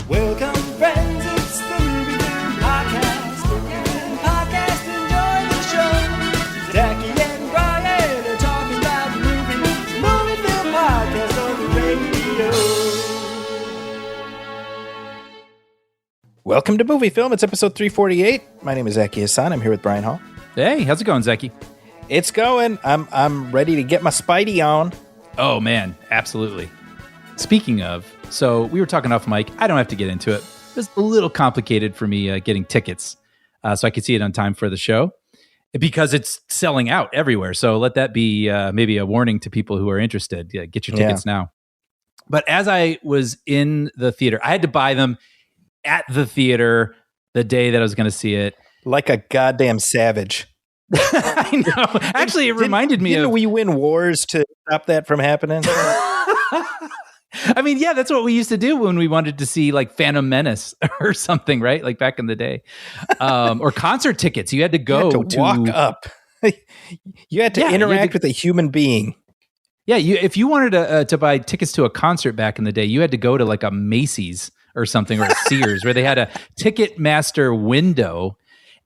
Welcome, friends, it's the MovieFilm Podcast. Podcast, enjoy the show. Zachy and Brian are talking about movies. MovieFilm Podcast on the radio. Welcome to MovieFilm. It's episode 348. My name is Zachy Hassan. I'm here with Brian Hall. Hey, how's it going, Zachy? It's going. I'm ready to get my Spidey on. Oh, man, absolutely. Speaking of, so we were talking off mic. I don't have to get into it. It was a little complicated for me getting tickets so I could see it on time for the show because it's selling out everywhere. So let that be maybe a warning to people who are interested. Yeah, get your tickets now. But as I was in the theater, I had to buy them at the theater the day that I was going to see it. Like a goddamn savage. I know. Actually, it reminded me didn't we win wars to stop that from happening? I mean, yeah, that's what we used to do when we wanted to see like Phantom Menace or something, right? Like back in the day. Or concert tickets. You had to go to walk up. You had to interact with a human being. Yeah, if you wanted to buy tickets to a concert back in the day, you had to go to like a Macy's or something or a Sears where they had a Ticketmaster window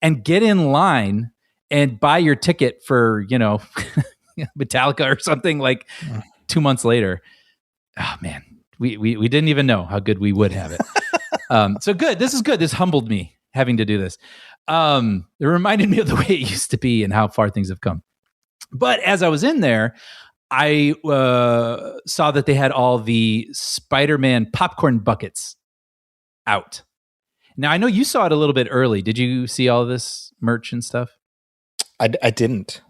and get in line and buy your ticket for, Metallica or something like 2 months later. Oh man, we didn't even know how good we would have it. So good. This is good. This humbled me having to do this. It reminded me of the way it used to be and how far things have come. But as I was in there, I saw that they had all the Spider-Man popcorn buckets out. Now, I know you saw it a little bit early. Did you see all this merch and stuff? I didn't.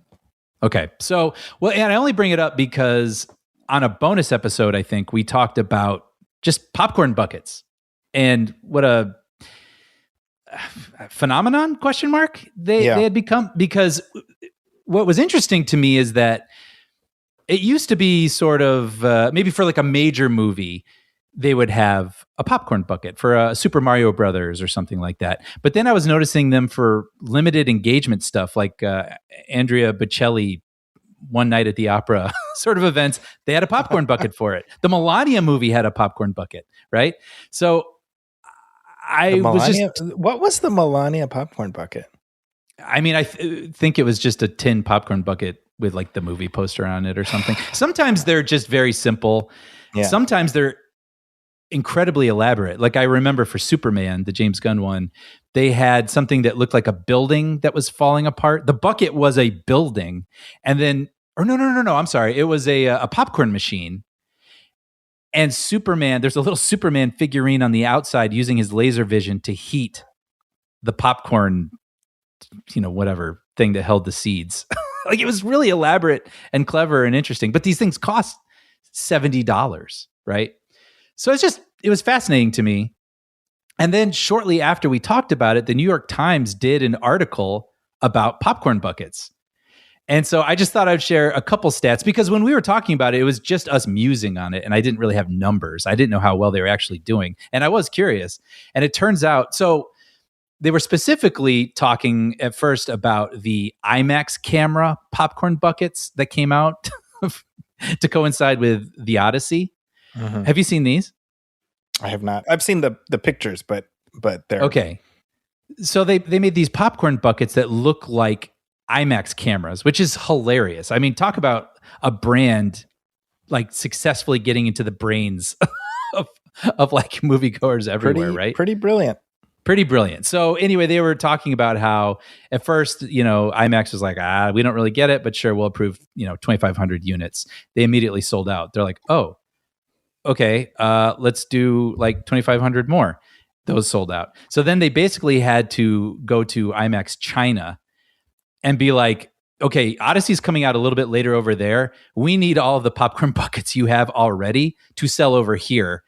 Okay. So, and I only bring it up because on a bonus episode, I think we talked about just popcorn buckets and what a phenomenon ? They had become, because what was interesting to me is that it used to be sort of maybe for like a major movie, they would have a popcorn bucket for a Super Mario Brothers or something like that. But then I was noticing them for limited engagement stuff like Andrea Bocelli One Night at the Opera sort of events. They had a popcorn bucket for it. The Melania movie had a popcorn bucket, right? So what was the Melania popcorn bucket? I mean, I think it was just a tin popcorn bucket with like the movie poster on it or something. Sometimes they're just very simple. Yeah. Sometimes they're incredibly elaborate. Like I remember for Superman, the James Gunn one, they had something that looked like a building that was falling apart. The bucket was a building, and then, no, I'm sorry. It was a popcorn machine. And Superman, there's a little Superman figurine on the outside using his laser vision to heat the popcorn, whatever thing that held the seeds. Like it was really elaborate and clever and interesting. But these things cost $70, right? So it was fascinating to me. And then shortly after we talked about it, the New York Times did an article about popcorn buckets. And so I just thought I'd share a couple stats because when we were talking about it, it was just us musing on it. And I didn't really have numbers. I didn't know how well they were actually doing. And I was curious. And it turns out, so they were specifically talking at first about the IMAX camera popcorn buckets that came out to coincide with The Odyssey. Mm-hmm. Have you seen these? I have not. I've seen the pictures, but they're okay. So they made these popcorn buckets that look like IMAX cameras, which is hilarious. I mean, talk about a brand like successfully getting into the brains of like moviegoers everywhere, right? Pretty brilliant. Pretty brilliant. So anyway, they were talking about how at first, IMAX was like, we don't really get it, but sure, we'll approve, 2,500 units. They immediately sold out. They're like, oh, okay, let's do like 2,500 more. Those sold out. So then they basically had to go to IMAX China and be like, okay, Odyssey's coming out a little bit later over there. We need all of the popcorn buckets you have already to sell over here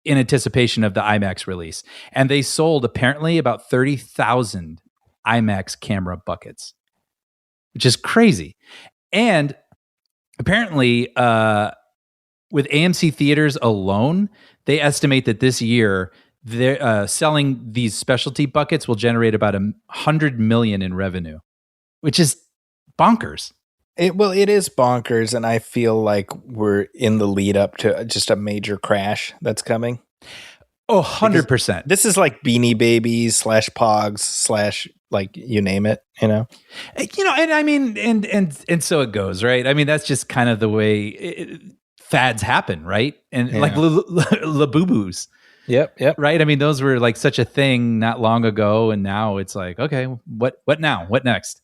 in anticipation of the IMAX release. And they sold apparently about 30,000 IMAX camera buckets, which is crazy. And apparently, with AMC theaters alone, they estimate that this year, they're selling these specialty buckets will generate about $100 million in revenue, which is bonkers. It is bonkers, and I feel like we're in the lead up to just a major crash that's coming. Oh, 100%. This is like Beanie Babies / Pogs / like you name it, and I mean, and so it goes, right? I mean, that's just kind of the way fads happen, right? And like Labubu's. Yep. Right. I mean, those were like such a thing not long ago. And now it's like, okay, what now? What next?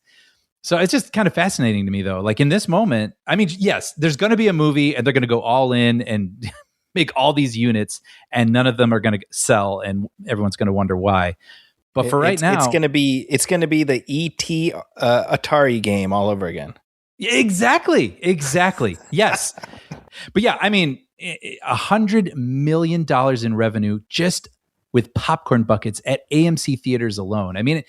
So it's just kind of fascinating to me, though. Like in this moment, I mean, yes, there's going to be a movie and they're going to go all in and make all these units and none of them are going to sell and everyone's going to wonder why. But for right now, it's going to be the ET Atari game all over again. Exactly. Yes. But yeah, I mean, $100 million in revenue just with popcorn buckets at AMC theaters alone. I mean,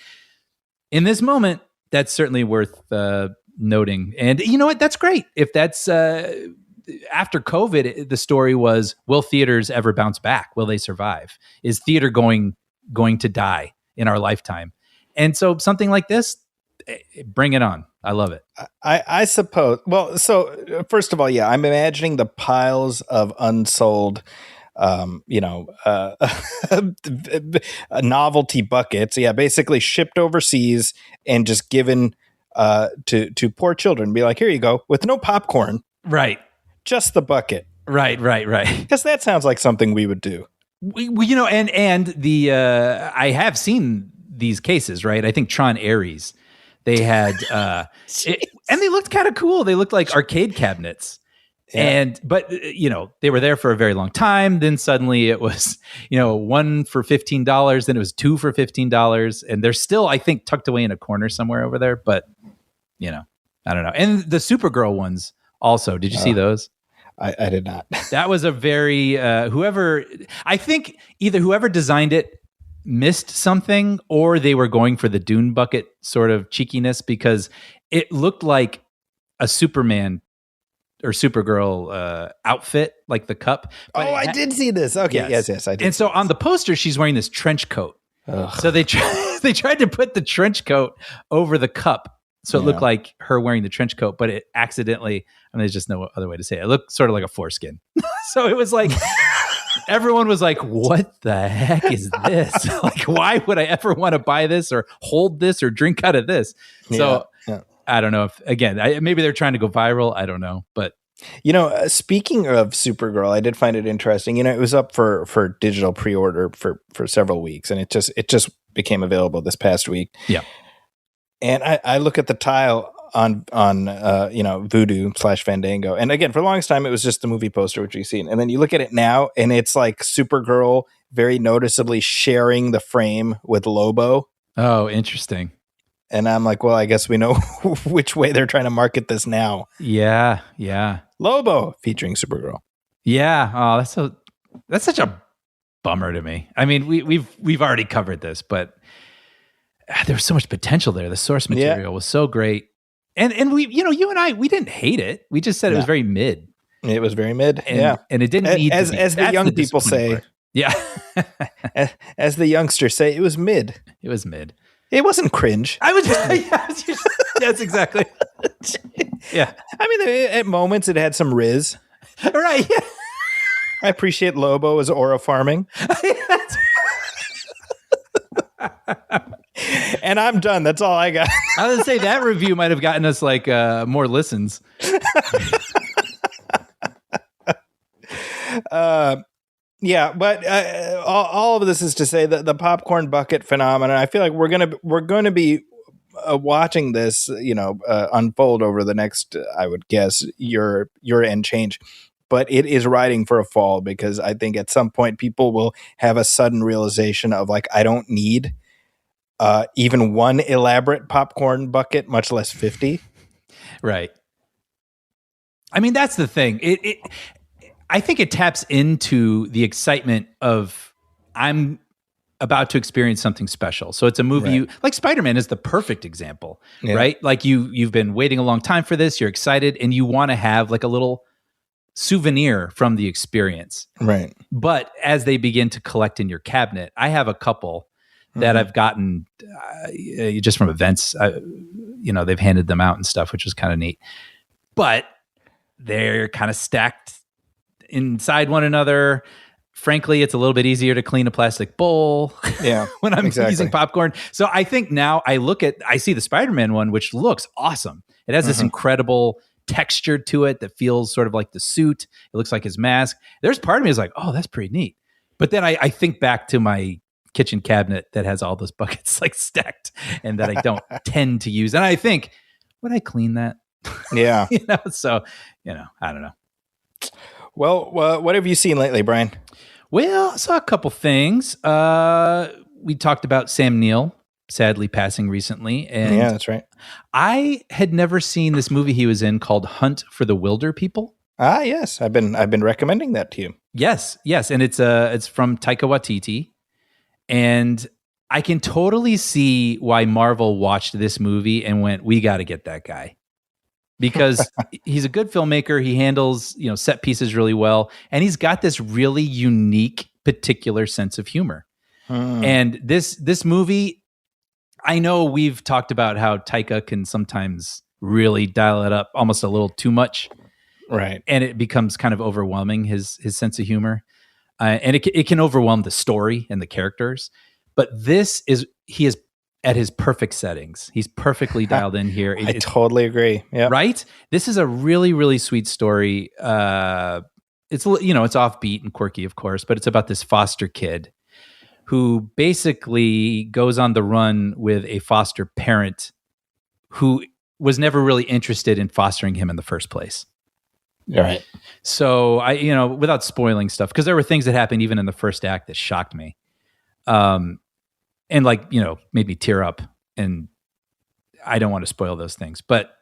in this moment, that's certainly worth noting. And you know what? That's great. If that's after COVID, the story was, will theaters ever bounce back? Will they survive? Is theater going to die in our lifetime? And so something like this, bring it on. I love it. I suppose. Well, so first of all, yeah, I'm imagining the piles of unsold, novelty buckets. Yeah, basically shipped overseas and just given to poor children. Be like, here you go, with no popcorn. Right. Just the bucket. Right. Because that sounds like something we would do. We and the I have seen these cases, right? I think Tron Ares. They had, and they looked kind of cool. They looked like arcade cabinets, but they were there for a very long time. Then suddenly it was, one for $15. Then it was two for $15, and they're still, I think, tucked away in a corner somewhere over there. But I don't know. And the Supergirl ones also. Did you see those? I did not. That was a very whoever designed it missed something, or they were going for the Dune bucket sort of cheekiness, because it looked like a Superman or Supergirl outfit, like the cup. But I did see this. Okay, yes, I did. And so on the poster, she's wearing this trench coat. Ugh. So they tried to put the trench coat over the cup, so it looked like her wearing the trench coat, but it accidentally, there's just no other way to say it. It looked sort of like a foreskin. So it was like, everyone was like, what the heck is this? Like, why would I ever want to buy this or hold this or drink out of this? So I don't know if, again, maybe they're trying to go viral. I don't know. But, speaking of Supergirl, I did find it interesting. It was up for digital pre-order for several weeks, and it just became available this past week. Yeah. And I look at the tile on Vudu / Fandango. And again, for the longest time, it was just the movie poster, which we've seen. And then you look at it now and it's like Supergirl very noticeably sharing the frame with Lobo. Oh, interesting. And I'm like, well, I guess we know which way they're trying to market this now. Yeah. Lobo featuring Supergirl. Yeah. Oh, that's such a bummer to me. I mean, we've already covered this, but there was so much potential there. The source material was so great. And we, you and I, we didn't hate it. We just said it was very mid. It was very mid. And it didn't need to be. As the young people say. Part. Yeah. As the youngsters say, it was mid. It was mid. It wasn't cringe. Yes, exactly. Yeah. I mean, at moments it had some riz. Right. Yeah. I appreciate Lobo as aura farming. And I'm done. That's all I got. I was going to say that review might have gotten us like more listens. Yeah, but all of this is to say that the popcorn bucket phenomenon, I feel like we're gonna be watching this, unfold over the next, I would guess, year and change. But it is riding for a fall, because I think at some point people will have a sudden realization of like, I don't need even one elaborate popcorn bucket, much less 50. Right. I mean, that's the thing. I think it taps into the excitement of I'm about to experience something special. So it's a movie like Spider-Man is the perfect example, right? Like you've been waiting a long time for this. You're excited and you want to have like a little souvenir from the experience. Right. But as they begin to collect in your cabinet, I have a couple that I've gotten just from events. They've handed them out and stuff, which was kind of neat. But they're kind of stacked inside one another. frankly, it's a little bit easier to clean a plastic bowl when I'm using popcorn. So I think now I see the Spider-Man one, which looks awesome. It has this incredible texture to it that feels sort of like the suit. It looks like his mask. There's part of me is like, oh, that's pretty neat. But then I think back to my kitchen cabinet that has all those buckets like stacked and that I don't tend to use. And I think, would I clean that? Yeah. So, I don't know. Well, what have you seen lately, Brian? Well, I saw a couple things. We talked about Sam Neill sadly passing recently. And yeah, that's right. I had never seen this movie he was in called Hunt for the Wilder People. Ah, yes. I've been recommending that to you. Yes. And it's from Taika Waititi. And I can totally see why Marvel watched this movie and went, we got to get that guy. Because he's a good filmmaker. He handles, set pieces really well. And he's got this really unique, particular sense of humor. And this movie, I know we've talked about how Taika can sometimes really dial it up almost a little too much. Right. And it becomes kind of overwhelming, his sense of humor. And it can overwhelm the story and the characters. But he is at his perfect settings. He's perfectly dialed in here. I totally agree. Yeah. Right? This is a really, really sweet story. It's offbeat and quirky, of course, but it's about this foster kid who basically goes on the run with a foster parent who was never really interested in fostering him in the first place. All right. So without spoiling stuff, because there were things that happened even in the first act that shocked me. And made me tear up, and I don't want to spoil those things. But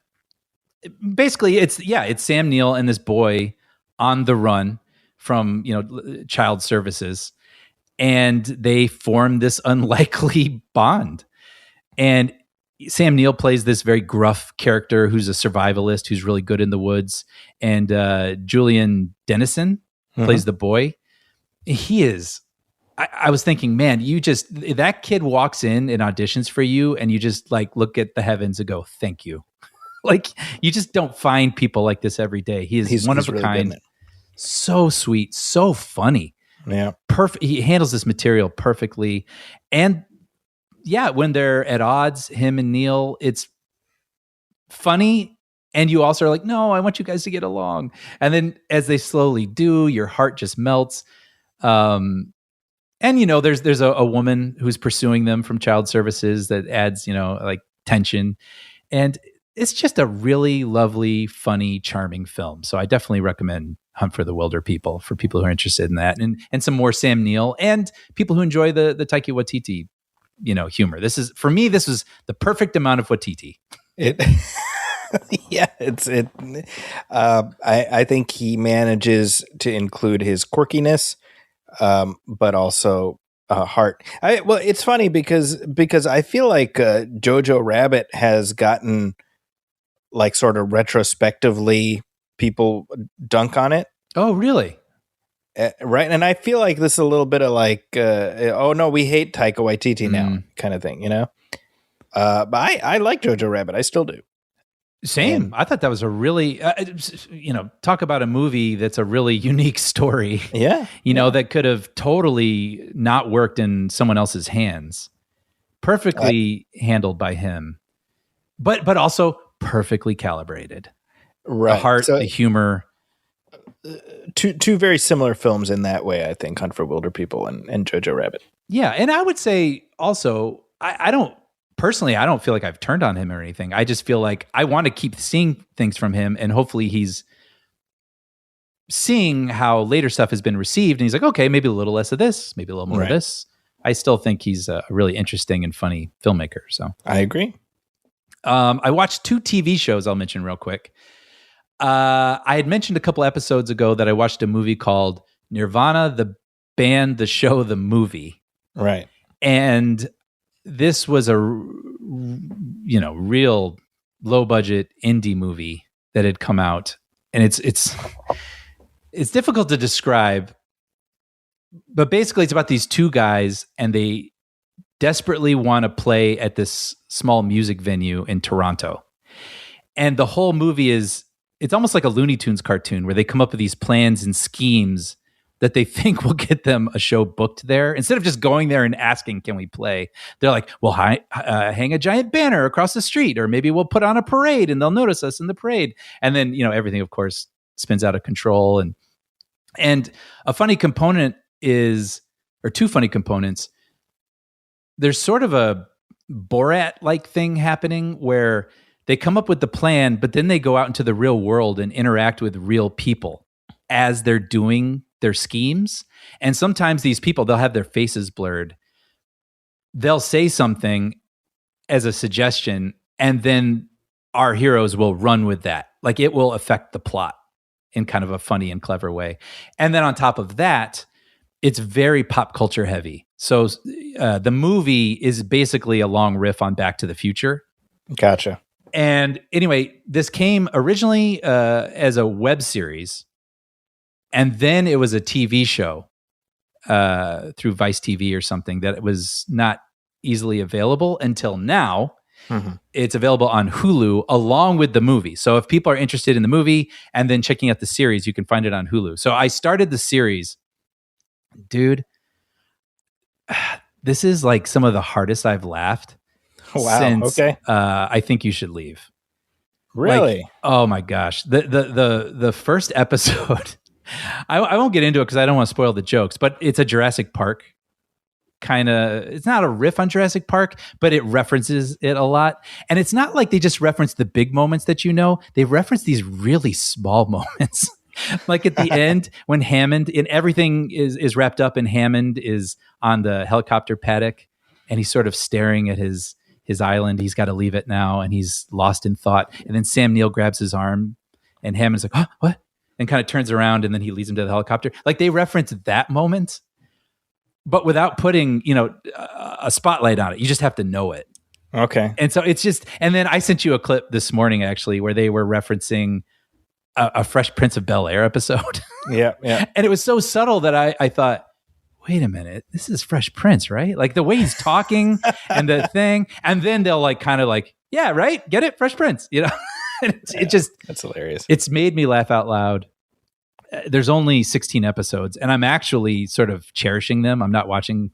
basically it's Sam Neill and this boy on the run from, child services, and they form this unlikely bond. And Sam Neill plays this very gruff character who's a survivalist, who's really good in the woods. And Julian Dennison plays the boy. He is... I was thinking, man, that kid walks in and auditions for you, and you just look at the heavens and go, thank you. You just don't find people like this every day. He's one of a really kind. So sweet, so funny. Yeah. Perfect. He handles this material perfectly. And yeah, when they're at odds, him and Neil, it's funny. And you also are like, no, I want you guys to get along. And then as they slowly do, your heart just melts. And there's a woman who's pursuing them from child services that adds, tension. And it's just a really lovely, funny, charming film. So I definitely recommend Hunt for the Wilder People for people who are interested in that, and some more Sam Neill and people who enjoy the Taika Waititi, humor. This was the perfect amount of Waititi. I think he manages to include his quirkiness, but also heart. It's funny because I feel like Jojo Rabbit has gotten sort of retrospectively people dunk on it. Oh, really? Right. And I feel like this is a little bit of oh no, we hate Taika Waititi now kind of thing, but I like Jojo Rabbit. I still do. Same. I thought that was a really, talk about a movie that's a really unique story. Yeah. That could have totally not worked in someone else's hands. Perfectly handled by him, but also perfectly calibrated. Right. The heart, the humor. Two very similar films in that way, I think, Hunt for Wilder People and Jojo Rabbit. Yeah. And I would say also, I don't feel like I've turned on him or anything. I just feel like I want to keep seeing things from him, and hopefully he's seeing how later stuff has been received, and he's like, okay, maybe a little less of this, maybe a little more of this. I still think he's a really interesting and funny filmmaker. So I agree. I watched 2 TV shows I'll mention real quick. I had mentioned a couple episodes ago that I watched a movie called Nirvana, the band, the show, the movie. Right. And this was a, real low budget indie movie that had come out, and it's difficult to describe, but basically it's about these 2 guys, and they desperately want to play at this small music venue in Toronto. And the whole movie it's almost like a Looney Tunes cartoon where they come up with these plans and schemes that they think will get them a show booked there. Instead of just going there and asking, can we play? They're like, well, hang a giant banner across the street, or maybe we'll put on a parade and they'll notice us in the parade. And then, everything, of course, spins out of control. And a funny component or two funny components. There's sort of a Borat-like thing happening where they come up with the plan, but then they go out into the real world and interact with real people as they're doing their schemes. And sometimes these people, they'll have their faces blurred. They'll say something as a suggestion, and then our heroes will run with that. Like, it will affect the plot in kind of a funny and clever way. And then on top of that, it's very pop culture heavy. So the movie is basically a long riff on Back to the Future. Gotcha. And anyway, this came originally as a web series, and then it was a TV show through Vice TV or something that it was not easily available until now. Mm-hmm. It's available on Hulu along with the movie. So if people are interested in the movie and then checking out the series, you can find it on Hulu. So I started the series. Dude, this is like some of the hardest I've laughed. Wow. Since, okay. I Think You Should Leave. Really? Like, oh my gosh. The first episode, I won't get into it because I don't want to spoil the jokes, but it's a Jurassic Park kind of, it's not a riff on Jurassic Park, but it references it a lot. And it's not like they just reference the big moments that they reference these really small moments. Like at the end when Hammond, and everything is wrapped up, and Hammond is on the helicopter paddock and he's sort of staring at his island. He's got to leave it now, and he's lost in thought. And then Sam Neill grabs his arm, and Hammond's like, "Oh, what?" and kind of turns around, and then he leads him to the helicopter. Like, they reference that moment, but without putting, a spotlight on it. You just have to know it. Okay. And so it's just, and then I sent you a clip this morning, actually, where they were referencing a Fresh Prince of Bel-Air episode. Yeah. And it was so subtle that I thought, wait a minute, this is Fresh Prince, right? Like the way he's talking and the thing. And then they'll like kind of like, yeah, right? Get it? Fresh Prince, It just, that's hilarious. It's made me laugh out loud. There's only 16 episodes, and I'm actually sort of cherishing them. I'm not watching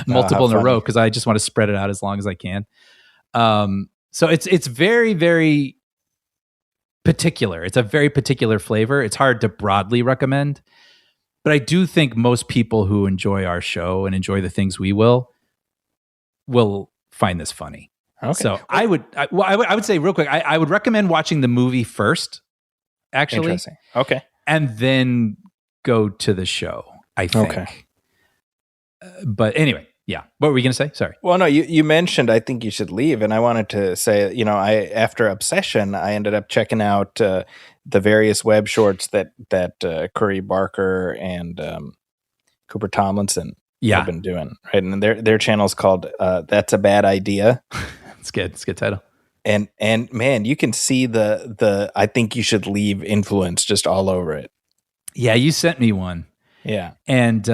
multiple in a row because I just want to spread it out as long as I can. So it's very, very particular. It's a very particular flavor. It's hard to broadly recommend, but I do think most people who enjoy our show and enjoy the things we will find this funny. Okay. So I would say real quick, I would recommend watching the movie first, actually. Interesting. Okay. And then go to the show, I think. Okay. But anyway, yeah. What were we going to say? Sorry. Well, no, you mentioned I Think You Should Leave, and I wanted to say, after Obsession, I ended up checking out the various web shorts that Curry Barker and Cooper Tomlinson have been doing, right? And their channel's called That's a Bad Idea. It's good. It's a good title. And man, you can see the I Think You Should Leave influence just all over it. Yeah, you sent me one. Yeah. And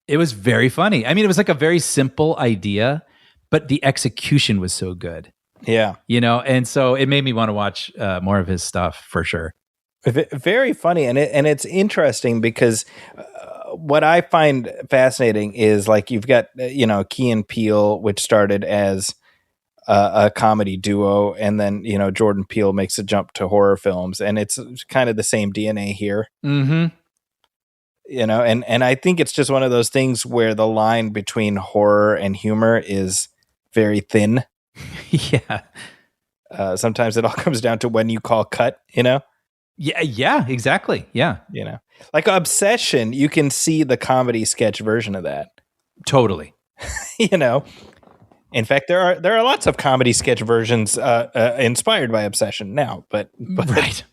it was very funny. I mean, it was like a very simple idea, but the execution was so good. Yeah. And so it made me want to watch more of his stuff for sure. Very funny. And it's interesting because what I find fascinating is like you've got, Key and Peele, which started as a comedy duo, and then Jordan Peele makes a jump to horror films, and it's kind of the same DNA here. Mm-hmm. And I think it's just one of those things where the line between horror and humor is very thin. Yeah. Sometimes it all comes down to when you call cut. Yeah, exactly. Yeah. Like Obsession, you can see the comedy sketch version of that. Totally. In fact, there are lots of comedy sketch versions inspired by Obsession now, but right.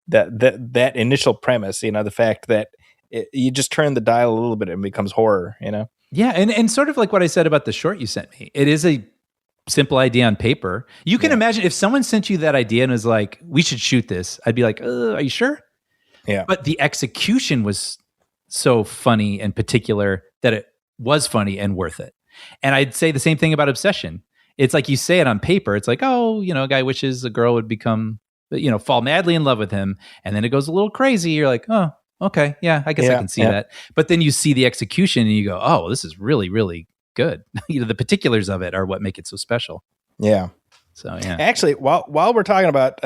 that initial premise, the fact that you just turn the dial a little bit and it becomes horror, Yeah, and sort of like what I said about the short you sent me. It is a simple idea on paper. You can imagine if someone sent you that idea and was like, "We should shoot this," I'd be like, "Are you sure?" Yeah. But the execution was so funny and particular that it was funny and worth it. And I'd say the same thing about Obsession. It's like you say it on paper. It's like, a guy wishes a girl would fall madly in love with him. And then it goes a little crazy. You're like, oh, okay, yeah, I guess I can see that. But then you see the execution and you go, oh, this is really, really good. The particulars of it are what make it so special. Yeah. So yeah. Actually, while we're talking about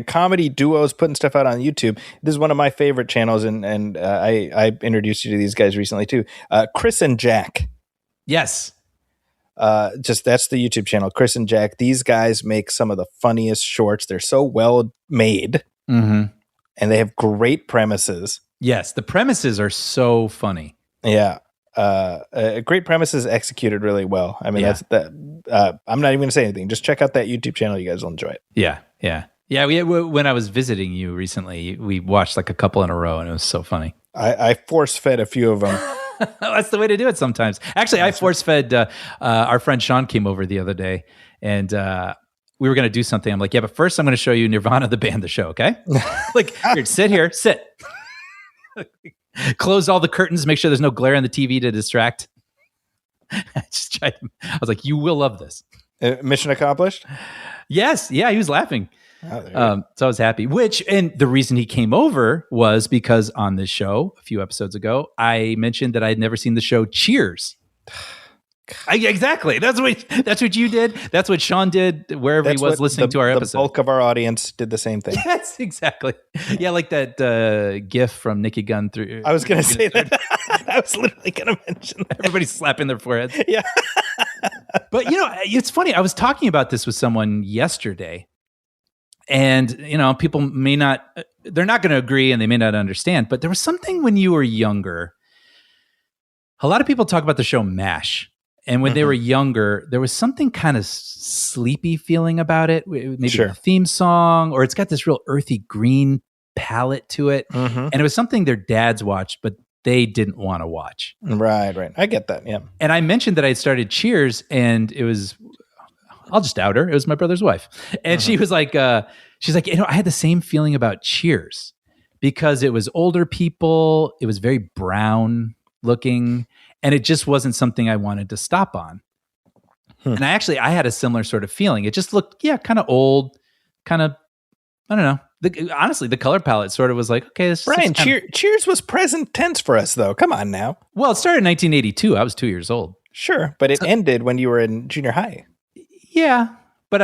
comedy duos putting stuff out on YouTube, this is one of my favorite channels, and I introduced you to these guys recently too. Chris and Jack. Yes. That's the YouTube channel, Chris and Jack. These guys make some of the funniest shorts. They're so well made, and they have great premises. Yes, the premises are so funny. Yeah. Great premises executed really well. I mean, that's that. I'm not even going to say anything. Just check out that YouTube channel. You guys will enjoy it. Yeah. When I was visiting you recently, we watched like a couple in a row, and it was so funny. I force fed a few of them. That's the way to do it sometimes. Actually, I force fed our friend Sean came over the other day, and we were going to do something. I'm like, yeah, but first I'm going to show you Nirvana, the band, the show. Okay, like here, sit. Close all the curtains. Make sure there's no glare on the TV to distract. I was like, you will love this. Mission accomplished? Yes. Yeah, he was laughing. So I was happy. And the reason he came over was because on this show a few episodes ago, I mentioned that I'd never seen the show Cheers. Exactly. That's what you did. That's what Sean did wherever he was listening to our episode. The bulk of our audience did the same thing. Yes, exactly. Yeah, like that GIF from Naked Gun through. I was going to say that. I was literally going to mention that. Everybody's slapping their foreheads. Yeah. But it's funny. I was talking about this with someone yesterday, and people they're not going to agree, and they may not understand. But there was something when you were younger. A lot of people talk about the show MASH. And when they were younger, there was something kind of sleepy feeling about it. Maybe a theme song, or it's got this real earthy green palette to it. And it was something their dads watched, but they didn't want to watch. Right. I get that, yeah. And I mentioned that I started Cheers, and it was, I'll just out her, it was my brother's wife. And she was like, she's like, I had the same feeling about Cheers because it was older people. It was very brown looking. And it just wasn't something I wanted to stop on. And I had a similar sort of feeling. It just looked, kind of old, kind of, I don't know. Honestly, the color palette sort of was like, okay, this Brian, Cheers was present tense for us, though. Come on now. Well, it started in 1982. I was 2 years old. Sure, but it ended when you were in junior high. Yeah, but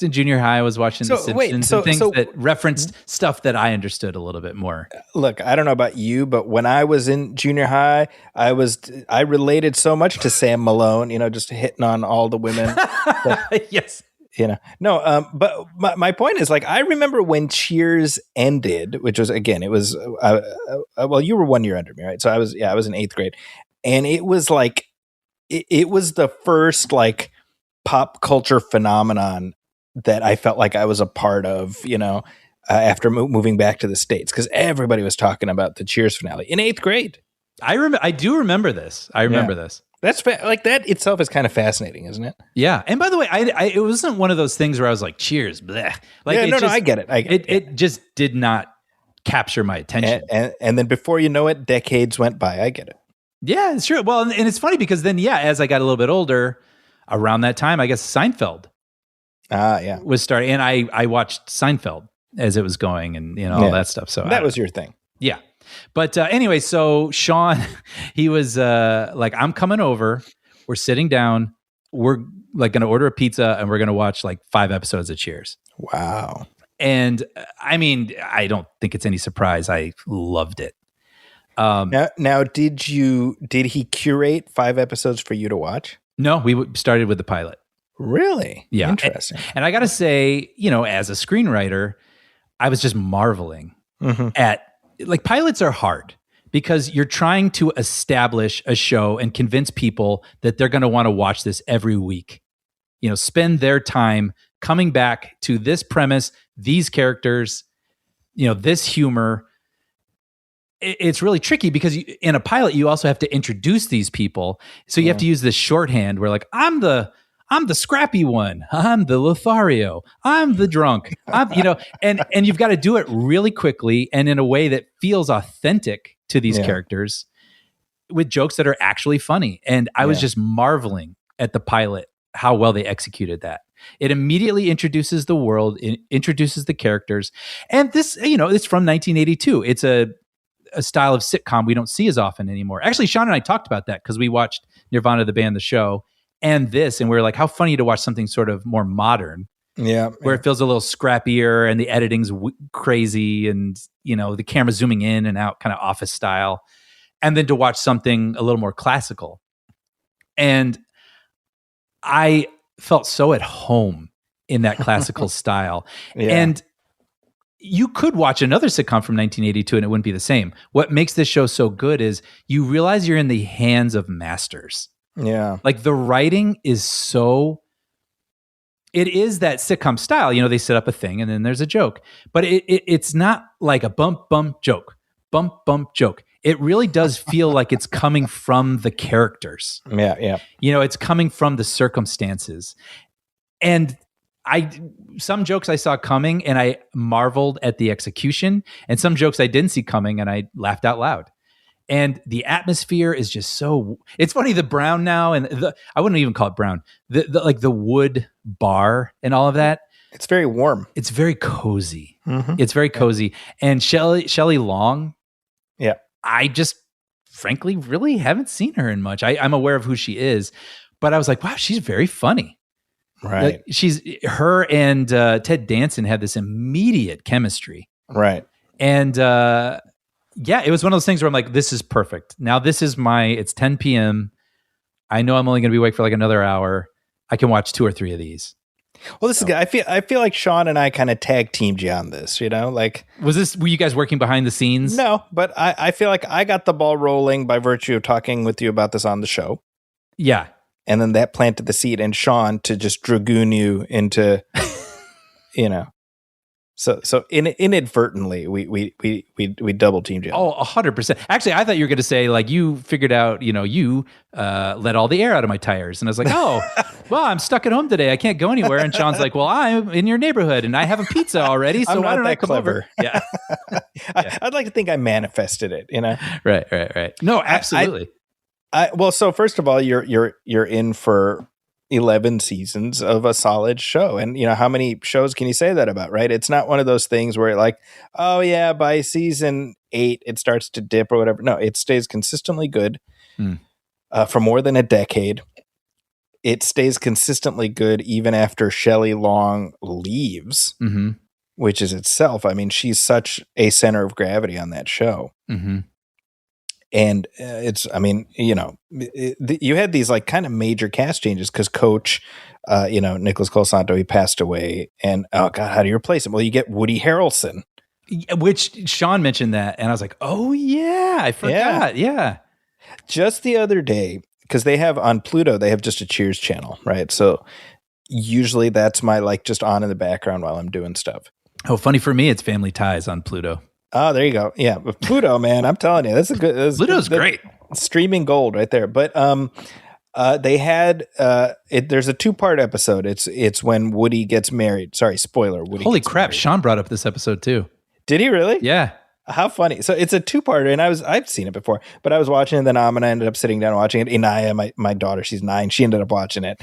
in junior high, I was watching The Simpsons and things that referenced stuff that I understood a little bit more. Look, I don't know about you, but when I was in junior high, I related so much to Sam Malone, just hitting on all the women. Yes. But my point is, like, I remember when Cheers ended, which was, again, it was, well, you were 1 year under me, right? So I was in 8th grade. And it was like, it was the first, like, pop culture phenomenon that I felt like I was a part of, after moving back to the States, because everybody was talking about the Cheers finale in 8th grade. I do remember this. I remember this. That's like that itself is kind of fascinating, isn't it? Yeah. And by the way, it wasn't one of those things where I was like, Cheers, bleh. Like, I get it. It just did not capture my attention. And then before you know it, decades went by. I get it. Yeah, it's true. Well, and it's funny because then, as I got a little bit older, around that time, I guess Seinfeld was starting, and I watched Seinfeld as it was going, and all that stuff. So that was your thing. Yeah. But anyway, so Sean, he was like, I'm coming over. We're sitting down. We're like going to order a pizza, and we're going to watch like 5 episodes of Cheers. Wow. And I mean, I don't think it's any surprise. I loved it. Now, did he curate 5 episodes for you to watch? No, we started with the pilot. Really? Yeah. Interesting. And I got to say, as a screenwriter, I was just marveling at, like, pilots are hard because you're trying to establish a show and convince people that they're going to want to watch this every week. Spend their time coming back to this premise, these characters, this humor. It's really tricky because in a pilot, you also have to introduce these people. So you have to use this shorthand where, like, I'm the scrappy one. I'm the Lothario. I'm the drunk. And you've got to do it really quickly and in a way that feels authentic to these characters with jokes that are actually funny. And I was just marveling at the pilot, how well they executed that. It immediately introduces the world, it introduces the characters. And this, it's from 1982. It's a style of sitcom we don't see as often anymore. Actually, Sean and I talked about that because we watched Nirvana, the band, the show, and this, and we were like, how funny to watch something sort of more modern. Yeah. Where it feels a little scrappier and the editing's crazy and, the camera zooming in and out, kind of Office style. And then to watch something a little more classical. And I felt so at home in that classical style. Yeah. And you could watch another sitcom from 1982 and it wouldn't be the same. What makes this show so good is you realize you're in the hands of masters. Yeah. Like the writing is so... It is that sitcom style, they set up a thing and then there's a joke, but it's not like a bump joke. It really does feel like it's coming from the characters. Yeah. It's coming from the circumstances. And some jokes I saw coming and I marveled at the execution, and some jokes I didn't see coming and I laughed out loud. And the atmosphere is just so... It's funny, the brown now, and I wouldn't even call it brown. The wood bar and all of that. It's very warm. It's very cozy. Mm-hmm. It's very cozy. And Shelley Long, yeah, I just frankly really haven't seen her in much. I'm aware of who she is, but I was like, wow, she's very funny. Right. Like her and Ted Danson had this immediate chemistry. Right. And yeah, it was one of those things where I'm like, this is perfect. Now it's 10 p.m. I know I'm only going to be awake for like another hour. I can watch 2 or 3 of these. Well, this is good. I feel like Sean and I kind of tag teamed you on this, like. Were you guys working behind the scenes? No, but I feel like I got the ball rolling by virtue of talking with you about this on the show. Yeah. And then that planted the seed in Sean to just dragoon you into, So inadvertently, we double teamed you. Oh, 100%. Actually, I thought you were going to say like you figured out, you let all the air out of my tires, and I was like, oh, well, I'm stuck at home today. I can't go anywhere. And Sean's like, well, I'm in your neighborhood, and I have a pizza already, so why don't I come over? Yeah, I'd like to think I manifested it. Right. No, absolutely. Well, so first of all, you're in for 11 seasons of a solid show. And how many shows can you say that about, right? It's not one of those things where like, oh yeah, by season 8 it starts to dip or whatever. No, it stays consistently good for more than a decade. It stays consistently good even after Shelley Long leaves, which is itself, she's such a center of gravity on that show. And you had these like kind of major cast changes because Coach, Nicholas Colasanto, he passed away. And oh God, how do you replace him? Well, you get Woody Harrelson. Which Sean mentioned that. And I was like, oh yeah, I forgot. Yeah. Just the other day, because they have on Pluto, they have just a Cheers channel, right? So usually that's my like just on in the background while I'm doing stuff. Oh, funny for me, it's Family Ties on Pluto. Oh, there you go. Yeah, but Pluto, man, I'm telling you, Pluto's great. Streaming gold right there. But they had there's a 2-part episode. It's when Woody gets married. Sorry, spoiler. Woody. Holy crap! Married. Sean brought up this episode too. Did he really? Yeah. How funny. So it's a 2-parter, and I've seen it before, but I was watching it, then Amina ended up sitting down and watching it. Inaya, my daughter, she's 9, she ended up watching it.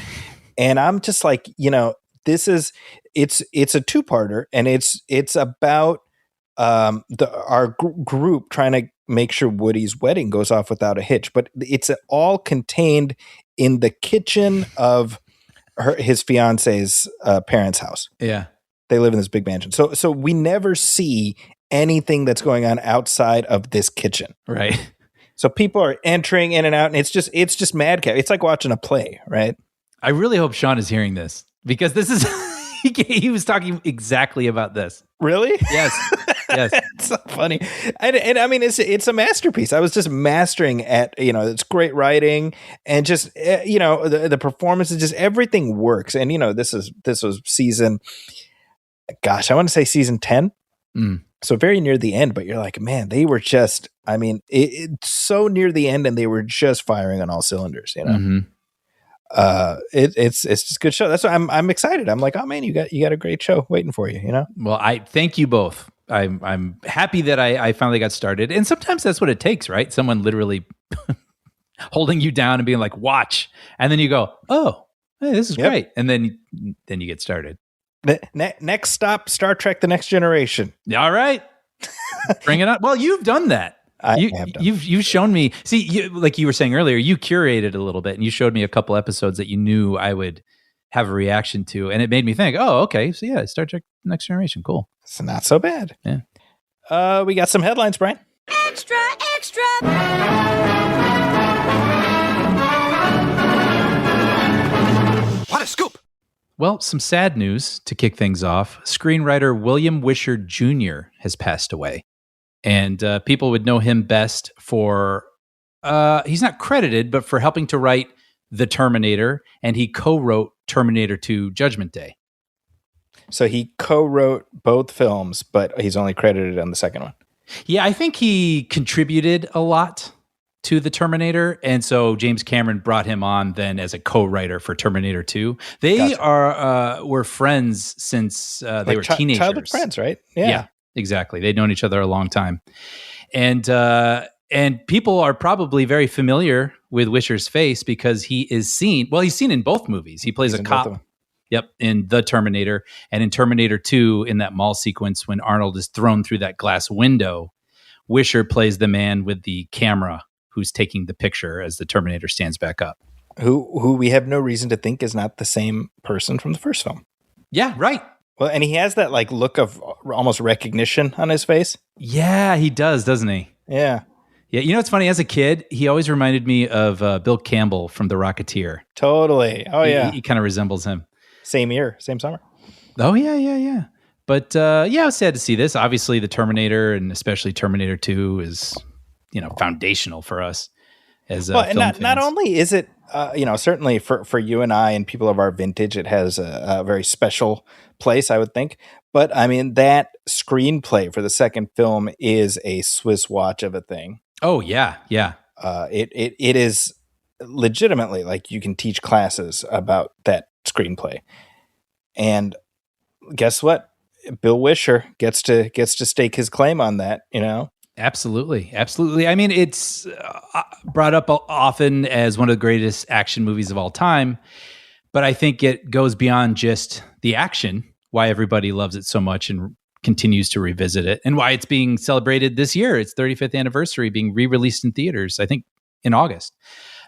And I'm just like, it's a 2-parter, and it's about our group trying to make sure Woody's wedding goes off without a hitch, but it's all contained in the kitchen of his fiance's parents' house. Yeah, they live in this big mansion, so we never see anything that's going on outside of this kitchen. Right. So people are entering in and out, and it's just madcap. It's like watching a play, right? I really hope Sean is hearing this because this is he was talking exactly about this. Really? Yes. It's so funny. And it's a masterpiece. I was just mastering at, it's great writing and just, the performances, just everything works. And, this was season, gosh, I want to say season 10. So very near the end, but you're like, man, they were just, it's so near the end and they were just firing on all cylinders, It's just a good show. That's why I'm excited. I'm like, oh man, you got a great show waiting for you, Well, I thank you both. I'm happy that I finally got started. And sometimes that's what it takes, right? Someone literally holding you down and being like, watch. And then you go, oh, hey, this is great. And then you get started. Next stop, Star Trek: The Next Generation. All right. Bring it up. Well, you've done that. I have done. You've shown me. See, like you were saying earlier, you curated a little bit, and you showed me a couple episodes that you knew I would have a reaction to, and it made me think, oh, okay, so yeah, Star Trek Next Generation, cool. It's not so bad. Yeah. We got some headlines, Brian. Extra, extra. What a scoop! Well, some sad news to kick things off. Screenwriter William Wisher Jr. has passed away. And people would know him best for, he's not credited, but for helping to write The Terminator, and he co-wrote Terminator 2 Judgment Day. So he co-wrote both films, but he's only credited on the second one. Yeah, I think he contributed a lot to The Terminator, and so James Cameron brought him on then as a co-writer for Terminator 2. They were friends since they were teenagers. Childhood friends, right? Yeah, exactly. They'd known each other a long time. And people are probably very familiar with Wisher's face because he is seen, well, he's seen in both movies. He plays a cop. Yep, in The Terminator, and in Terminator 2, in that mall sequence when Arnold is thrown through that glass window, Wisher plays the man with the camera who's taking the picture as the Terminator stands back up. Who we have no reason to think is not the same person from the first film. Yeah, right. Well, and he has that like look of almost recognition on his face. Yeah, he does, doesn't he? Yeah. Yeah, you know what's funny? As a kid, he always reminded me of Bill Campbell from The Rocketeer. Totally. Oh, yeah. He kind of resembles him. Same year, same summer. Oh, yeah. But yeah, I was sad to see this. Obviously, the Terminator, and especially Terminator 2, is foundational for us as film fans. Not only is it certainly for you and I and people of our vintage, it has a very special place, I would think. But I mean, that screenplay for the second film is a Swiss watch of a thing. Oh yeah. It is legitimately like you can teach classes about that screenplay. And guess what? Bill Wisher gets to stake his claim on that, Absolutely. I mean, it's brought up often as one of the greatest action movies of all time, but I think it goes beyond just the action, why everybody loves it so much and continues to revisit it, and why it's being celebrated this year. Its 35th anniversary, being re-released in theaters, I think, in August.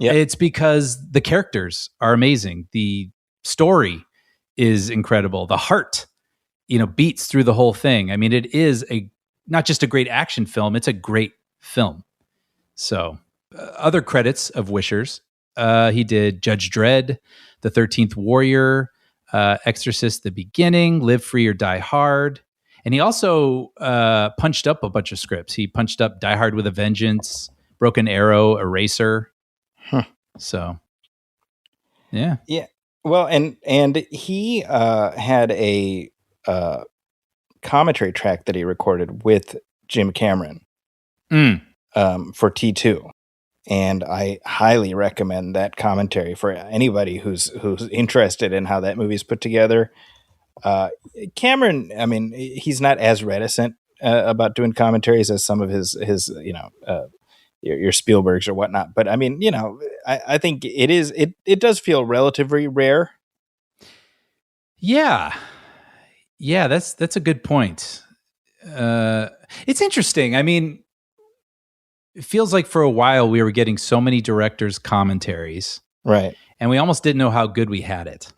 Yep. It's because the characters are amazing. The story is incredible. The heart, beats through the whole thing. I mean, it is not just a great action film, it's a great film. So, other credits of Wisher's, he did Judge Dredd, The 13th Warrior, Exorcist: The Beginning, Live Free or Die Hard. And he also punched up a bunch of scripts. He punched up Die Hard with a Vengeance, Broken Arrow, Eraser. So, yeah. Yeah. Well, and he had a commentary track that he recorded with Jim Cameron for T2. And I highly recommend that commentary for anybody who's interested in how that movie's put together. Cameron, I mean, he's not as reticent about doing commentaries as some of his your Spielbergs or whatnot. But I mean, I think it does feel relatively rare. Yeah, that's a good point. It's interesting. I mean, it feels like for a while we were getting so many directors' commentaries, right? And we almost didn't know how good we had it.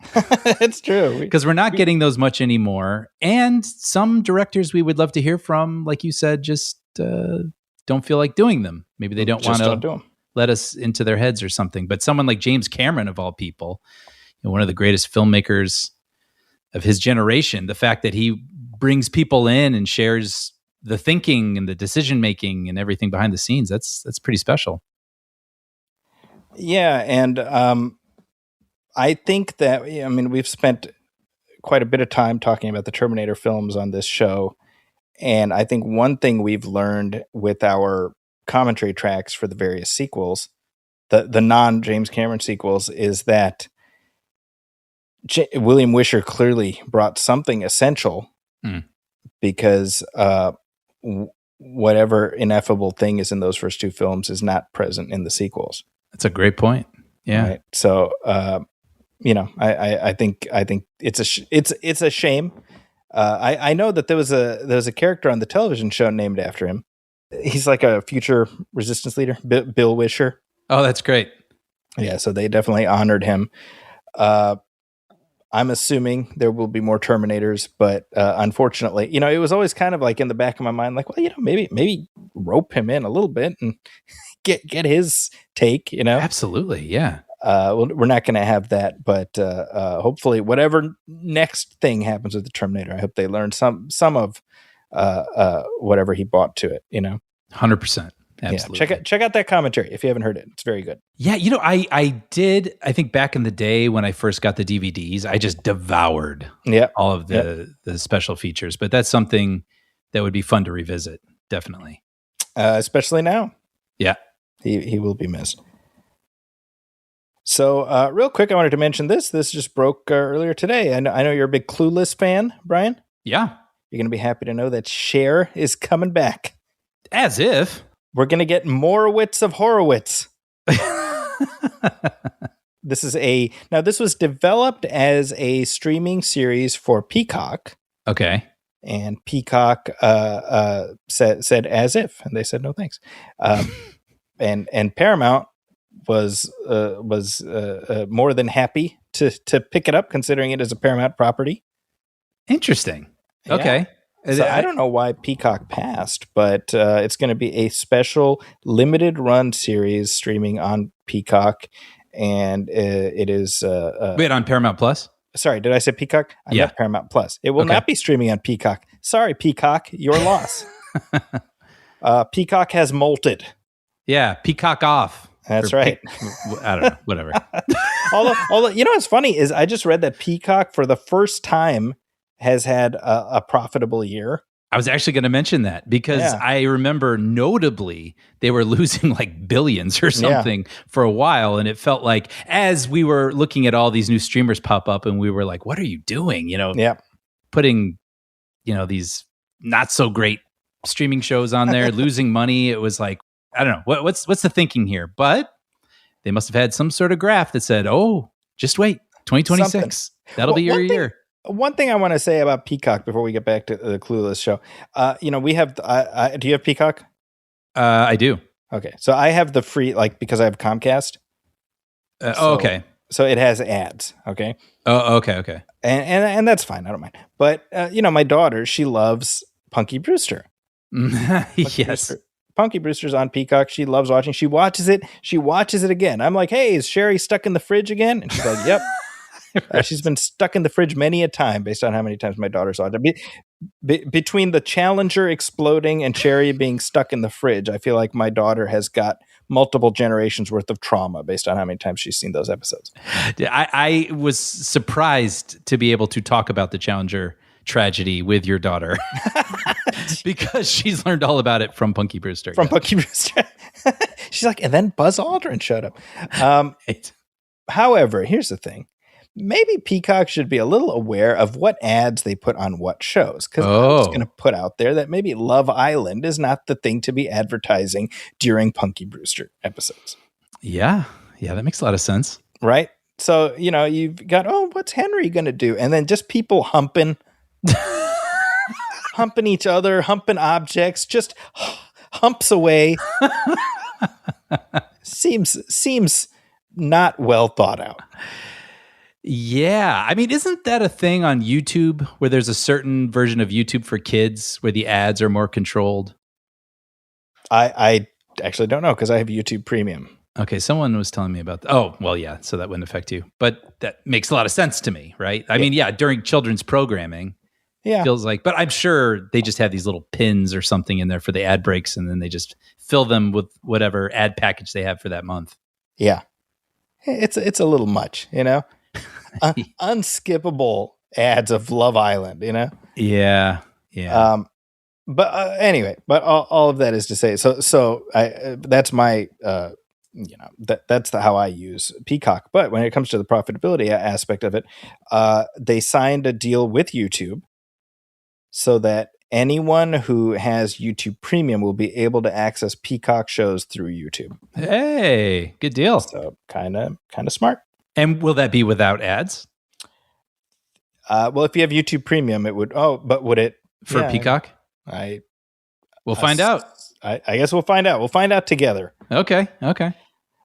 It's true, because we're not getting those much anymore. And some directors we would love to hear from, like you said, just don't feel like doing them. Maybe they don't want to let us into their heads or something. But someone like James Cameron, of all people, one of the greatest filmmakers of his generation, the fact that he brings people in and shares the thinking and the decision making and everything behind the scenes, that's pretty special. Yeah, and I think that, we've spent quite a bit of time talking about the Terminator films on this show. And I think one thing we've learned with our commentary tracks for the various sequels, the non-James Cameron sequels, is that William Wisher clearly brought something essential because whatever ineffable thing is in those first two films is not present in the sequels. That's a great point. Yeah. Right? So, I think it's a shame. I know that there was a character on the television show named after him. he's like a future resistance leader, Bill Wisher. Oh, that's great. Yeah, so they definitely honored him. I'm assuming there will be more Terminators, but unfortunately, it was always kind of like in the back of my mind, like, well, maybe rope him in a little bit and get his take. Absolutely, yeah. We're not going to have that, but hopefully, whatever next thing happens with the Terminator, I hope they learn some of whatever he brought to it. 100%. Absolutely. Yeah, check out that commentary if you haven't heard it. It's very good. Yeah, I did. I think back in the day when I first got the DVDs, I just devoured all of the special features. But that's something that would be fun to revisit, definitely. Especially now. Yeah, he will be missed. So, real quick, I wanted to mention this. This just broke earlier today. I know you're a big Clueless fan, Brian. Yeah, you're going to be happy to know that Cher is coming back. As if. We're going to get more wits of Horowitz. This was developed as a streaming series for Peacock. Okay. And Peacock said as if, and they said no thanks. And Paramount was more than happy to pick it up, considering it is a Paramount property. Interesting. Yeah. Okay. So I don't know why Peacock passed, but it's going to be a special limited run series streaming on Peacock, and it is. Wait, on Paramount Plus? Sorry, did I say Peacock? I meant Paramount Plus. It will not be streaming on Peacock. Sorry, Peacock, your loss. Peacock has molted. Yeah, Peacock off. That's right. I don't know. Whatever. although, what's funny is I just read that Peacock for the first time has had a profitable year. I was actually going to mention that because I remember notably they were losing like billions or something for a while. And it felt like as we were looking at all these new streamers pop up and we were like, what are you doing? Putting, these not so great streaming shows on there, losing money. It was like, I don't know. What's the thinking here? But they must have had some sort of graph that said, oh, just wait, 2026. Something. That'll be your year. One thing I want to say about Peacock before we get back to the Clueless show, we have. Do you have Peacock? I do. Okay, so I have the free, because I have Comcast. Okay. So it has ads. Okay. Oh, okay. And that's fine. I don't mind. But my daughter, she loves Punky Brewster. Yes. Punky Brewster's on Peacock. She loves watching. She watches it. She watches it again. I'm like, hey, is Sherry stuck in the fridge again? And she's like, yep. She's been stuck in the fridge many a time based on how many times my daughter saw it. Between the Challenger exploding and Cherry being stuck in the fridge, I feel like my daughter has got multiple generations worth of trauma based on how many times she's seen those episodes. I was surprised to be able to talk about the Challenger tragedy with your daughter because she's learned all about it from Punky Brewster. Punky Brewster. She's like, and then Buzz Aldrin showed up. However, here's the thing. Maybe Peacock should be a little aware of what ads they put on what shows. Because I was going to put out there that maybe Love Island is not the thing to be advertising during Punky Brewster episodes. Yeah, that makes a lot of sense. Right? So, you've got, what's Henry going to do? And then just people humping each other, humping objects, just humps away. Seems not well thought out. Yeah. I mean, isn't that a thing on YouTube where there's a certain version of YouTube for kids where the ads are more controlled? I actually don't know because I have YouTube Premium. Okay, someone was telling me about that. Oh, well, yeah, so that wouldn't affect you. But that makes a lot of sense to me, right? I mean, during children's programming, feels like, but I'm sure they just have these little pins or something in there for the ad breaks, and then they just fill them with whatever ad package they have for that month. Yeah. It's a little much, unskippable ads of Love Island, Yeah. But anyway, all of that is to say, so that's my, that's how I use Peacock. But when it comes to the profitability aspect of it, they signed a deal with YouTube so that anyone who has YouTube Premium will be able to access Peacock shows through YouTube. Hey, good deal. So kind of smart. And will that be without ads? Well, if you have YouTube Premium, it would. Oh, but would it for Peacock? We'll find out. I guess we'll find out. We'll find out together. Okay.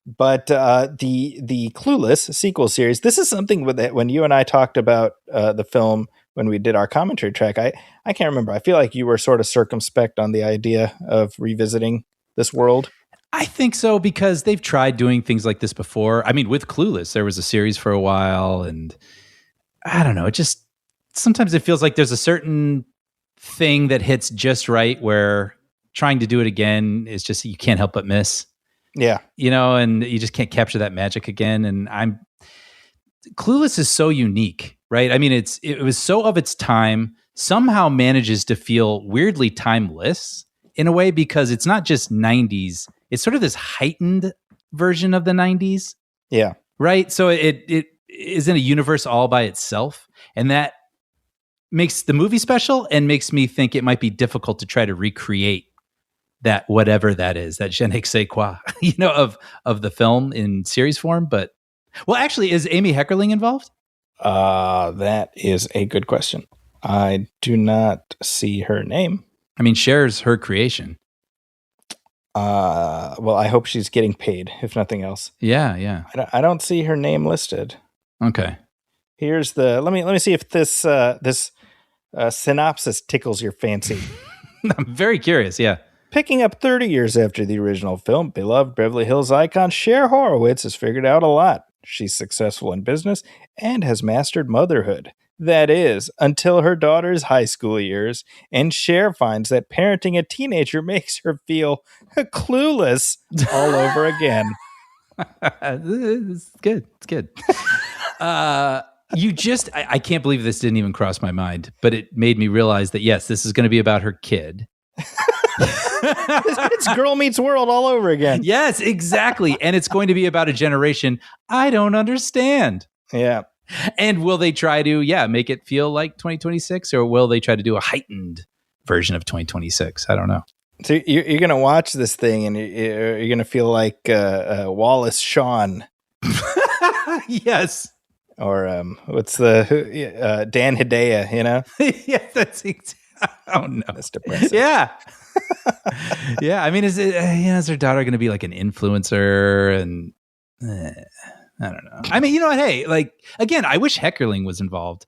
But the Clueless sequel series, this is something with it. When you and I talked about the film when we did our commentary track, I can't remember. I feel like you were sort of circumspect on the idea of revisiting this world. I think so, because they've tried doing things like this before. I mean, with Clueless, there was a series for a while, and I don't know. It just sometimes it feels like there's a certain thing that hits just right where trying to do it again is just, you can't help but miss. Yeah. And you just can't capture that magic again. And Clueless is so unique, right? I mean, it was so of its time, somehow manages to feel weirdly timeless in a way, because it's not just 90s. It's sort of this heightened version of the 90s. Yeah. Right? So it is in a universe all by itself. And that makes the movie special and makes me think it might be difficult to try to recreate that, whatever that is, that je ne sais quoi, of the film in series form. But, well, actually, is Amy Heckerling involved? That is a good question. I do not see her name. I mean, Cher's her creation. Well, I hope she's getting paid, if nothing else. Yeah. I don't see her name listed. Okay. Here's the. Let me see if this synopsis tickles your fancy. I'm very curious. Yeah. Picking up 30 years after the original film, beloved Beverly Hills icon Cher Horowitz has figured out a lot. She's successful in business and has mastered motherhood. That is, until her daughter's high school years, and Cher finds that parenting a teenager makes her feel clueless all over again. It's good. It's good. I can't believe this didn't even cross my mind, but it made me realize that, yes, this is going to be about her kid. It's Girl Meets World all over again. Yes, exactly. And it's going to be about a generation I don't understand. Yeah. And will they try to, make it feel like 2026, or will they try to do a heightened version of 2026? I don't know. So you're going to watch this thing and you're going to feel like Wallace Shawn. Yes. Or what's the Dan Hedaya, Yeah, that's exactly. Oh, no. That's depressing. Yeah. Yeah. I mean, is her daughter going to be like an influencer? And I don't know. I mean, you know what? Hey, like, again, I wish Heckerling was involved,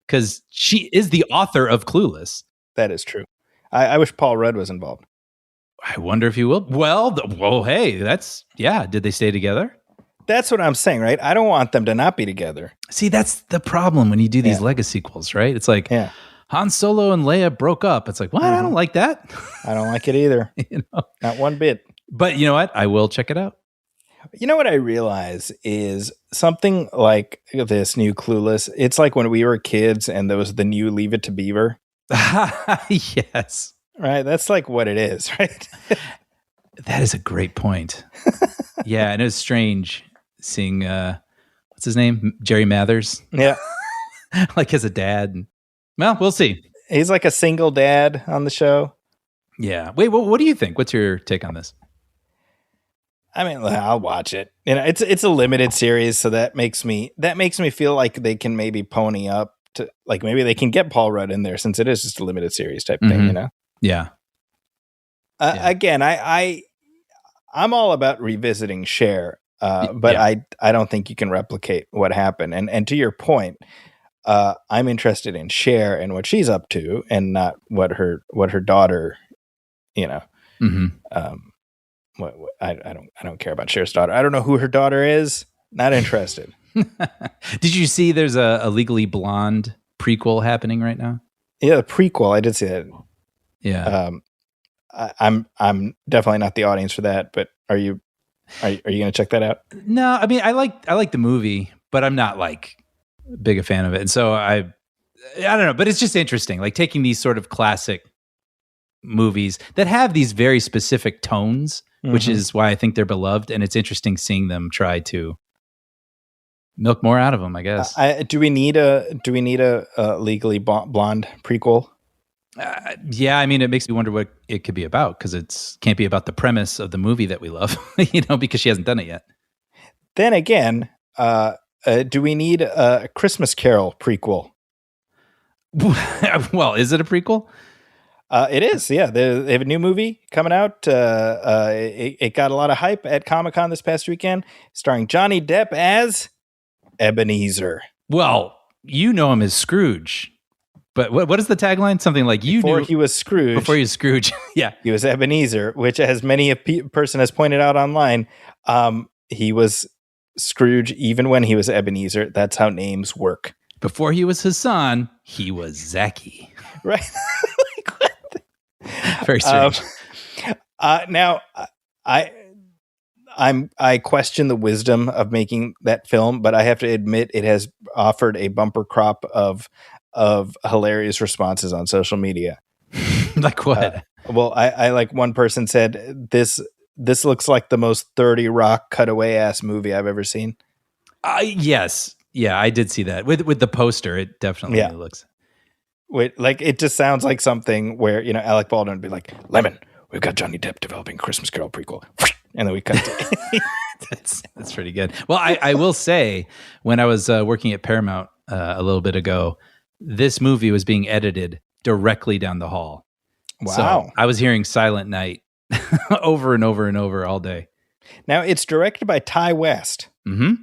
because she is the author of Clueless. That is true. I wish Paul Rudd was involved. I wonder if he will. Well, hey, did they stay together? That's what I'm saying, right? I don't want them to not be together. See, that's the problem when you do these Lego sequels, right? It's like, Han Solo and Leia broke up. It's like, what? I don't like that. I don't like it either. Not one bit. But you know what? I will check it out. You know what I realize is something like this new Clueless. It's like when we were kids and there was the new Leave It to Beaver. Yes. Right? That's like what it is, right? That is a great point. Yeah, and it was strange seeing, what's his name? Jerry Mathers. Yeah. Like as a dad. Well, we'll see. He's like a single dad on the show. Yeah. Wait, what do you think? What's your take on this? I mean, I'll watch it. It's a limited series, so that makes me feel like they can maybe pony up to, like, maybe they can get Paul Rudd in there, since it is just a limited series type thing, Yeah. Again, I'm all about revisiting Cher, but I don't think you can replicate what happened. And to your point, I'm interested in Cher and what she's up to, and not what her daughter, I don't care about Cher's daughter. I don't know who her daughter is. Not interested. Did you see there's a Legally Blonde prequel happening right now? Yeah, the prequel. I did see that. Yeah. I'm definitely not the audience for that, but are you going to check that out? No, I mean, I like the movie, but I'm not like big a fan of it. And so I don't know, but it's just interesting, like taking these sort of classic movies that have these very specific tones, which is why I think they're beloved. And it's interesting seeing them try to milk more out of them, I guess. Do we need a Legally Blonde prequel? Yeah, I mean, it makes me wonder what it could be about, because it can't be about the premise of the movie that we love, because she hasn't done it yet. Then again, do we need a Christmas Carol prequel? Well, is it a prequel? It is, yeah. They have a new movie coming out. It got a lot of hype at Comic-Con this past weekend, starring Johnny Depp as Ebenezer. Well, you know him as Scrooge. But what is the tagline? Something like Before he was Scrooge. Before he was Scrooge. Yeah. He was Ebenezer, which, as many a person has pointed out online, he was Scrooge even when he was Ebenezer. That's how names work. Before he was Hassan, he was Zaki. Right. Like, what the- Very strange. Now, I question the wisdom of making that film, but I have to admit it has offered a bumper crop of hilarious responses on social media. Like what? Well, I like one person said this looks like the most 30 Rock cutaway ass movie I've ever seen. Yes. Yeah, I did see that. With the poster, it definitely looks. Like it just sounds like something where, Alec Baldwin would be like, Lemon, we've got Johnny Depp developing a Christmas Carol prequel. And then we cut to That's pretty good. Well, I will say, when I was working at Paramount a little bit ago, this movie was being edited directly down the hall. Wow. So I was hearing Silent Night over and over and over all day. Now, it's directed by Ty West. Mm-hmm.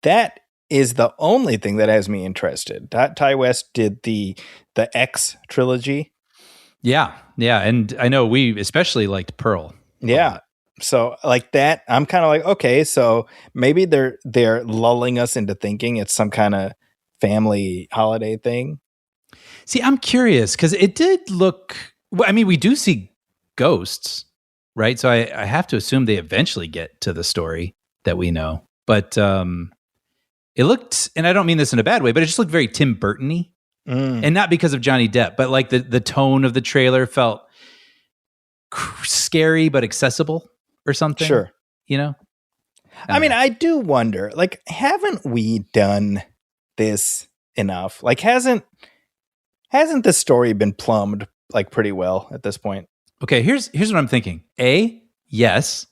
That is the only thing that has me interested. Ty West did the X trilogy. Yeah. And I know we especially liked Pearl. Yeah. So like that, I'm kind of like, okay, so maybe they're lulling us into thinking it's some kind of family holiday thing. See, I'm curious because it did look. I mean, we do see ghosts, right? So I have to assume they eventually get to the story that we know. But it looked, and I don't mean this in a bad way, but it just looked very Tim Burton-y. And not because of Johnny Depp, but like the tone of the trailer felt scary but accessible or something. Sure. I mean, I do wonder, like, haven't we done this enough? Like, hasn't the story been plumbed like pretty well at this point? Okay, here's what I'm thinking. A, yes.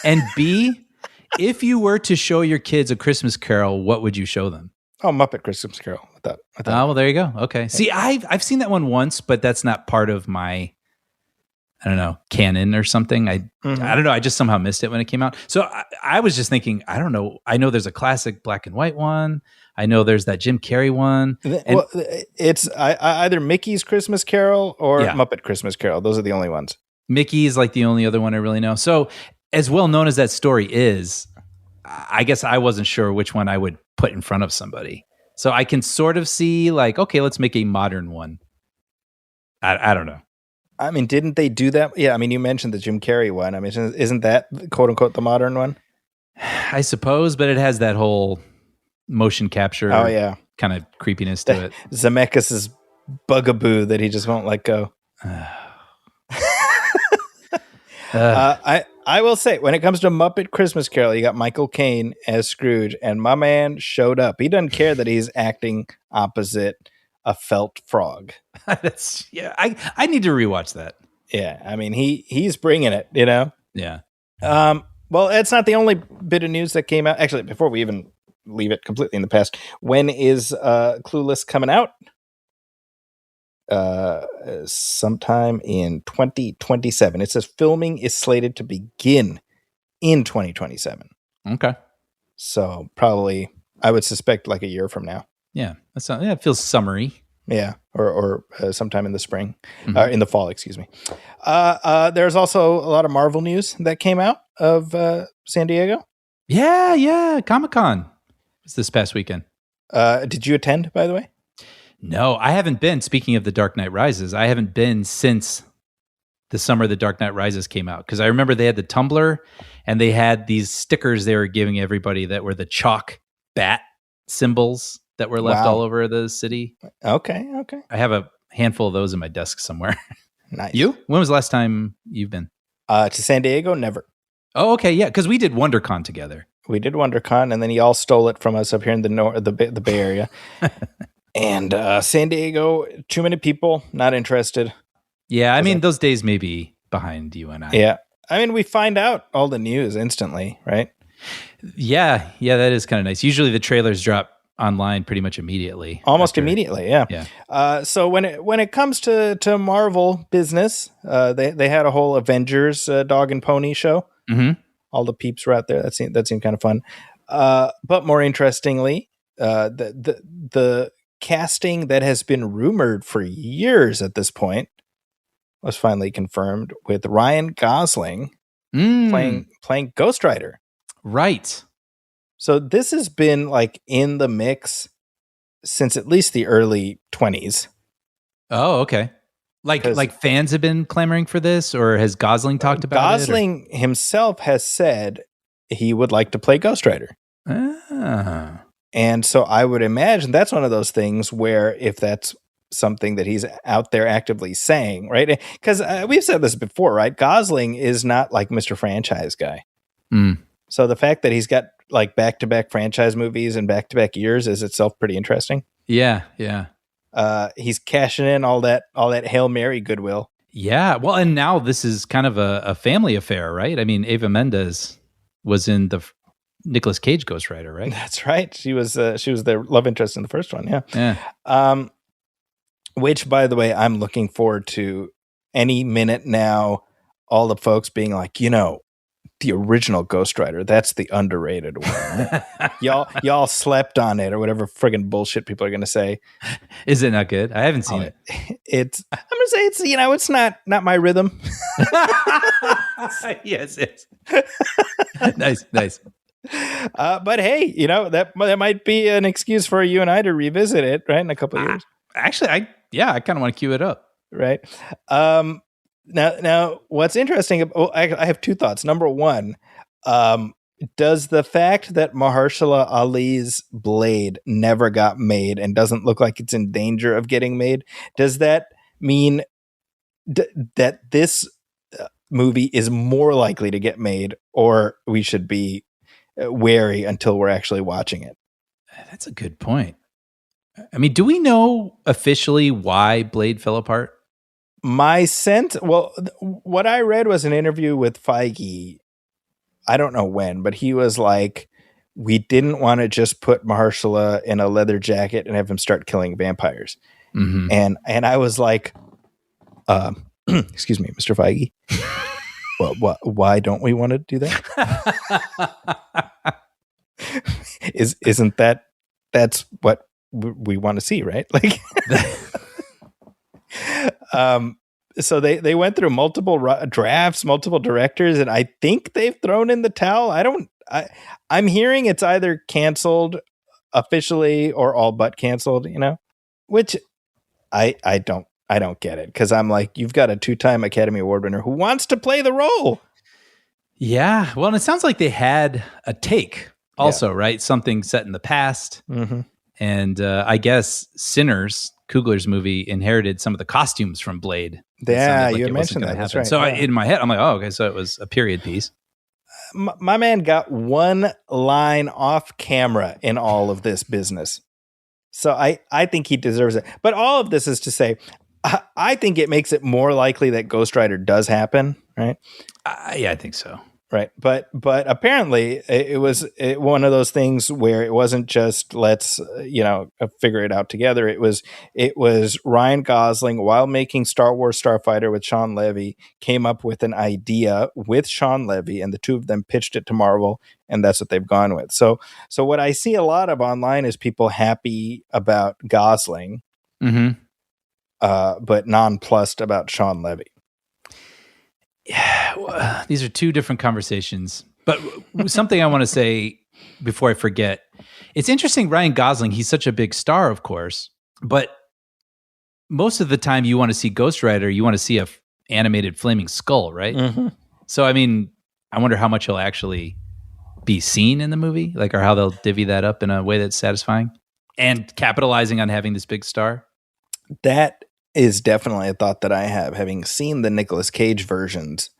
And B, if you were to show your kids A Christmas Carol, what would you show them? Oh, Muppet Christmas Carol. I thought. Oh, well, there you go. Okay. See, I've seen that one once, but that's not part of my, I don't know, canon or something. I don't know. I just somehow missed it when it came out. So I was just thinking, I don't know. I know there's a classic black and white one. I know there's that Jim Carrey one. Well, it's either Mickey's Christmas Carol or Muppet Christmas Carol. Those are the only ones. Mickey is like the only other one I really know. So as well known as that story is, I guess I wasn't sure which one I would put in front of somebody. So I can sort of see like, okay, let's make a modern one. I don't know. I mean, didn't they do that? Yeah, I mean, you mentioned the Jim Carrey one. I mean, isn't that quote unquote the modern one? I suppose, but it has that whole motion capture kind of creepiness to it. Zemeckis' bugaboo that he just won't let go. I will say, when it comes to Muppet Christmas Carol, you got Michael Caine as Scrooge, and my man showed up. He doesn't care that he's acting opposite a felt frog. I need to rewatch that. Yeah, I mean, he's bringing it, Yeah. Well, it's not the only bit of news that came out. Actually, before we even leave it completely in the past, when is Clueless coming out? Sometime in 2027. It says filming is slated to begin in 2027. Okay. So probably, I would suspect like a year from now. Yeah. It feels summery. Yeah. Or sometime in the spring, in the fall, excuse me. There's also a lot of Marvel news that came out of San Diego. Yeah. Comic-Con was this past weekend. Did you attend, by the way? No, I haven't been. Speaking of The Dark Knight Rises, I haven't been since the summer The Dark Knight Rises came out. Because I remember they had the Tumblr and they had these stickers they were giving everybody that were the chalk bat symbols that were left all over the city. Okay. I have a handful of those in my desk somewhere. Nice. You? When was the last time you've been? To San Diego? Never. Oh, okay. Yeah, because we did WonderCon together. We did WonderCon, and then y'all stole it from us up here in the Bay Area. And San Diego, too many people, not interested. Yeah, I mean, those days may be behind you and I. Yeah. I mean, we find out all the news instantly, right? Yeah, that is kind of nice. Usually the trailers drop online pretty much immediately. Almost immediately, yeah. Yeah. So when it comes to Marvel business, they had a whole Avengers dog and pony show. Mm-hmm. All the peeps were out there. That seemed kind of fun. But more interestingly, the casting that has been rumored for years at this point was finally confirmed with Ryan Gosling playing Ghost Rider. Right. So this has been like in the mix since at least the early 20s. Oh, okay. Like fans have been clamoring for this, or has Gosling talked about it? Gosling himself has said he would like to play Ghost Rider. Ah. And so I would imagine that's one of those things where if that's something that he's out there actively saying, right? Because we've said this before, right? Gosling is not like Mr. Franchise guy. Mm. So the fact that he's got like back-to-back franchise movies and back-to-back years is itself pretty interesting. Yeah, yeah. He's cashing in all that Hail Mary goodwill. Yeah. Well, and now this is kind of a family affair, right? I mean, Eva Mendes was in the Nicolas Cage Ghost Rider, right? That's right. She was their love interest in the first one. Yeah. Yeah. Which, by the way, I'm looking forward to any minute now. All the folks being like, the original Ghost Rider, that's the underrated one. y'all slept on it or whatever friggin' bullshit people are going to say. Is it not good? I haven't seen it. I'm going to say it's, it's not my rhythm. Yes. Nice. But hey, that might be an excuse for you and I to revisit it, right? In a couple of years. Actually, I kind of want to cue it up. Right. Now, what's interesting? I have two thoughts. Number one, does the fact that Mahershala Ali's Blade never got made and doesn't look like it's in danger of getting made, does that mean that this movie is more likely to get made, or we should be wary until we're actually watching it? That's a good point. I mean, do we know officially why Blade fell apart? My sense, what I read was an interview with Feige. I don't know when, but he was like, we didn't want to just put Mahershala in a leather jacket and have him start killing vampires. Mm-hmm. And I was like, excuse me, Mr. Feige. Why don't we want to do that? Isn't that's what we want to see, right? Like, so they went through multiple drafts, multiple directors, and I think they've thrown in the towel. I'm hearing it's either canceled officially or all but canceled, which I don't get it, because I'm like, you've got a 2-time Academy Award winner who wants to play the role. Yeah. Well, and it sounds like they had a take also, right? Something set in the past. Mm-hmm. And I guess Sinners, Coogler's movie, inherited some of the costumes from Blade. Yeah, you had mentioned that. That's right. So in my head, I'm like, oh, okay, so it was a period piece. My man got one line off camera in all of this business. So I think he deserves it. But all of this is to say, I think it makes it more likely that Ghost Rider does happen, right? Yeah, I think so. Right. But apparently it was one of those things where it wasn't just let's, figure it out together. It was Ryan Gosling, while making Star Wars Starfighter with Sean Levy, came up with an idea with Sean Levy, and the two of them pitched it to Marvel, and that's what they've gone with. So what I see a lot of online is people happy about Gosling, mm-hmm. But nonplussed about Sean Levy. Yeah, these are two different conversations. But something I want to say before I forget, it's interesting, Ryan Gosling, he's such a big star, of course, but most of the time you want to see Ghost Rider, you want to see a animated flaming skull, right? Mm-hmm. So, I mean, I wonder how much he'll actually be seen in the movie, or how they'll divvy that up in a way that's satisfying and capitalizing on having this big star. That is definitely a thought that I have, having seen the Nicolas Cage versions.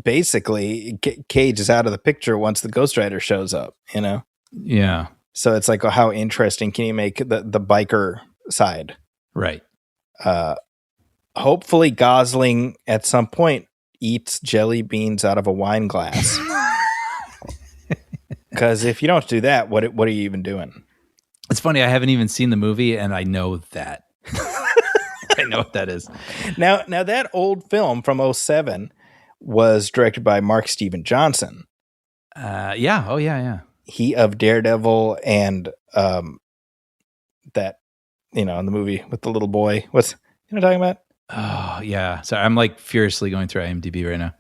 Basically Cage is out of the picture once the Ghost Rider shows up, Yeah. So it's like, how interesting can you make the biker side? Right. Hopefully Gosling at some point eats jelly beans out of a wine glass. Because if you don't do that, what are you even doing? It's funny. I haven't even seen the movie, and I know that. I know what that is. Now that old film from 2007 was directed by Mark Steven Johnson. Yeah. Oh, yeah. He of Daredevil and that, in the movie with the little boy. What's you know what I'm talking about? Oh, yeah. Sorry, I'm like furiously going through IMDb right now.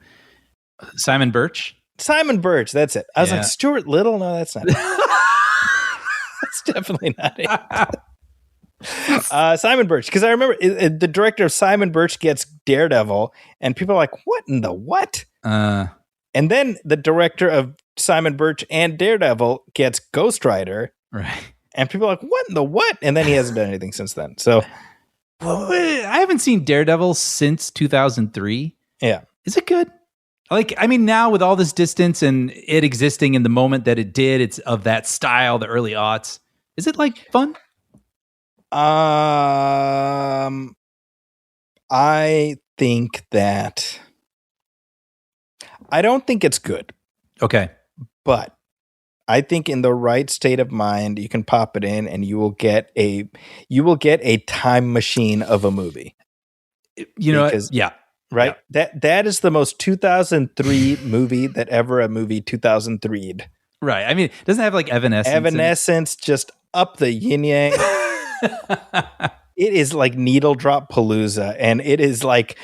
Simon Birch. Simon Birch, that's it. I was Yeah. like, Stuart Little? No, that's not it. That's definitely not it. Simon Birch, because I remember the director of Simon Birch gets Daredevil, and people are like, what in the what? And then the director of Simon Birch and Daredevil gets Ghost Rider, Right. and people are like, what in the what? And then he hasn't done anything since then. So, Well, I haven't seen Daredevil since 2003. yeah. Is it good? Like, I mean, now with all this distance and it existing in the moment that it did, it's of that style, the early aughts. Is it like fun? I think that I don't think it's good, Okay. but I think in the right state of mind, you can pop it in and you will get a time machine of a movie. You know, Because- yeah. Right? That is the most 2003 movie that ever a movie 2003'd. Right. I mean, doesn't it have like Evanescence? Evanescence just up the yin yang. It is like needle drop palooza, and it is like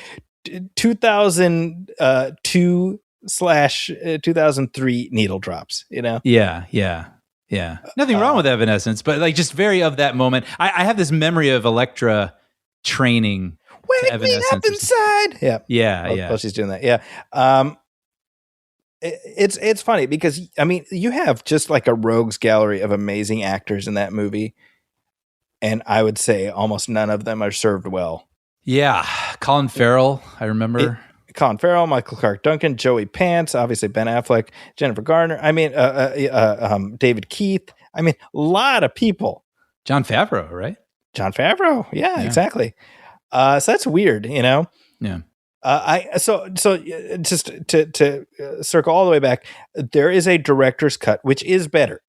2002/2003 needle drops, Yeah. Nothing wrong with Evanescence, but like just very of that moment. I have this memory of Elektra training. Wake me Evanescence up or inside. Yeah. Yeah. While she's doing that. Yeah. It's funny because, I mean, you have just like a rogues gallery of amazing actors in that movie. And I would say almost none of them are served well. Yeah. Colin Farrell, I remember. Colin Farrell, Michael Clark Duncan, Joey Pants, obviously Ben Affleck, Jennifer Garner. I mean, David Keith. I mean, a lot of people. Jon Favreau, right? Jon Favreau. Yeah, exactly. So that's weird, Yeah. So just to circle all the way back, there is a director's cut, which is better,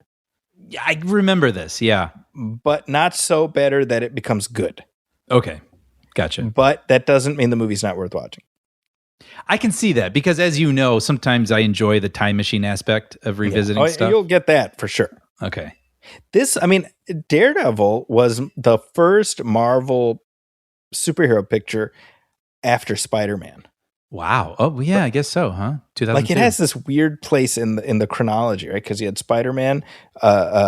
Yeah, I remember this. Yeah. but not so better that it becomes good. Okay. Gotcha. But that doesn't mean the movie's not worth watching. I can see that because, as you know, sometimes I enjoy the time machine aspect of revisiting stuff. You'll get that for sure. Okay. Daredevil was the first Marvel superhero picture after Spider-Man. Wow. Oh, yeah, I guess so, huh? 2002. Like, it has this weird place in the chronology, right? Because you had Spider-Man,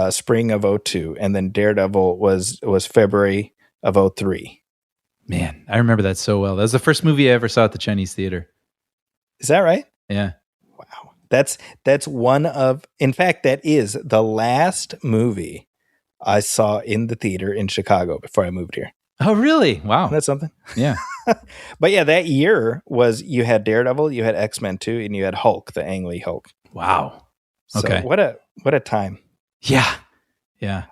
spring of 2002, and then Daredevil was February of 2003. Man, I remember that so well. That was the first movie I ever saw at the Chinese theater. Is that right? Yeah. Wow. That's one of, in fact, that is the last movie I saw in the theater in Chicago before I moved here. Oh, really? Wow. That's something. Yeah. But yeah, that year you had Daredevil, you had X-Men 2, and you had Hulk, the Ang Lee Hulk. Wow. So Okay. what a time. Yeah. Yeah.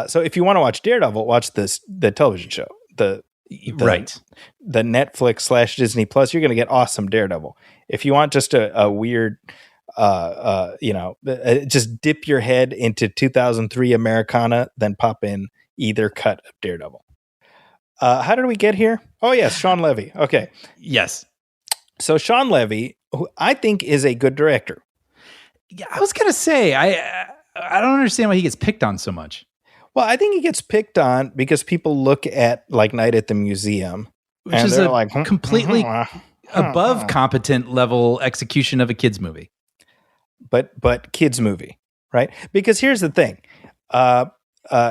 So if you want to watch Daredevil, watch the television show. Right. The Netflix / Disney Plus, you're going to get awesome Daredevil. If you want just a weird, just dip your head into 2003 Americana, then pop in either cut of Daredevil. How did we get here? Oh, yes, Sean Levy. Okay. Yes. So Sean Levy, who I think is a good director. Yeah, I was going to say, I don't understand why he gets picked on so much. Well, I think he gets picked on because people look at like Night at the Museum, Which and is they're a like completely above competent level execution of a kid's movie. but kids movie, right? Because here's the thing,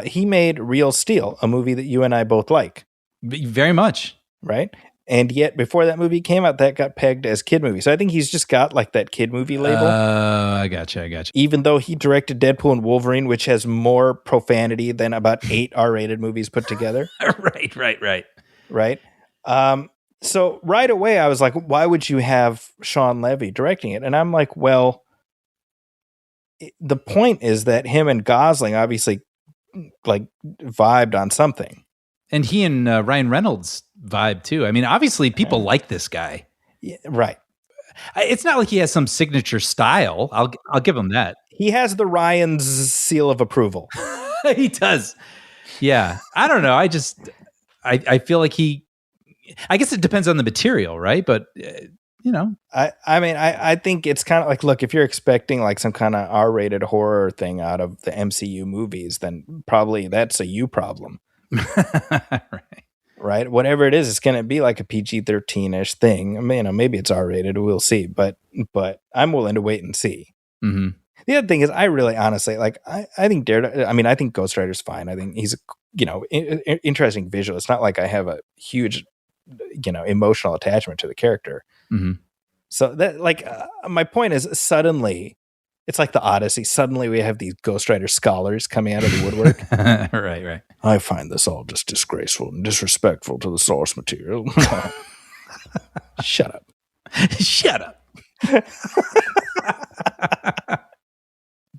he made Real Steel, a movie that you and I both like, Very much. right? And yet before that movie came out, that got pegged as kid movie. So I think he's just got like that kid movie label. I gotcha. Even though he directed Deadpool and Wolverine, which has more profanity than about 8 R-rated movies put together. Right. Right. So right away I was like, why would you have Sean Levy directing it? And I'm like, well, the point is that him and Gosling obviously like vibed on something. And he and Ryan Reynolds vibe too. I mean, obviously people like this guy. Yeah, right. It's not like he has some signature style. I'll give him that. He has the Ryan's seal of approval. He does. Yeah. I don't know. I feel like I guess it depends on the material, right? But I mean, I think it's kind of like, look, if you're expecting like some kind of R-rated horror thing out of the MCU movies, then probably that's a you problem. Right. Whatever it is, it's going to be like a PG-13-ish thing. I mean, maybe it's R-rated. We'll see. But I'm willing to wait and see. Mm-hmm. The other thing is, I really honestly like. I think I think Ghost Rider's fine. I think he's interesting visual. It's not like I have a huge emotional attachment to the character. Mm-hmm. So that my point is, suddenly it's like the Odyssey. Suddenly we have these Ghost Rider scholars coming out of the woodwork. Right. I find this all just disgraceful and disrespectful to the source material. Shut up. Shut up.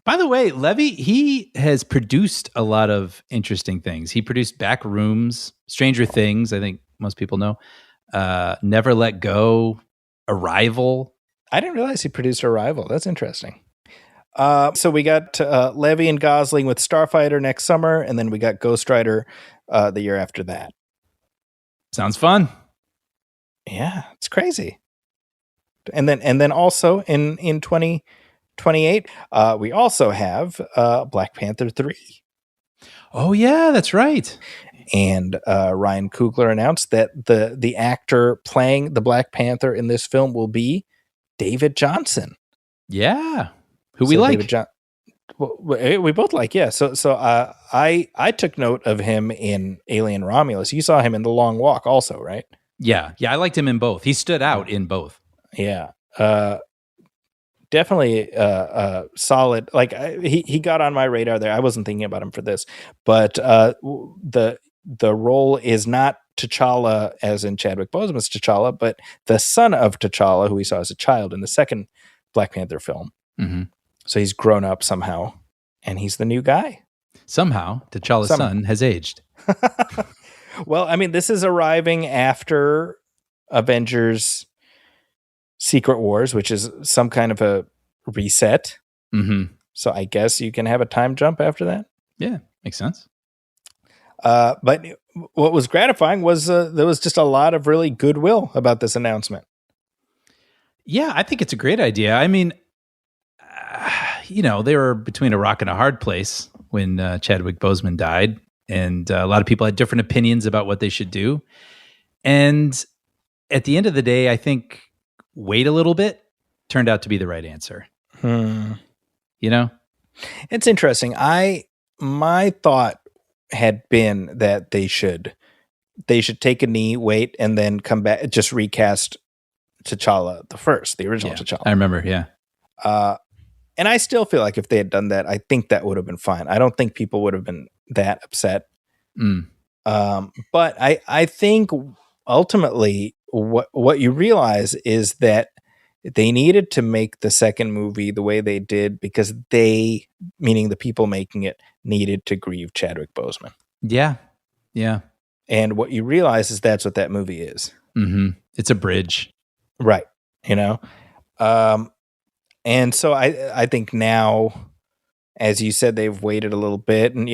By the way, Levy, he has produced a lot of interesting things. He produced Back Rooms, Stranger Things, I think most people know, Never Let Go, Arrival. I didn't realize he produced Arrival. That's interesting. So we got Levy and Gosling with Starfighter next summer, and then we got Ghost Rider the year after that. Sounds fun. Yeah, it's crazy. And then also in 2028, we also have Black Panther 3. Oh yeah, that's right. And Ryan Coogler announced that the actor playing the Black Panther in this film will be David Johnson. Yeah, who we like. We both like, yeah. So I took note of him in Alien Romulus. You saw him in The Long Walk also, right? Yeah, I liked him in both. He stood out in both. Yeah. Definitely solid. Like he got on my radar there. I wasn't thinking about him for this, but the role is not T'Challa as in Chadwick Boseman's T'Challa, but the son of T'Challa, who we saw as a child in the second Black Panther film. Mm-hmm. So he's grown up somehow, and he's the new guy. Somehow, T'Challa's son has aged. Well, I mean, this is arriving after Avengers Secret Wars, which is some kind of a reset. Mm-hmm. So I guess you can have a time jump after that. Yeah, makes sense. But what was gratifying was there was just a lot of really goodwill about this announcement. Yeah, I think it's a great idea. I mean, they were between a rock and a hard place when Chadwick Boseman died, and a lot of people had different opinions about what they should do. And at the end of the day, I think wait a little bit turned out to be the right answer. It's interesting. My thought had been that they should take a knee, wait, and then come back, just recast T'Challa the original T'Challa. I remember, yeah. And I still feel like if they had done that, I think that would have been fine. I don't think people would have been that upset. But I think ultimately what you realize is that they needed to make the second movie the way they did because they, meaning the people making it, needed to grieve Chadwick Boseman. Yeah. And what you realize is that's what that movie is. Mm-hmm. It's a bridge. Right. And so I think now, as you said, they've waited a little bit, and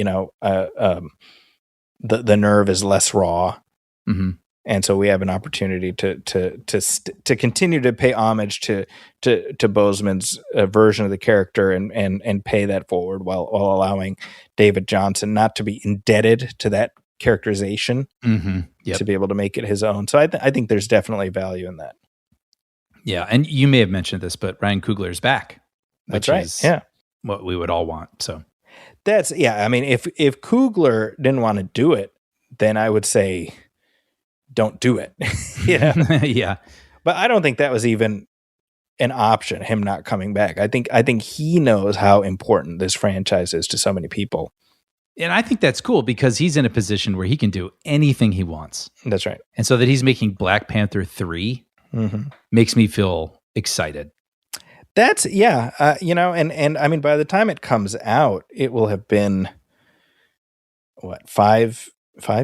the nerve is less raw, and so we have an opportunity to continue to pay homage to Boseman's version of the character and pay that forward while allowing David Johnson not to be indebted to that characterization to be able to make it his own. So I think there's definitely value in that. Yeah, and you may have mentioned this, but Ryan Coogler's back. That's right. Is yeah, what we would all want. So that's I mean, if Coogler didn't want to do it, then I would say don't do it. Yeah. But I don't think that was even an option. Him not coming back. I think he knows how important this franchise is to so many people. And I think that's cool because he's in a position where he can do anything he wants. That's right. And so that he's making Black Panther 3 makes me feel excited. That's and I mean, by the time it comes out, it will have been what, 5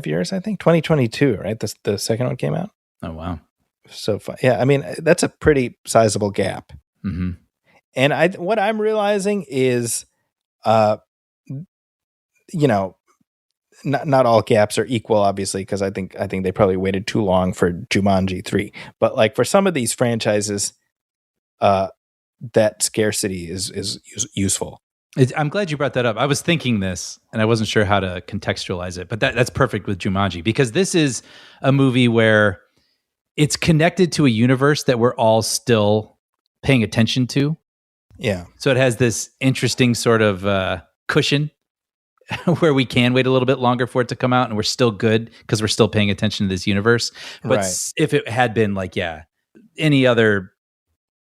years, I think, 2022, right? The second one came out. Oh, wow. so fun. Yeah, I mean, that's a pretty sizable gap. Mm-hmm. And what I'm realizing is, you know, not all gaps are equal, obviously, because I think they probably waited too long for Jumanji 3. But like for some of these franchises, that scarcity is useful. I'm glad you brought that up. I was thinking this, and I wasn't sure how to contextualize it, but that's perfect with Jumanji, because this is a movie where it's connected to a universe that we're all still paying attention to. Yeah. So it has this interesting sort of cushion where we can wait a little bit longer for it to come out, and we're still good because we're still paying attention to this universe. But Right. if it had been like, any other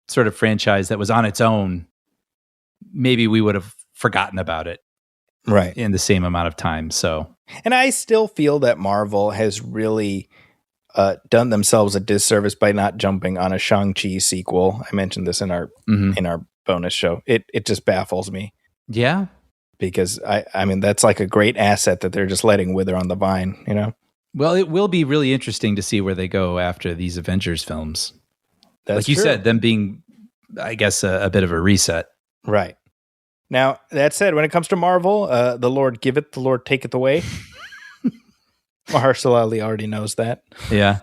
sort of franchise that was on its own, maybe we would have forgotten about it Right. in the same amount of time. So, And I still feel that Marvel has really done themselves a disservice by not jumping on a Shang-Chi sequel. I mentioned this in our bonus show. It just baffles me. Yeah. Because I mean, that's like a great asset that they're just letting wither on the vine, you know? Well, it will be really interesting to see where they go after these Avengers films. That's like you true. said, them being, I guess, a bit of a reset. Right. Now, that said, when it comes to Marvel, the Lord giveth, the Lord taketh away. Mahershala Ali already knows that. Yeah.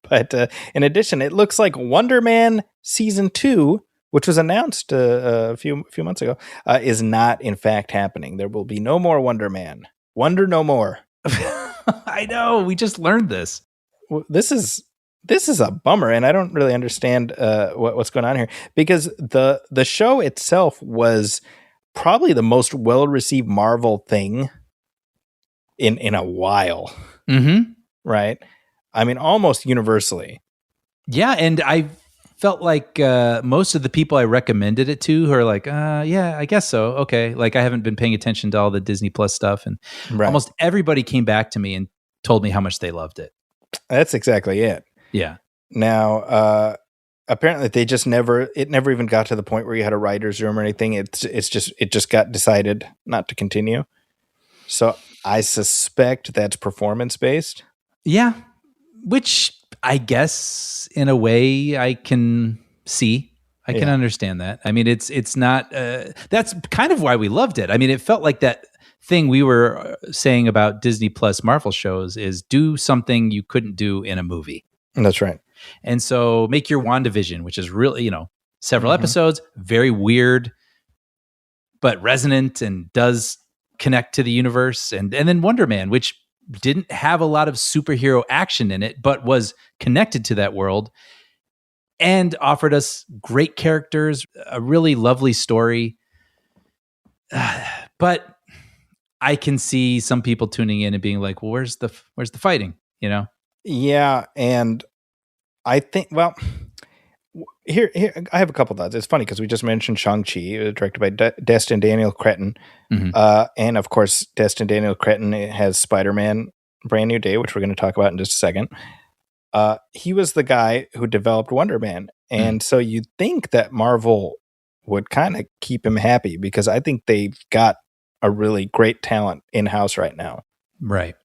But in addition, it looks like Wonder Man Season 2, which was announced a few months ago, is not in fact happening. There will be no more Wonder Man. Wonder no more. I know. We just learned this. This is a bummer, and I don't really understand what's going on here, because the show itself was probably the most well-received Marvel thing in a while. Mm-hmm. Right? I mean, almost universally. Yeah, and I felt like most of the people I recommended it to are like, yeah, I guess so. Okay. Like, I haven't been paying attention to all the Disney Plus stuff, and almost everybody came back to me and told me how much they loved it. That's exactly it. Yeah. Now, apparently it never even got to the point where you had a writer's room or anything. It just got decided not to continue. So I suspect that's performance based. Yeah. Which I guess in a way I can see. I can understand that. I mean, it's not, that's kind of why we loved it. I mean, it felt like that thing we were saying about Disney Plus Marvel shows is do something you couldn't do in a movie. That's right. And so make your WandaVision, which is really, several episodes, very weird, but resonant and does connect to the universe. And then Wonder Man, which didn't have a lot of superhero action in it, but was connected to that world and offered us great characters, a really lovely story. But I can see some people tuning in and being like, well, where's the fighting, Yeah, and I think, well, here I have a couple thoughts. It's funny because we just mentioned Shang-Chi, directed by Destin Daniel Cretton. And of course, Destin Daniel Cretton has Spider-Man Brand New Day, which we're going to talk about in just a second. He was the guy who developed Wonder Man. And so you'd think that Marvel would kind of keep him happy, because I think they've got a really great talent in-house right now. Right.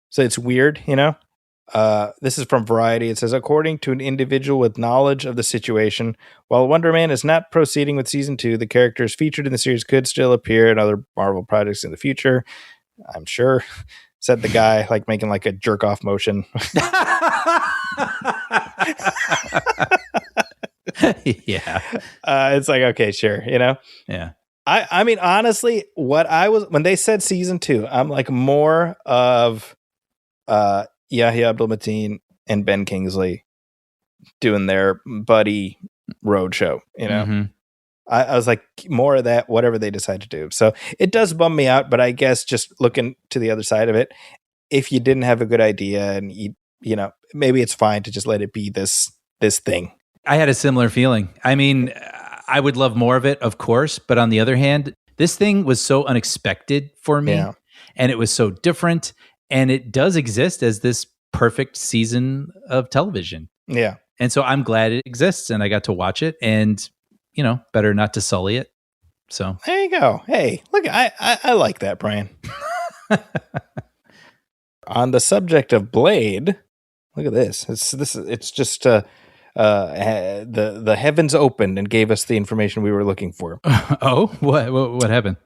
So it's weird, This is from Variety. It says, according to an individual with knowledge of the situation, while Wonder Man is not proceeding with season 2, the characters featured in the series could still appear in other Marvel projects in the future. I'm sure, said the guy, like making like a jerk off motion. Yeah. It's like, okay, sure. Yeah. I mean, honestly, when they said season 2, I'm like more of, Yahya Abdul-Mateen and Ben Kingsley doing their buddy roadshow, I was like more of that, whatever they decide to do. So it does bum me out, but I guess just looking to the other side of it, if you didn't have a good idea and maybe it's fine to just let it be this thing. I had a similar feeling. I mean, I would love more of it, of course, but on the other hand, this thing was so unexpected for me, and it was so different. And it does exist as this perfect season of television. Yeah. And so I'm glad it exists and I got to watch it, and, better not to sully it. So there you go. Hey, look, I like that, Brian. On the subject of Blade, look at this. It's just the heavens opened and gave us the information we were looking for. Oh, what happened?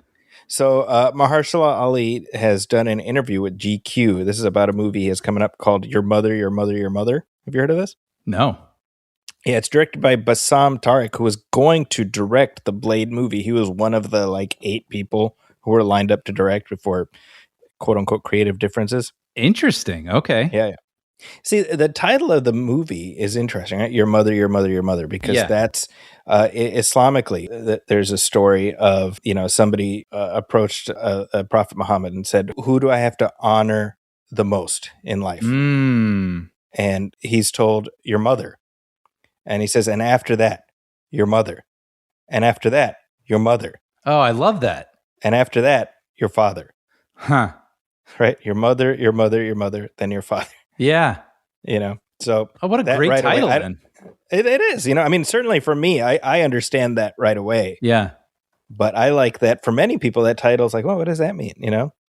So Mahershala Ali has done an interview with GQ. This is about a movie he has coming up called Your Mother, Your Mother, Your Mother. Have you heard of this? No. Yeah, it's directed by Bassam Tariq, who was going to direct the Blade movie. He was one of the 8 people who were lined up to direct before quote unquote creative differences. Interesting. Okay. Yeah. See, the title of the movie is interesting, right? Your Mother, Your Mother, Your Mother, because that's Islamically, there's a story of, somebody approached Prophet Muhammad and said, who do I have to honor the most in life? And he's told, your mother. And he says, and after that, your mother. And after that, your mother. Oh, I love that. And after that, your father. Huh. Right? Your mother, your mother, your mother, then your father. Yeah. So. Oh, what a great right title, away, then. It is. Certainly for me, I understand that right away. Yeah. But I like that for many people, that title's like, well, what does that mean?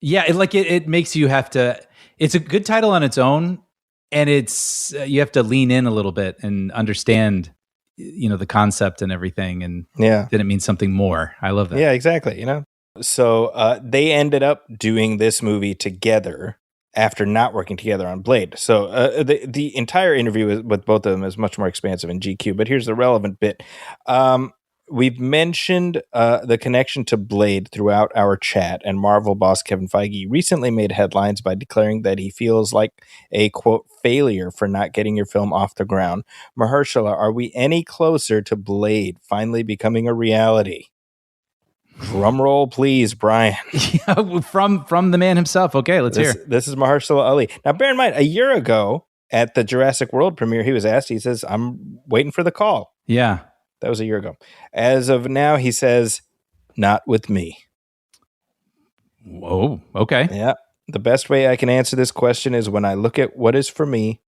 Yeah. It makes you have to, it's a good title on its own. And it's, you have to lean in a little bit and understand, the concept and everything. And then it means something more. I love that. Yeah, exactly. So they ended up doing this movie together after not working together on Blade. So the entire interview with both of them is much more expansive in GQ, but here's the relevant bit. We've mentioned the connection to Blade throughout our chat, and Marvel boss Kevin Feige recently made headlines by declaring that he feels like a, quote, failure for not getting your film off the ground. Mahershala, are we any closer to Blade finally becoming a reality? Drum roll, please, Brian. from the man himself. Okay, let's hear. This is Mahershala Ali. Now, bear in mind, a year ago at the Jurassic World premiere, he was asked, he says, I'm waiting for the call. Yeah. That was a year ago. As of now, he says, not with me. Whoa, okay. Yeah. The best way I can answer this question is when I look at what is for me,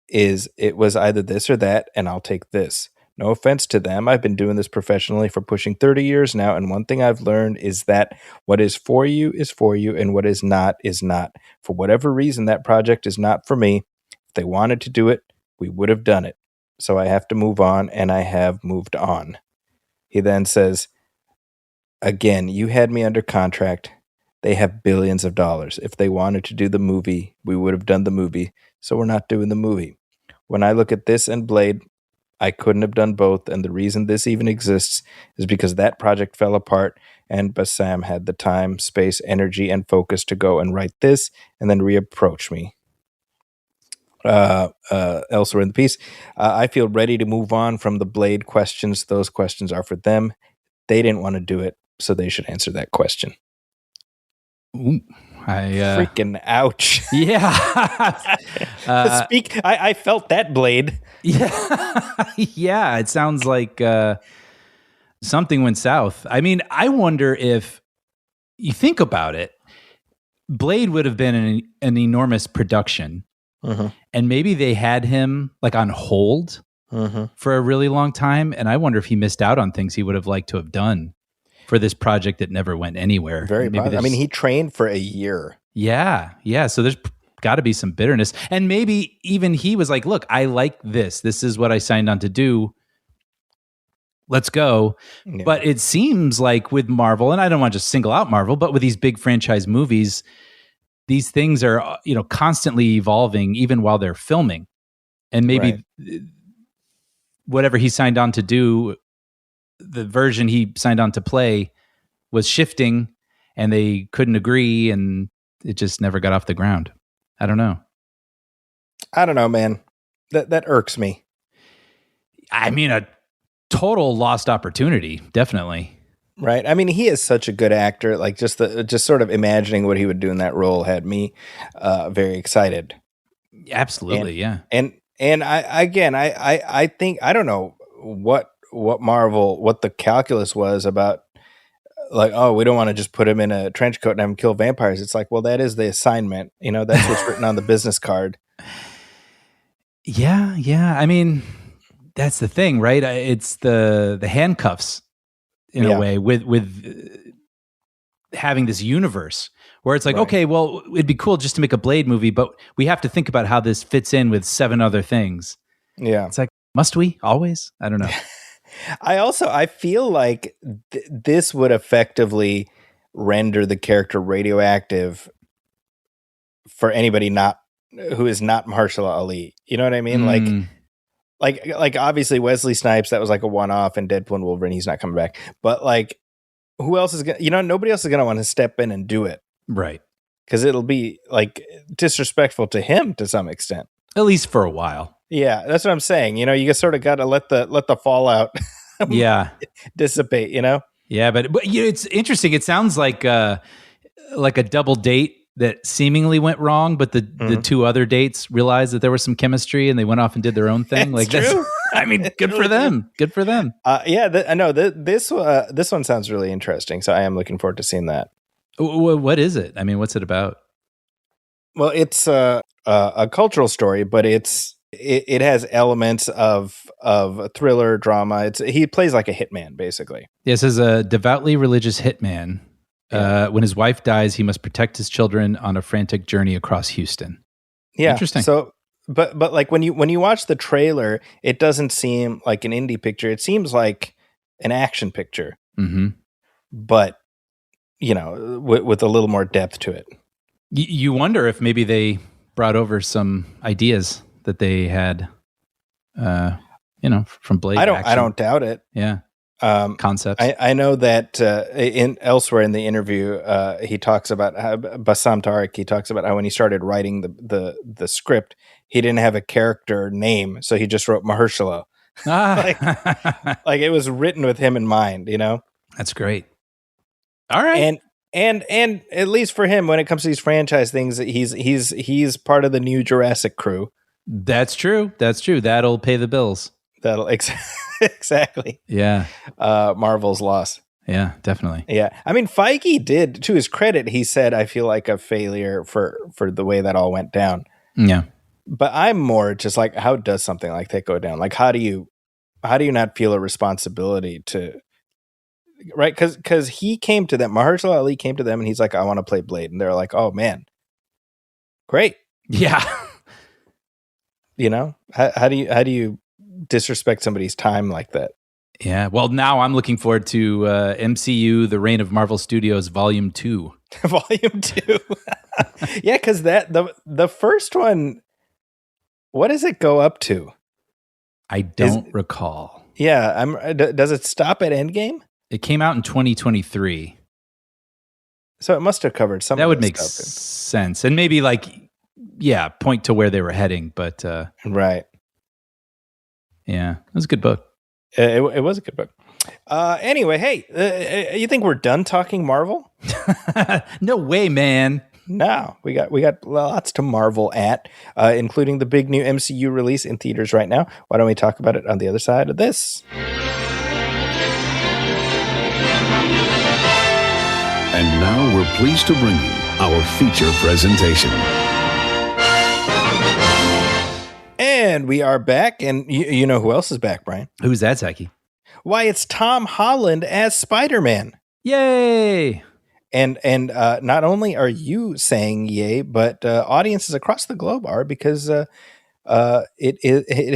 it was either this or that, and I'll take this. No offense to them. I've been doing this professionally for pushing 30 years now, and one thing I've learned is that what is for you, and what is not is not. For whatever reason, that project is not for me. If they wanted to do it, we would have done it. So I have to move on, and I have moved on. He then says, again, you had me under contract. They have billions of dollars. If they wanted to do the movie, we would have done the movie. So we're not doing the movie. When I look at this and Blade, I couldn't have done both. And the reason this even exists is because that project fell apart and Bassam had the time, space, energy, and focus to go and write this and then reapproach me. Elsewhere in the piece, I feel ready to move on from the Blade questions. Those questions are for them. They didn't want to do it, so they should answer that question. Ooh, freaking ouch. Yeah. I felt that, Blade. Yeah. Yeah, it sounds like something went south. I mean, I wonder if you think about it, Blade would have been an enormous production. Mm-hmm. And maybe they had him on hold for a really long time. And I wonder if he missed out on things he would have liked to have done for this project that never went anywhere. Very possible. I mean, he trained for a year. Yeah. Yeah. So there's got to be some bitterness. And maybe even he was like, look, I like this. This is what I signed on to do. Let's go. Yeah. But it seems like with Marvel, and I don't want to just single out Marvel, but with these big franchise movies, these things are, constantly evolving even while they're filming. And maybe whatever he signed on to do, the version he signed on to play was shifting and they couldn't agree and it just never got off the ground. I don't know. I don't know, man. That irks me. I mean, a total lost opportunity, definitely. Right. I mean, he is such a good actor. Like just sort of imagining what he would do in that role had me very excited. Absolutely. Yeah. And I think, I don't know what Marvel, what the calculus was about we don't want to just put him in a trench coat and have him kill vampires. It's like, well, that is the assignment, that's what's written on the business card. Yeah. Yeah. I mean, that's the thing, right? It's the handcuffs in a way with having this universe where it's like, okay, well, it'd be cool just to make a Blade movie, but we have to think about how this fits in with 7 other things. Yeah. It's like, Must we always? I don't know. I feel like this would effectively render the character radioactive for anybody who is not Mahershala Ali. You know what I mean? Like obviously Wesley Snipes, that was like a one-off, and Deadpool and Wolverine, he's not coming back. But like, who else is gonna? Nobody else is gonna want to step in and do it, Right? Because it'll be like disrespectful to him to some extent. At least for a while. Yeah, that's what I'm saying. You just sort of got to let the fallout dissipate. Yeah, but it's interesting. It sounds like a double date that seemingly went wrong, but the two other dates realized that there was some chemistry and they went off and did their own thing. That's true. I mean, good for them. Good for them. I know this one sounds really interesting. So I am looking forward to seeing that. What is it? I mean, what's it about? Well, it's a cultural story, but it has elements of thriller, drama. He plays like a hitman, basically. This is a devoutly religious hitman. When his wife dies, he must protect his children on a frantic journey across Houston. Yeah, interesting. So, but like when you watch the trailer, it doesn't seem like an indie picture. It seems like an action picture. Mm-hmm. But with a little more depth to it. You wonder if maybe they brought over some ideas that they had, from Blade. I don't doubt it. Yeah. Concepts. I know that elsewhere in the interview, he talks about how Bassam Tariq. He talks about how when he started writing the script, he didn't have a character name, so he just wrote Mahershala. like it was written with him in mind. That's great. All right. And at least for him, when it comes to these franchise things, he's part of the new Jurassic crew. That's true. That'll pay the bills. That'll exactly. Yeah. Marvel's loss. Yeah, definitely. Yeah. I mean, Feige did, to his credit, he said, I feel like a failure for the way that all went down. Yeah. But I'm more just like, how does something like that go down? Like, how do you not feel a responsibility to, right? Because he came to them, Mahershala Ali came to them and he's like, I want to play Blade. And they're like, oh man, great. Yeah. How do you disrespect somebody's time like that? Yeah. Well, now I'm looking forward to MCU: The Reign of Marvel Studios Volume 2. Volume 2. Yeah, because the first one, what does it go up to? I don't recall. Yeah, does it stop at Endgame? It came out in 2023. So it must have covered some. That would make sense, and maybe point to where they were heading. But right. Yeah, it was a good book. It was a good book. Anyway, hey, you think we're done talking Marvel? No way, man. No, we got lots to marvel at, including the big new MCU release in theaters right now. Why don't we talk about it on the other side of this? And now we're pleased to bring you our feature presentation. And we are back, and you know who else is back, Brian? Who's that, Saki? Why, it's Tom Holland as Spider-Man. Yay! And not only are you saying yay, but audiences across the globe are, because it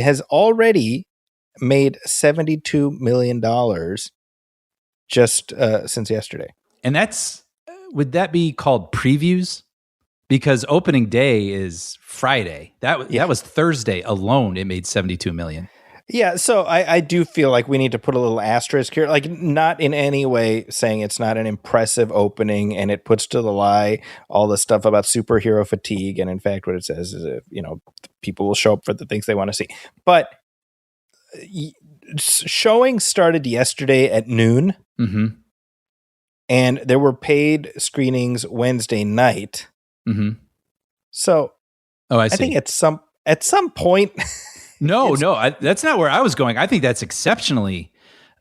has already made $72 million just since yesterday. And would that be called previews? Because opening day is Friday. That was Thursday alone. It made 72 million. Yeah, so I do feel like we need to put a little asterisk here, like not in any way saying it's not an impressive opening and it puts to the lie all the stuff about superhero fatigue. And in fact, what it says is, people will show up for the things they want to see. But showing started yesterday at noon, mm-hmm. and there were paid screenings Wednesday night. Mm-hmm. So, I see. I think at some point. No, that's not where I was going. I think that's exceptionally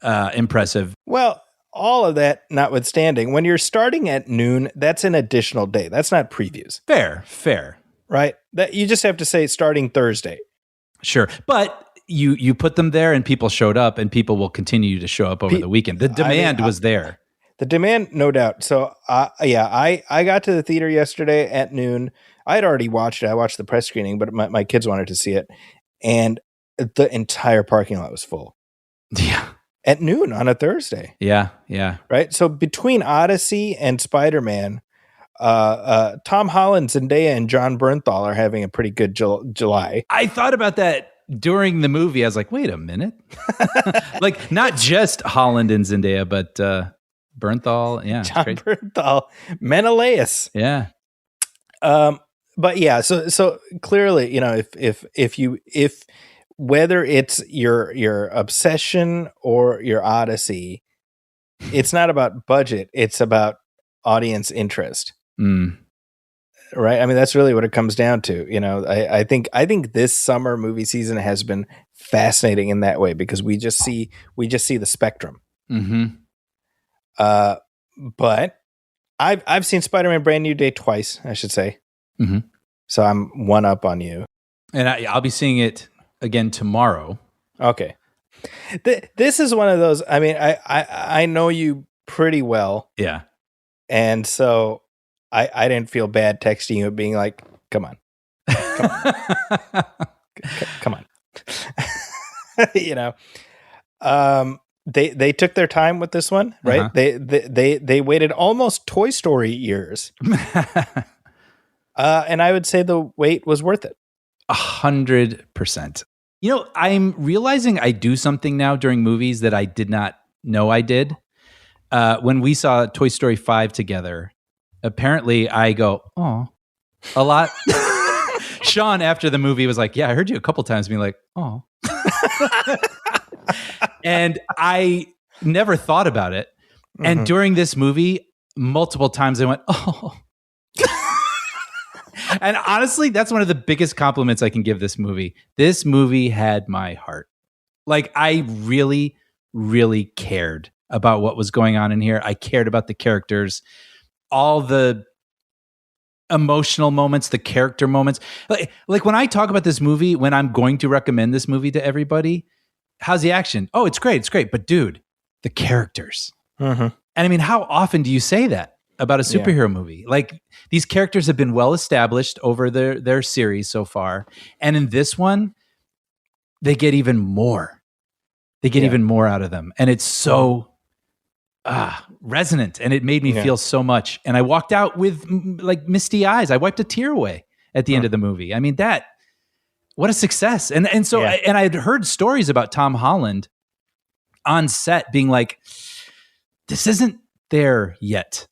impressive. Well, all of that notwithstanding, when you're starting at noon, that's an additional day. That's not previews. Fair. Right? That you just have to say starting Thursday. Sure. But you put them there and people showed up, and people will continue to show up over the weekend. The demand was there. The demand, no doubt. So, I got to the theater yesterday at noon. I had already watched it. I watched the press screening, but my kids wanted to see it. And the entire parking lot was full. Yeah. At noon on a Thursday. Yeah. Yeah. Right. So between Odyssey and Spider-Man, Tom Holland, Zendaya, and John Bernthal are having a pretty good July. I thought about that during the movie. I was like, wait a minute. Like, not just Holland and Zendaya, but Bernthal. Yeah. John Bernthal, Menelaus. Yeah. But yeah, so clearly, if whether it's your obsession or your Odyssey, it's not about budget, it's about audience interest. Right? I mean, that's really what it comes down to. I think this summer movie season has been fascinating in that way because we just see the spectrum. But I've seen Spider-Man Brand New Day twice, I should say. So I'm one up on you. And I'll be seeing it again tomorrow. Okay. This is one of those, I mean, I know you pretty well. Yeah. And so I didn't feel bad texting you being like, come on. Come on. They took their time with this one, right? They waited almost Toy Story years. And I would say the wait was worth it. 100%. I'm realizing I do something now during movies that I did not know I did. When we saw Toy Story 5 together, apparently I go, oh, a lot. Sean, after the movie, was like, yeah, I heard you a couple times being like, oh. And I never thought about it. And during this movie, multiple times I went, oh. And honestly, that's one of the biggest compliments I can give this movie. This movie had my heart. Like, I really, really cared about what was going on in here. I cared about the characters, all the emotional moments, the character moments. Like when I talk about this movie, when I'm going to recommend this movie to everybody, how's the action? Oh, it's great. But dude, the characters. And I mean, how often do you say that about a superhero movie? Like, these characters have been well established over their series so far. And in this one, they get even more. They get even more out of them. And it's so resonant. And it made me feel so much. And I walked out with like misty eyes. I wiped a tear away at the end of the movie. I mean, what a success. And so, and I had heard stories about Tom Holland on set being like, this isn't there yet.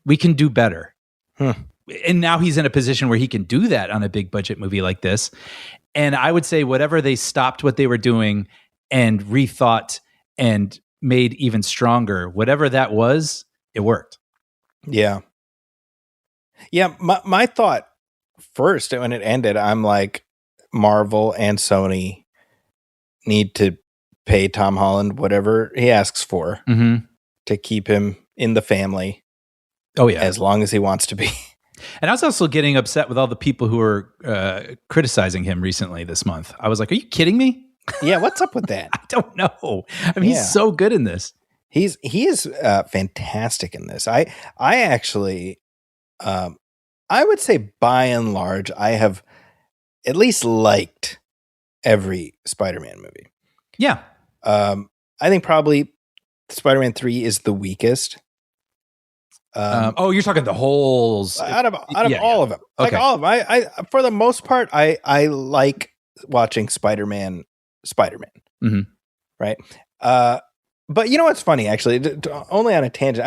We can do better. And now he's in a position where he can do that on a big budget movie like this. And I would say whatever they stopped what they were doing and rethought and made even stronger, whatever that was, it worked. Yeah. Yeah. My thought first when it ended, I'm like, Marvel and Sony need to pay Tom Holland whatever he asks for to keep him in the family. Oh, yeah. As long as he wants to be. And I was also getting upset with all the people who were criticizing him recently this month. I was like, are you kidding me? Yeah, what's up with that? I don't know. I mean, he's so good in this. He is fantastic in this. I actually, I would say by and large, I have at least liked every Spider-Man movie. Yeah. I think probably Spider-Man 3 is the weakest. You're talking the holes out of all of them. Like all of them. I for the most part, I like watching Spider-Man. Right. But you know what's funny, actually, only on a tangent.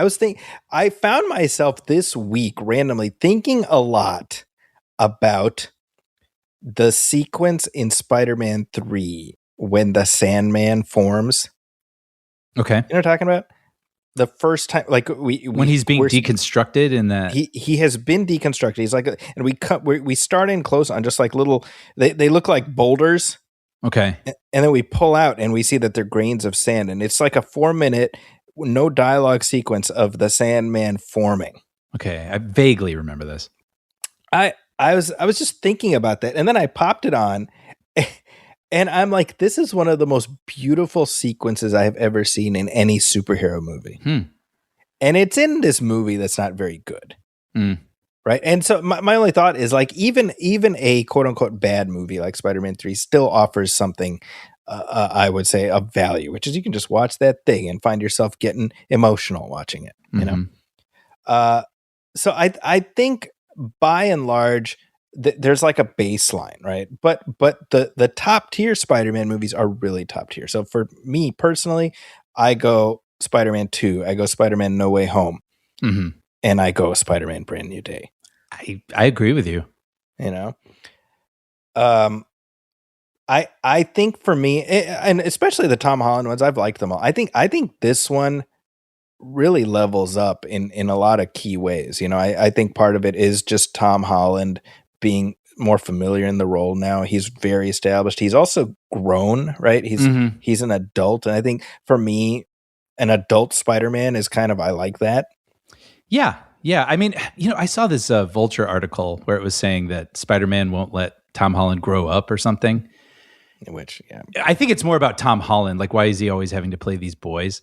I found myself this week randomly thinking a lot about the sequence in Spider-Man 3 when the Sandman forms. Okay. You know what I'm talking about? The first time, like when he's being deconstructed in that he has been deconstructed. He's like, and we start in close on just like little, they look like boulders. Okay. And then we pull out and we see that they're grains of sand. And it's like a 4-minute, no dialogue sequence of the Sandman forming. Okay. I vaguely remember this. I was just thinking about that. And then I popped it on and I'm like, this is one of the most beautiful sequences I have ever seen in any superhero movie. And it's in this movie that's not very good. Right. And so my only thought is like even a quote unquote bad movie like Spider-Man 3 still offers something, I would say, of value, which is you can just watch that thing and find yourself getting emotional watching it, you know? So I think by and large, there's like a baseline, right? But the top tier Spider-Man movies are really top tier. So for me personally, I go Spider-Man 2, I go Spider-Man No Way Home, and I go Spider-Man Brand New Day. I agree with you. You know, I think for me, and especially the Tom Holland ones, I've liked them all. I think this one really levels up in a lot of key ways. You know, I think part of it is just Tom Holland being more familiar in the role now. He's very established. He's also grown, right? He's an adult, and I think for me, an adult Spider-Man is kind of, I like that. Yeah. Yeah, I mean, you know, I saw this Vulture article where it was saying that Spider-Man won't let Tom Holland grow up or something. Which, yeah, I think it's more about Tom Holland. Like, why is he always having to play these boys?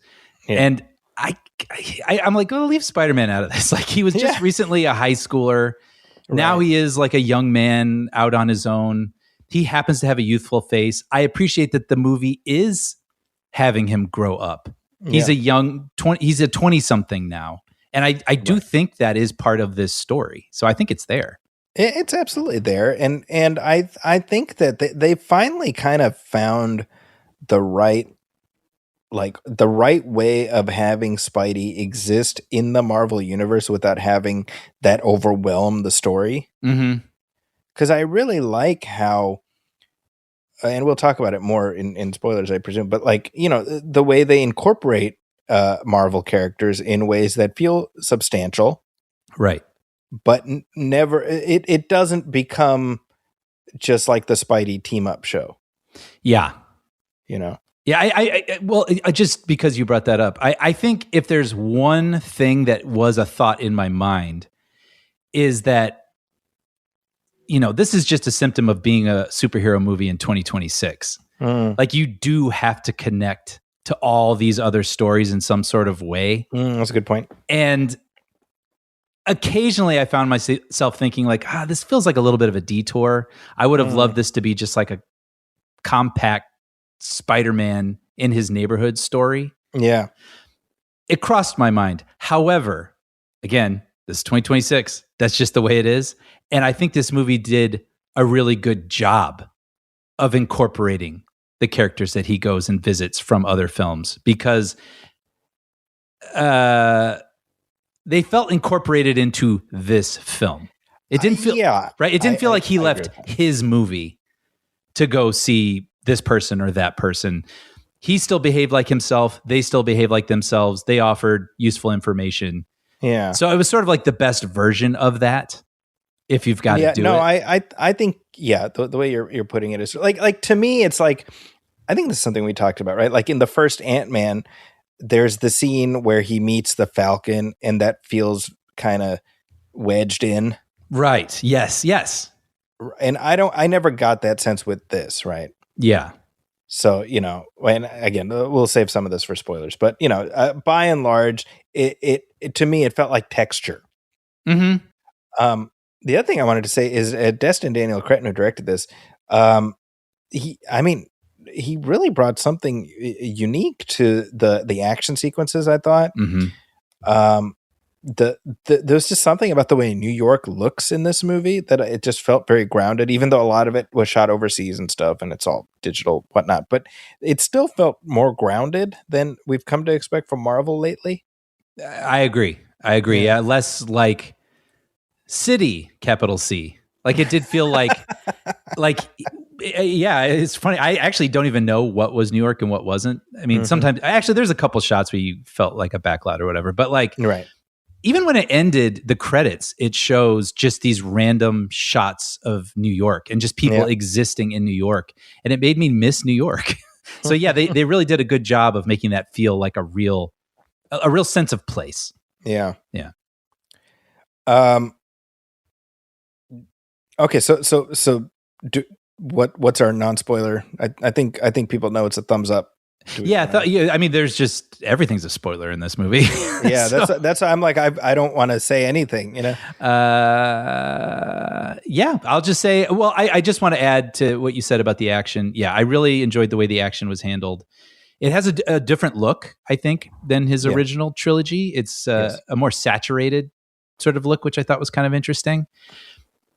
Yeah. And I'm like, oh, leave Spider-Man out of this. Like, he was just recently a high schooler. Right. Now he is like a young man out on his own. He happens to have a youthful face. I appreciate that the movie is having him grow up. He's a young 20. He's a 20-something now. And I do think that is part of this story. So I think it's there. It's absolutely there. And I think that they finally kind of found the right way of having Spidey exist in the Marvel universe without having that overwhelm the story. Because I really like how, and we'll talk about it more in spoilers, I presume, but like, you know, the way they incorporate Marvel characters in ways that feel substantial, right? But never, it doesn't become just like the Spidey team up show. Yeah, you know. Yeah, well, just because you brought that up, I think if there's one thing that was a thought in my mind is that, you know, this is just a symptom of being a superhero movie in 2026. Like, you do have to connect to all these other stories in some sort of way. That's a good point. And occasionally I found myself thinking like, this feels like a little bit of a detour. I would have loved this to be just like a compact Spider-Man in his neighborhood story. Yeah. It crossed my mind. However, again, this is 2026. That's just the way it is. And I think this movie did a really good job of incorporating the characters that he goes and visits from other films, because they felt incorporated into this film. It didn't feel right. It didn't feel like he left his movie to go see this person or that person. He still behaved like himself. They still behaved like themselves. They offered useful information. Yeah. So it was sort of like the best version of that, if you've got to do it. I think, the way you're putting it is like to me, it's like, I think this is something we talked about, right? Like in the first Ant-Man, there's the scene where he meets the Falcon, and that feels kind of wedged in. Right. Yes. And I never got that sense with this, right? Yeah. So, you know, and again, we'll save some of this for spoilers, but you know, by and large, it to me, it felt like texture. The other thing I wanted to say is Destin Daniel Cretton, who directed this, he really brought something unique to the action sequences, I thought. There's just something about the way New York looks in this movie that it just felt very grounded, even though a lot of it was shot overseas and stuff and it's all digital, whatnot, but it still felt more grounded than we've come to expect from Marvel lately. I agree. Yeah. Less like city, capital C. Like, it did feel like, yeah, it's funny. I actually don't even know what was New York and what wasn't. I mean, sometimes actually there's a couple shots where you felt like a backlot or whatever, but like, right. Even when it ended, the credits, it shows just these random shots of New York and just people existing in New York. And it made me miss New York. So yeah, they really did a good job of making that feel like a real sense of place. Yeah. Yeah. Okay. So what's our non-spoiler? I think people know it's a thumbs up. Yeah, I mean, there's just everything's a spoiler in this movie. Yeah, that's why I'm like, I don't want to say anything, you know. Yeah, I'll just say, well, I just want to add to what you said about the action. Yeah, I really enjoyed the way the action was handled. It has a different look, I think, than his original trilogy. It's a more saturated sort of look, which I thought was kind of interesting,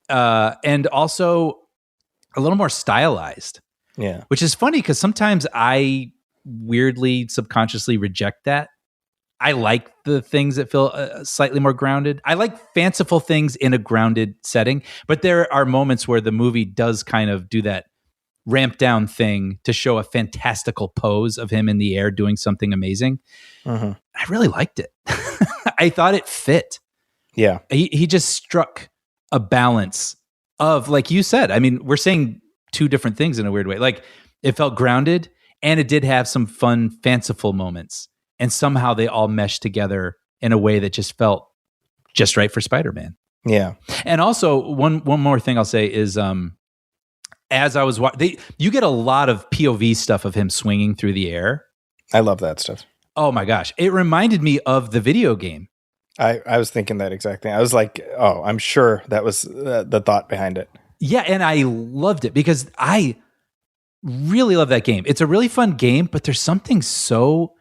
and also a little more stylized. Yeah, which is funny because sometimes I weirdly subconsciously reject that. I like the things that feel slightly more grounded. I like fanciful things in a grounded setting, but there are moments where the movie does kind of do that ramp down thing to show a fantastical pose of him in the air doing something amazing. I really liked it. I thought it fit. Yeah. He just struck a balance of, like you said, I mean, we're saying two different things in a weird way. Like, it felt grounded and it did have some fun, fanciful moments. And somehow they all meshed together in a way that just felt just right for Spider-Man. Yeah. And also, one more thing I'll say is, as I was watching, you get a lot of POV stuff of him swinging through the air. I love that stuff. Oh my gosh. It reminded me of the video game. I was thinking that exact thing. I was like, oh, I'm sure that was the thought behind it. Yeah, and I loved it because I really love that game. It's a really fun game, but there's something so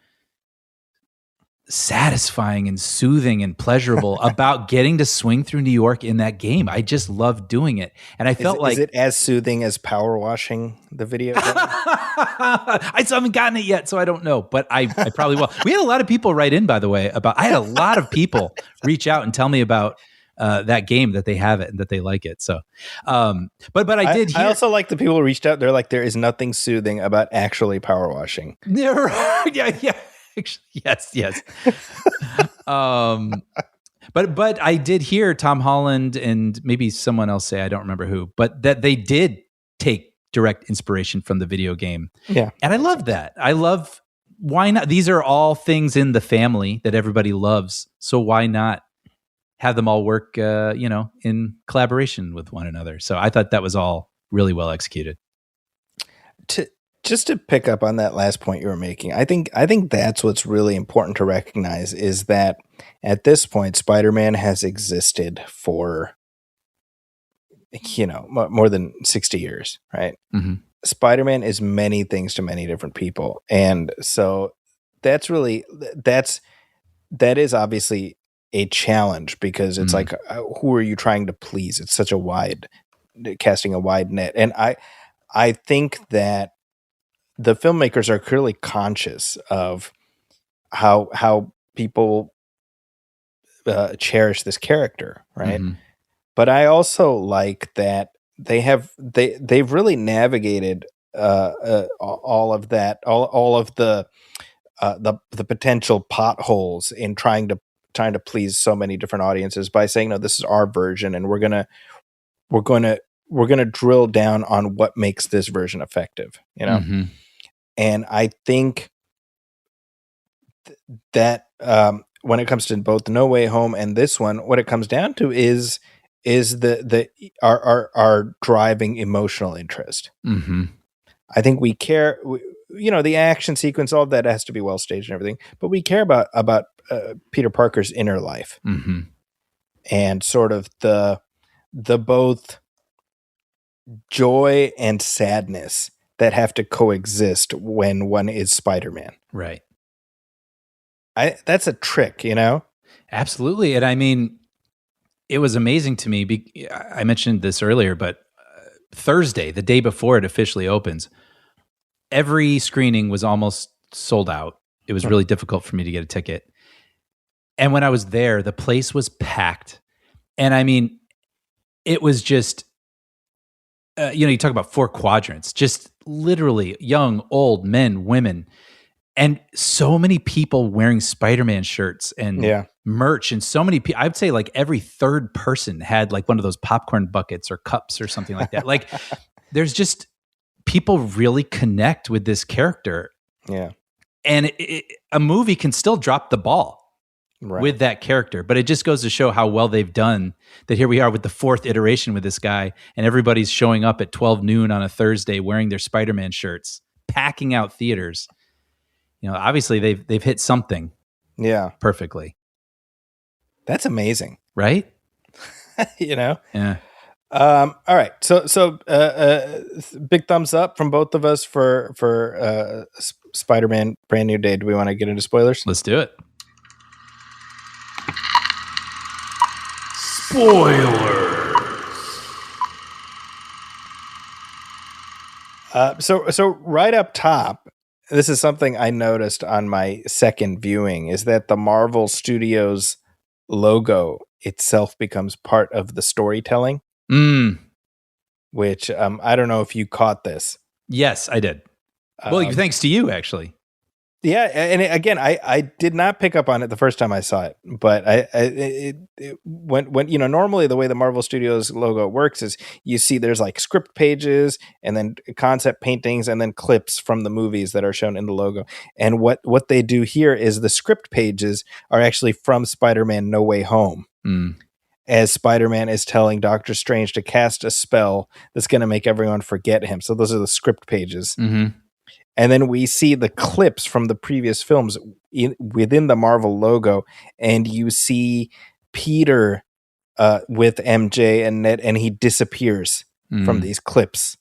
satisfying and soothing and pleasurable about getting to swing through New York in that game. I just love doing it. And I felt is it as soothing as power washing the video game? I still haven't gotten it yet, so I don't know, but I probably will. We had a lot of people write in, by the way, I had a lot of people reach out and tell me about that game, that they have it and that they like it. So, but I did hear. I also like the people who reached out. They're like, there is nothing soothing about actually power washing. Yeah. Yes. But I did hear Tom Holland and maybe someone else say, I don't remember who, but that they did take direct inspiration from the video game. Yeah. And I love that. Why not? These are all things in the family that everybody loves. So why not have them all work, in collaboration with one another? So I thought that was all really well executed. Just to pick up on that last point you were making, I think that's what's really important to recognize is that at this point, Spider-Man has existed for, more than 60 years, right? Mm-hmm. Spider-Man is many things to many different people. And so that is obviously a challenge because it's like, who are you trying to please? It's such casting a wide net. And I think that the filmmakers are clearly conscious of how people cherish this character, right? Mm-hmm. But I also like that they've really navigated all of that, all of the potential potholes in trying to please so many different audiences by saying, no, this is our version, and we're gonna drill down on what makes this version effective, Mm-hmm. And I think that when it comes to both No Way Home and this one, what it comes down to is our driving emotional interest. Mm-hmm. I think we care. The action sequence, all of that has to be well staged and everything, but we care about Peter Parker's inner life, mm-hmm. and sort of the both joy and sadness that have to coexist when one is Spider-Man. Right. That's a trick, Absolutely. And I mean, it was amazing to me. I mentioned this earlier, but Thursday, the day before it officially opens, every screening was almost sold out. It was really difficult for me to get a ticket. And when I was there, the place was packed. And I mean, it was just, you talk about 4 quadrants, just literally young, old, men, women, and so many people wearing Spider-Man shirts and merch, and so many people. I'd say like every third person had like one of those popcorn buckets or cups or something like that. Like, there's just people really connect with this character. Yeah. And a movie can still drop the ball with that character, but it just goes to show how well they've done that. Here we are with the 4th iteration with this guy, and everybody's showing up at 12 noon on a Thursday wearing their Spider-Man shirts, packing out theaters. obviously they've hit something Yeah. perfectly. That's amazing. Right? Yeah. All right. So big thumbs up from both of us for Spider-Man Brand New Day. Do we want to get into spoilers? Let's do it. So right up top, this is something I noticed on my second viewing, is that the Marvel Studios logo itself becomes part of the storytelling. Which I don't know if you caught this. Yes, I did. Well, thanks to you, actually. Yeah, and again, I did not pick up on it the first time I saw it, but when normally the way the Marvel Studios logo works is you see there's like script pages and then concept paintings and then clips from the movies that are shown in the logo. And what they do here is the script pages are actually from Spider-Man No Way Home. As Spider-Man is telling Doctor Strange to cast a spell that's going to make everyone forget him. So those are the script pages. And then we see the clips from the previous films within the Marvel logo, and you see Peter with MJ and Ned, and he disappears from these clips.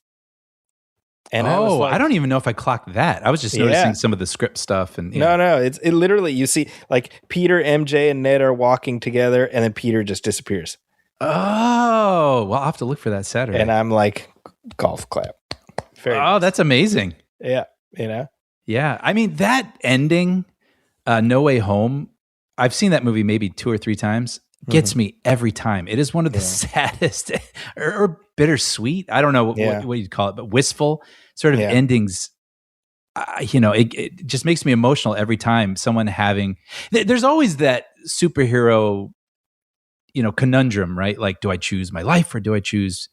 And I don't even know if I clocked that. I was just noticing some of the script stuff. And No, it literally, you see like Peter, MJ, and Ned are walking together, and then Peter just disappears. Oh, well, I'll have to look for that Saturday. And I'm like, golf clap. Nice. That's amazing. Yeah. Yeah. I mean, that ending, No Way Home, I've seen that movie maybe 2 or 3 times. Gets me every time. It is one of the saddest or bittersweet. I don't know what you'd call it, but wistful sort of endings. It just makes me emotional every time someone having. There's always that superhero, conundrum, right? Like, do I choose my life or do I choose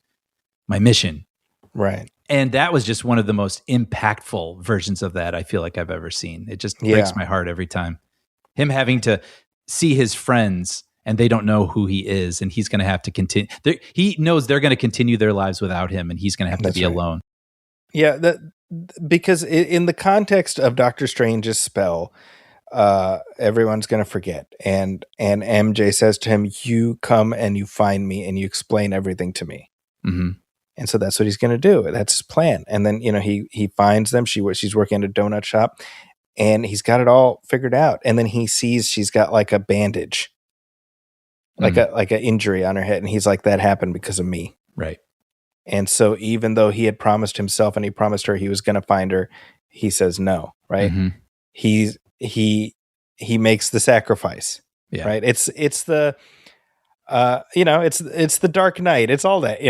my mission? Right. And that was just one of the most impactful versions of that I feel like I've ever seen. It just breaks my heart every time. Him having to see his friends and they don't know who he is, and he's going to have to continue. He knows they're going to continue their lives without him, and he's going to have to be alone. Yeah, because in the context of Doctor Strange's spell, everyone's going to forget. And MJ says to him, "You come and you find me, and you explain everything to me." And so that's what he's going to do. That's his plan. And then he finds them. She's working at a donut shop, and he's got it all figured out. And then he sees she's got like a bandage. Like an injury on her head, and he's like, that happened because of me. Right. And so even though he had promised himself and he promised her he was going to find her, he says no, right? He makes the sacrifice. Yeah. Right? It's the it's the Dark Knight. It's all that,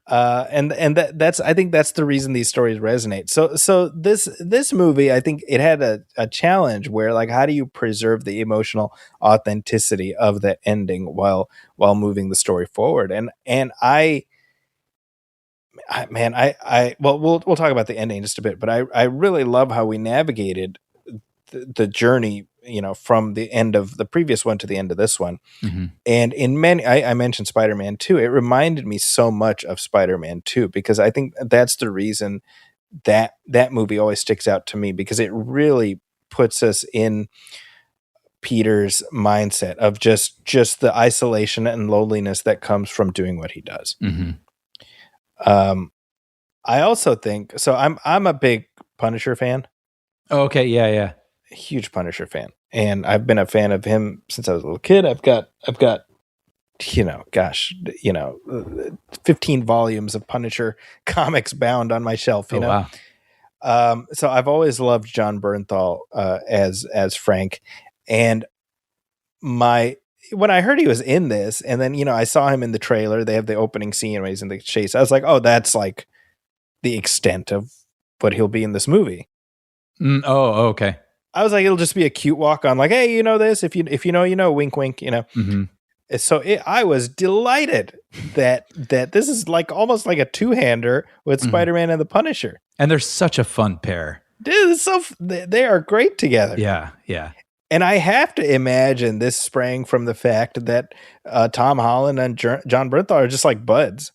and that's I think that's the reason these stories resonate. So this movie, I think it had a challenge where, like, how do you preserve the emotional authenticity of the ending while moving the story forward? And we'll talk about the ending in just a bit, but I really love how we navigated the journey, from the end of the previous one to the end of this one. And in many, I mentioned Spider-Man 2. It reminded me so much of Spider-Man 2 because I think that's the reason that movie always sticks out to me, because it really puts us in Peter's mindset of just the isolation and loneliness that comes from doing what he does. I also think so. I'm a big Punisher fan. Oh, okay. Yeah. Huge Punisher fan, and I've been a fan of him since I was a little kid. I've got 15 volumes of Punisher comics bound on my shelf. Wow. So I've always loved John Bernthal as Frank, and when I heard he was in this, and then I saw him in the trailer. They have the opening scene where he's in the chase. I was like, oh, that's like the extent of what he'll be in this movie. Okay. I was like, it'll just be a cute walk on, like, hey, this, if you know, wink, wink, So I was delighted that this is like almost like a two-hander with Spider-Man and the Punisher. And they're such a fun pair. Dude, they are great together. Yeah. And I have to imagine this sprang from the fact that Tom Holland and John Bernthal are just like buds.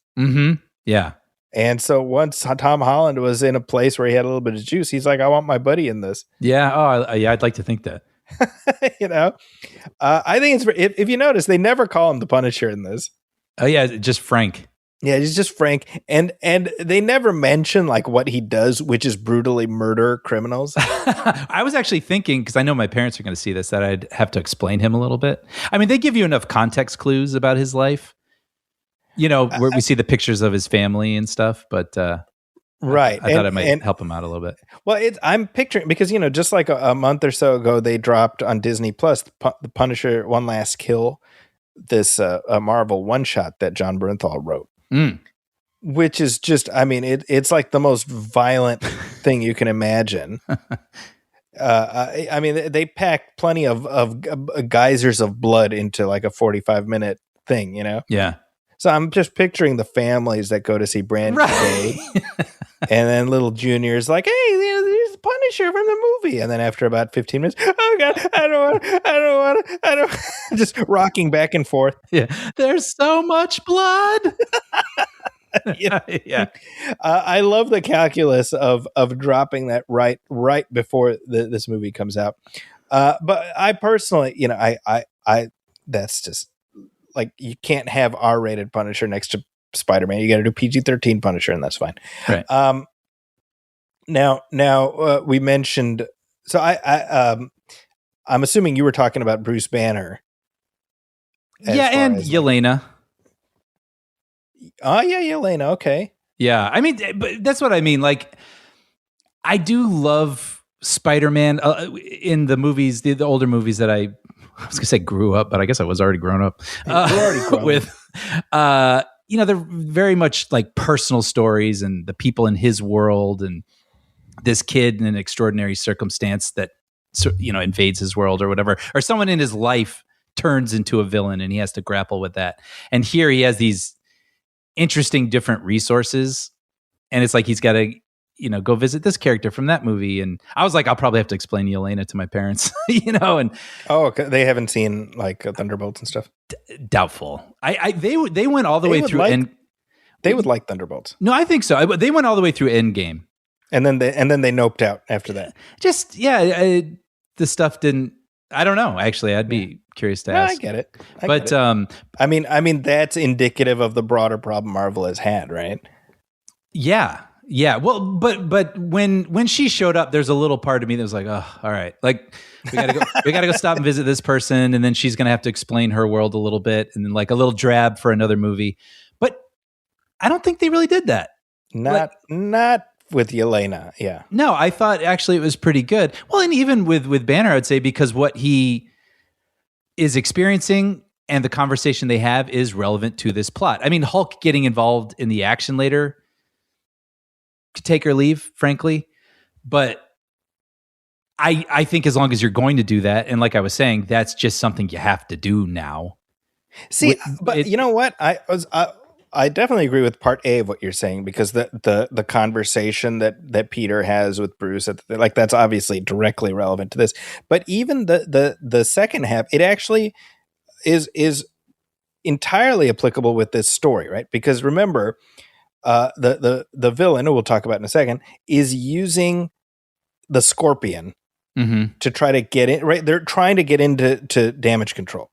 Yeah. And so once Tom Holland was in a place where he had a little bit of juice, he's like, I want my buddy in this. Yeah. Oh, yeah. I'd like to think that. You know, I think it's, if you notice, they never call him the Punisher in this. Oh, yeah. Just Frank. Yeah, he's just Frank. And they never mention like what he does, which is brutally murder criminals. I was actually thinking, because I know my parents are going to see this, that I'd have to explain him a little bit. I mean, they give you enough context clues about his life. You know, where we see the pictures of his family and stuff, but right. I thought it might help him out a little bit. Well, I'm picturing, because, you know, just like a month or so ago, they dropped on Disney Plus, the Punisher One Last Kill, this a Marvel one-shot that John Bernthal wrote, which is just, I mean, it's like the most violent thing you can imagine. I mean, they packed plenty of geysers of blood into like a 45-minute thing, you know? Yeah. So I'm just picturing the families that go to see Brandy Day, and then little Junior's like, "Hey, there's the Punisher from the movie," and then after about 15 minutes, "Oh God, I don't want, just rocking back and forth." Yeah, there's so much blood. Yeah. I love the calculus of dropping that right before this movie comes out. But I personally, you know, I that's just. Like, you can't have R-rated Punisher next to Spider-Man. You got to do PG-13 Punisher, and that's fine. Right. Now, we mentioned. So I'm assuming you were talking about Bruce Banner. Yeah, and Yelena. Oh yeah, Yelena. Okay. Yeah, I mean, but that's what I mean. Like, I do love Spider-Man in the movies, the older movies that I was gonna say grew up, but I guess I was already grown up. With, you know, they're very much like personal stories and the people in his world and this kid in an extraordinary circumstance that, you know, invades his world or whatever, or someone in his life turns into a villain and he has to grapple with that. And here he has these interesting different resources, and it's like he's got to, you know, go visit this character from that movie. And I was like, I'll probably have to explain Yelena to my parents, you know, and they haven't seen like Thunderbolts and stuff. Doubtful. They went all the way through, and they would like Thunderbolts. No, I think so. They went all the way through Endgame, and then they noped out after that. Just the stuff didn't. I don't know. Actually, I'd be curious to ask. I get it. I mean, that's indicative of the broader problem Marvel has had, right? Yeah. Yeah, well, but when she showed up, there's a little part of me that was like, oh, all right, like we gotta go stop and visit this person, and then she's gonna have to explain her world a little bit, and then like a little drab for another movie. But I don't think they really did that. Not with Yelena, yeah. No, I thought actually it was pretty good. Well, and even with Banner, I would say, because what he is experiencing and the conversation they have is relevant to this plot. I mean, Hulk getting involved in the action later, take or leave, frankly, but I think as long as you're going to do that, and like I was saying, that's just something you have to do now. See, but you know what? I definitely agree with part A of what you're saying, because the conversation that Peter has with Bruce, like that's obviously directly relevant to this. But even the second half, it actually is entirely applicable with this story, right? Because remember, the villain, who we'll talk about in a second, is using the Scorpion to try to get in. Right, they're trying to get into damage control.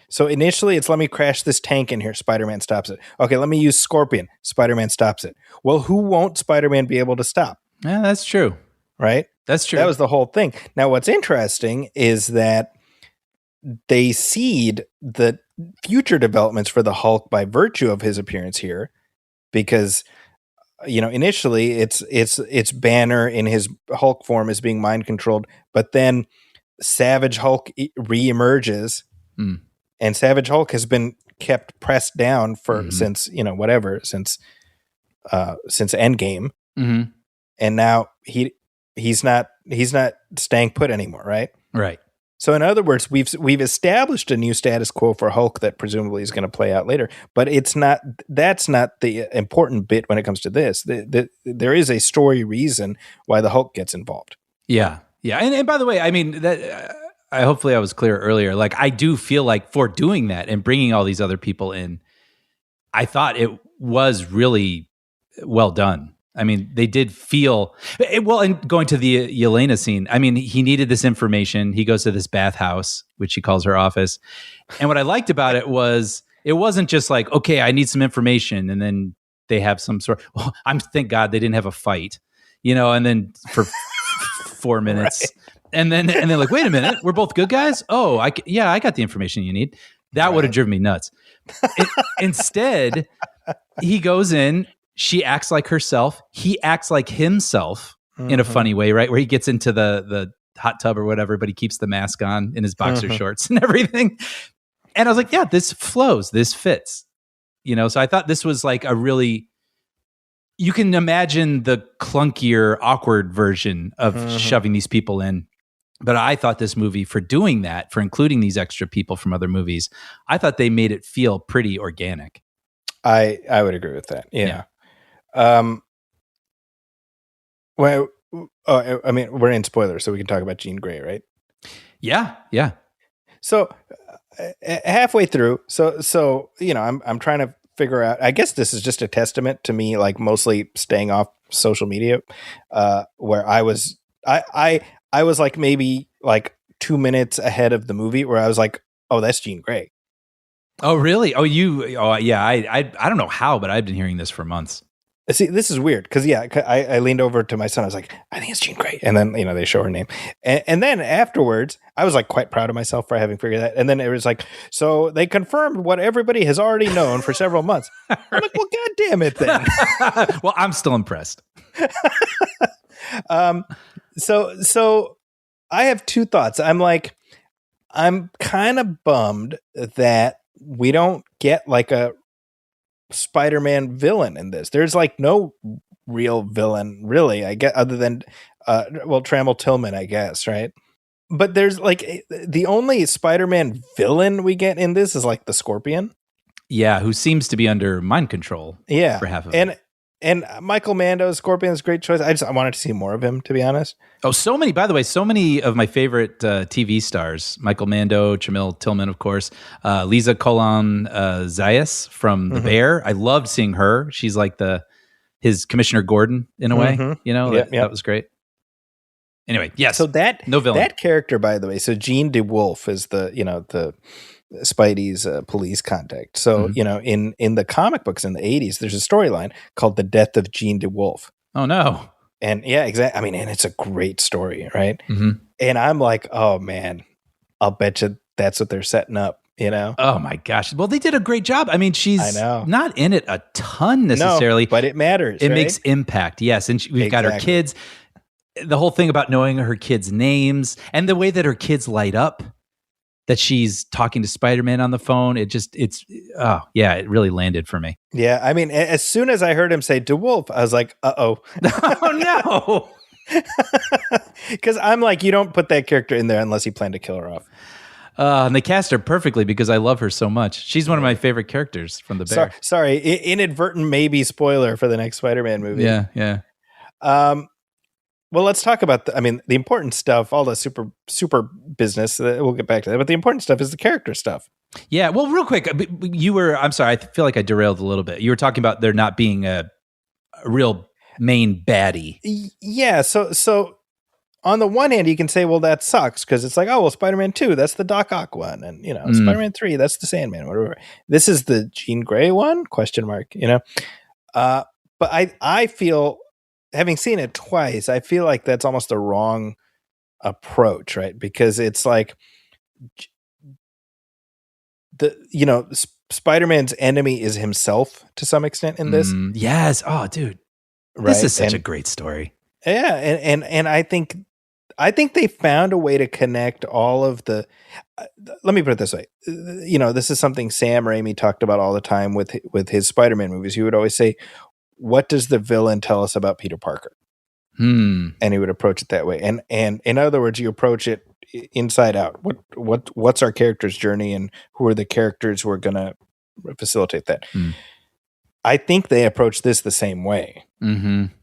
So initially, it's let me crash this tank in here. Spider-Man stops it. Okay, let me use Scorpion. Spider-Man stops it. Well, who won't Spider-Man be able to stop? Yeah, that's true. Right, that's true. That was the whole thing. Now, what's interesting is that they seed the future developments for the Hulk by virtue of his appearance here. Because, you know, initially it's Banner in his Hulk form is being mind controlled, but then Savage Hulk reemerges, and Savage Hulk has been kept pressed down for since Endgame, and now he's not staying put anymore, right? Right. So in other words, we've established a new status quo for Hulk that presumably is going to play out later, but that's not the important bit when it comes to this. There is a story reason why the Hulk gets involved. Yeah. Yeah. And by the way, I mean, that hopefully I was clear earlier. Like, I do feel like for doing that and bringing all these other people in, I thought it was really well done. I mean, they did feel well. And going to the Yelena scene, I mean, he needed this information. He goes to this bathhouse, which he calls her office. And what I liked about it was it wasn't just like, okay, I need some information, and then they have some sort. Well, thank God they didn't have a fight, and then for 4 minutes, right. and then like, wait a minute, we're both good guys. Oh, I got the information you need. That would have driven me nuts. Instead, he goes in. She acts like herself. He acts like himself in a funny way, right? Where he gets into the hot tub or whatever, but he keeps the mask on in his boxer shorts and everything. And I was like, yeah, this flows. This fits. So I thought this was like a really, you can imagine the clunkier, awkward version of shoving these people in. But I thought this movie, for doing that, for including these extra people from other movies, I thought they made it feel pretty organic. I would agree with that. Yeah. Well, I mean, we're in spoilers, so we can talk about Jean Grey, right? Yeah. So halfway through, so I'm trying to figure out. I guess this is just a testament to me, like mostly staying off social media, where I was like maybe like 2 minutes ahead of the movie, where I was like, oh, that's Jean Grey. Oh, really? Oh, yeah. I don't know how, but I've been hearing this for months. See, this is weird because I leaned over to my son. I was like, I think it's Jean Grey, and then they show her name, and then afterwards, I was like quite proud of myself for having figured that. And then it was like, so they confirmed what everybody has already known for several months. I'm like, well, God damn it, then. Well, I'm still impressed. So I have two thoughts. I'm kind of bummed that we don't get like a Spider-Man villain in this. There's like no real villain, really, I guess, other than Trammell Tillman, I guess, right? But there's like the only Spider-Man villain we get in this is like the Scorpion. Yeah, who seems to be under mind control. Yeah, for half of it. And Michael Mando, Scorpion, is a great choice. I wanted to see more of him, to be honest. Oh, so many of my favorite TV stars. Michael Mando, Jamil Tillman, of course. Lisa Colon Zayas from The Bear. I loved seeing her. She's like his Commissioner Gordon in a way. That was great. Anyway, yes. So no villain. That character, by the way, so Jean DeWolf is the Spidey's police contact. So, in the comic books in the 80s, there's a storyline called The Death of Jean DeWolf. Oh, no. And yeah, exactly. I mean, and it's a great story, right? Mm-hmm. And I'm like, oh, man, I'll bet you that's what they're setting up, Oh, my gosh. Well, they did a great job. I mean, she's not in it a ton necessarily. No, but it matters. It makes impact, yes. And we've got her kids. The whole thing about knowing her kids' names and the way that her kids light up, that she's talking to Spider-Man on the phone. It really landed for me. Yeah. I mean, as soon as I heard him say DeWolf, I was like, uh-oh. Oh, no. Because I'm like, you don't put that character in there unless you plan to kill her off. And they cast her perfectly because I love her so much. She's one of my favorite characters from The Bear. Sorry, inadvertent maybe spoiler for the next Spider-Man movie. Yeah. Well, let's talk about the important stuff, all the super business. We'll get back to that. But the important stuff is the character stuff. Yeah. Well, real quick, I'm sorry. I feel like I derailed a little bit. You were talking about there not being a real main baddie. Yeah. So on the one hand, you can say, well, that sucks because it's like, oh, well, Spider-Man 2, that's the Doc Ock one. And, Spider-Man 3, that's the Sandman, whatever. This is the Jean Grey one? ? But I feel, having seen it twice, I feel like that's almost the wrong approach, right? Because it's like Spider-Man's enemy is himself to some extent in this. Yes. Oh, dude, this is such a great story. Yeah, and I think they found a way to connect all of the. Let me put it this way: this is something Sam Raimi talked about all the time with his Spider-Man movies. He would always say, what does the villain tell us about Peter Parker? And he would approach it that way. And in other words, you approach it inside out. What's our character's journey, and who are the characters who are going to facilitate that? I think they approach this the same way. Mm-hmm.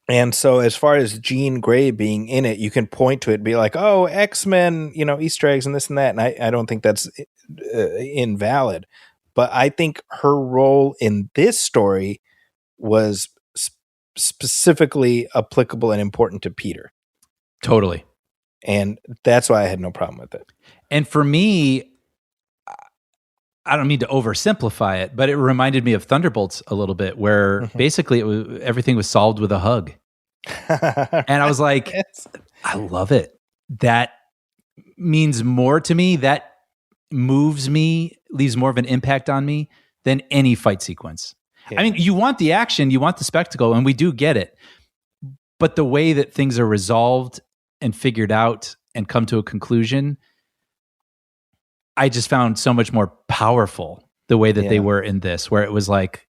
And so as far as Jean Grey being in it, you can point to it and be like, oh, X-Men, Easter eggs and this and that. And I don't think that's invalid. But I think her role in this story was specifically applicable and important to Peter. Totally. And that's why I had no problem with it. And for me, I don't mean to oversimplify it, but it reminded me of Thunderbolts a little bit, where basically everything was solved with a hug. And I was like, Yes. I love it. That means more to me. That moves me, leaves more of an impact on me than any fight sequence. Yeah. I mean, you want the action, you want the spectacle, and we do get it. But the way that things are resolved and figured out and come to a conclusion, I just found so much more powerful the way that they were in this, where it was like,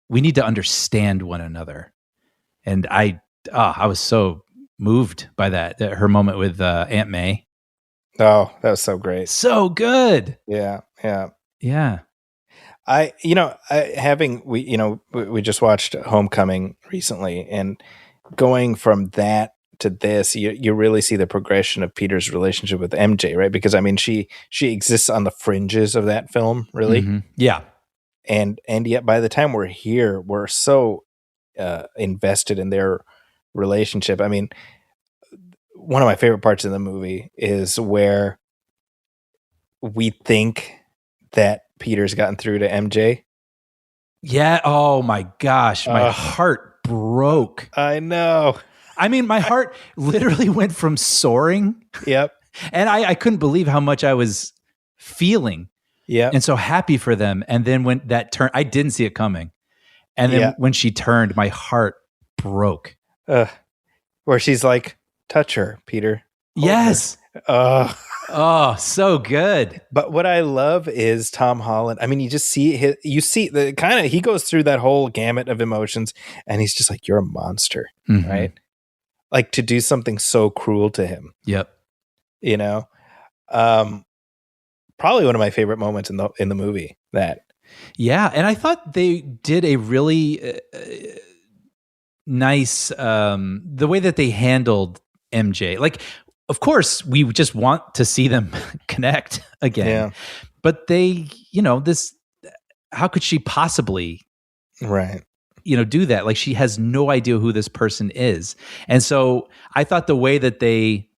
we need to understand one another. And I was so moved by that her moment with Aunt May. Oh, that was so great. So good. Yeah. Yeah. We just watched Homecoming recently, and going from that to this, you really see the progression of Peter's relationship with MJ, right? Because I mean, she exists on the fringes of that film, really. Mm-hmm. Yeah. And yet by the time we're here, we're so invested in their relationship. I mean, one of my favorite parts of the movie is where we think that Peter's gotten through to MJ. Yeah. Oh my gosh. My heart broke. I know. I mean, my heart literally went from soaring. Yep. And I couldn't believe how much I was feeling. Yeah. And so happy for them. And then when that turn, I didn't see it coming. And then when she turned, my heart broke. Where she's like, touch her, Peter. Yes. Oh, so good. But what I love is Tom Holland. I mean, you just see the kind of, he goes through that whole gamut of emotions, and he's just like, you're a monster, right? Like, to do something so cruel to him. Yep. You know, probably one of my favorite moments in the movie. That. Yeah, and I thought they did a really nice the way that they handled MJ. Like, of course, we just want to see them connect again. Yeah. But they, how could she possibly do that? Like, she has no idea who this person is. And so I thought the way that they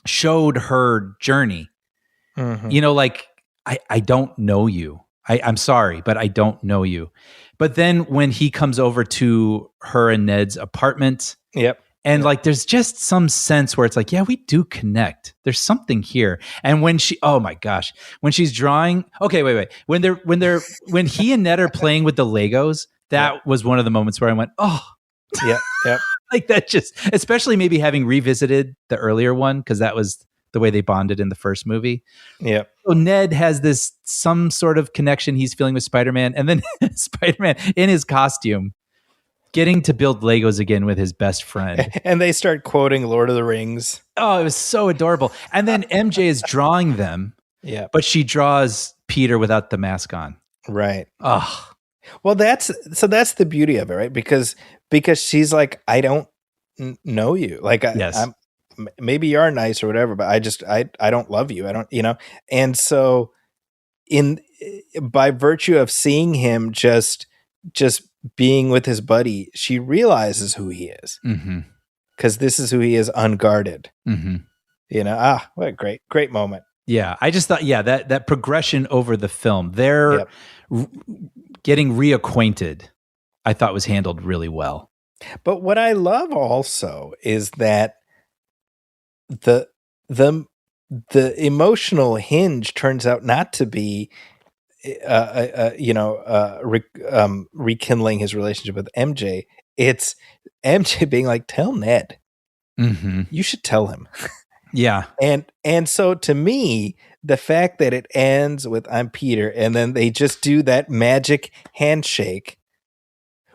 showed her journey, like, I don't know you. I'm sorry, but I don't know you. But then when he comes over to her and Ned's apartment, and like, there's just some sense where it's like, yeah, we do connect. There's something here. And when oh my gosh, when she's drawing, okay, wait. When he and Ned are playing with the Legos, that was one of the moments where I went, oh, yeah. Like, that just, especially maybe having revisited the earlier one, because that was the way they bonded in the first movie. Yeah. So Ned has some sort of connection he's feeling with Spider-Man, and then Spider-Man in his costume getting to build Legos again with his best friend. And they start quoting Lord of the Rings. Oh, it was so adorable. And then MJ is drawing them. Yeah. But she draws Peter without the mask on. Right. Oh. Well, that's the beauty of it, right? Because she's like, I don't know you. Like, I'm, maybe you are nice or whatever, but I don't love you. I don't, And so by virtue of seeing him just being with his buddy, she realizes who he is. Because this is who he is, unguarded. What a great moment. Yeah. I just thought, that progression over the film, they're getting reacquainted, I thought was handled really well. But what I love also is that the emotional hinge turns out not to be rekindling his relationship with MJ. It's MJ being like, tell Ned. You should tell him. Yeah. And so to me, the fact that it ends with I'm Peter, and then they just do that magic handshake,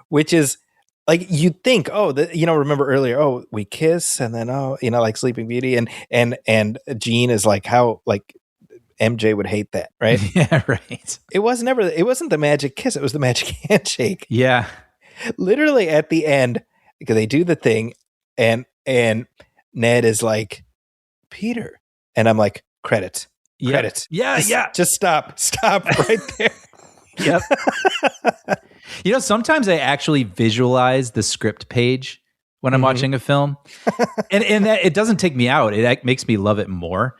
which is like, you think, remember earlier, we kiss, and then, like Sleeping Beauty, and Jean is like, how, like, MJ would hate that, right? Yeah, right. It wasn't the magic kiss, it was the magic handshake. Yeah. Literally at the end, because they do the thing, and Ned is like, Peter. And I'm like, credits. Yeah. Just stop right there. Yep. Sometimes I actually visualize the script page when I'm watching a film, and that it doesn't take me out. It makes me love it more.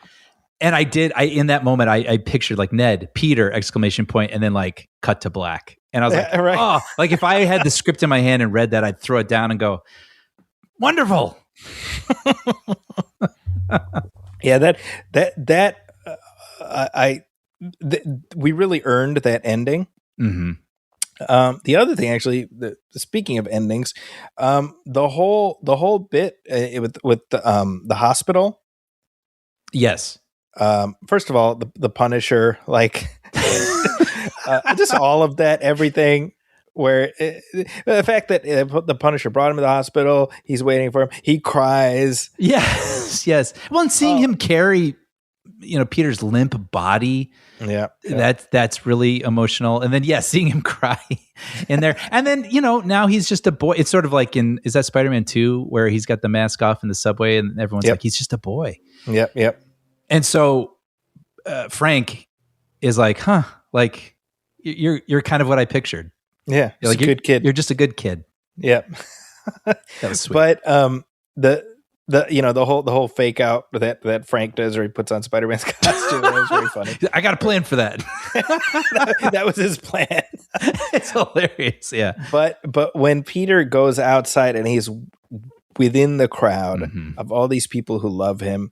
And in that moment, I pictured like Ned, Peter, exclamation point, and then like cut to black. And I was like, right. oh, like if I had the script in my hand and read that, I'd throw it down and go, wonderful. Yeah, we really earned that ending. Mm-hmm. The other thing, actually, speaking of endings, the whole bit with the hospital. Yes. First of all, the Punisher, like just all of that, everything. Where the fact that the Punisher brought him to the hospital, he's waiting for him. He cries. Yes. Well, and seeing him carry, Peter's limp body. Yeah. That's really emotional. And then, seeing him cry in there. And then, now he's just a boy. It's sort of like is that Spider-Man 2 where he's got the mask off in the subway and everyone's like, he's just a boy. Yep. And so Frank is like, like you're kind of what I pictured. Yeah. You're like, a good kid. You're just a good kid. Yep. That was sweet. But the whole fake out that Frank does, where he puts on Spider-Man's costume, that was very funny. I got a plan for that. That was his plan. It's hilarious. Yeah. But when Peter goes outside and he's within the crowd of all these people who love him,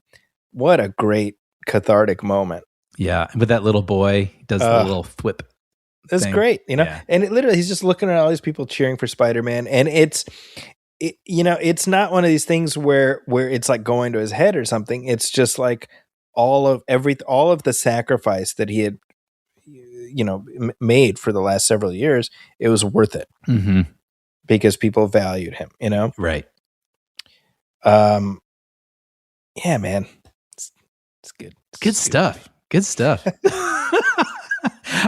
what a great cathartic moment. Yeah. With that little boy, he does the little thwip. That's thing. great, Yeah. And it literally, he's just looking at all these people cheering for Spider-Man, and it's not one of these things where it's like going to his head or something. It's just like all of the sacrifice that he had, made for the last several years. It was worth it because people valued him. Right. Yeah, man, it's good. Good stuff. Good stuff.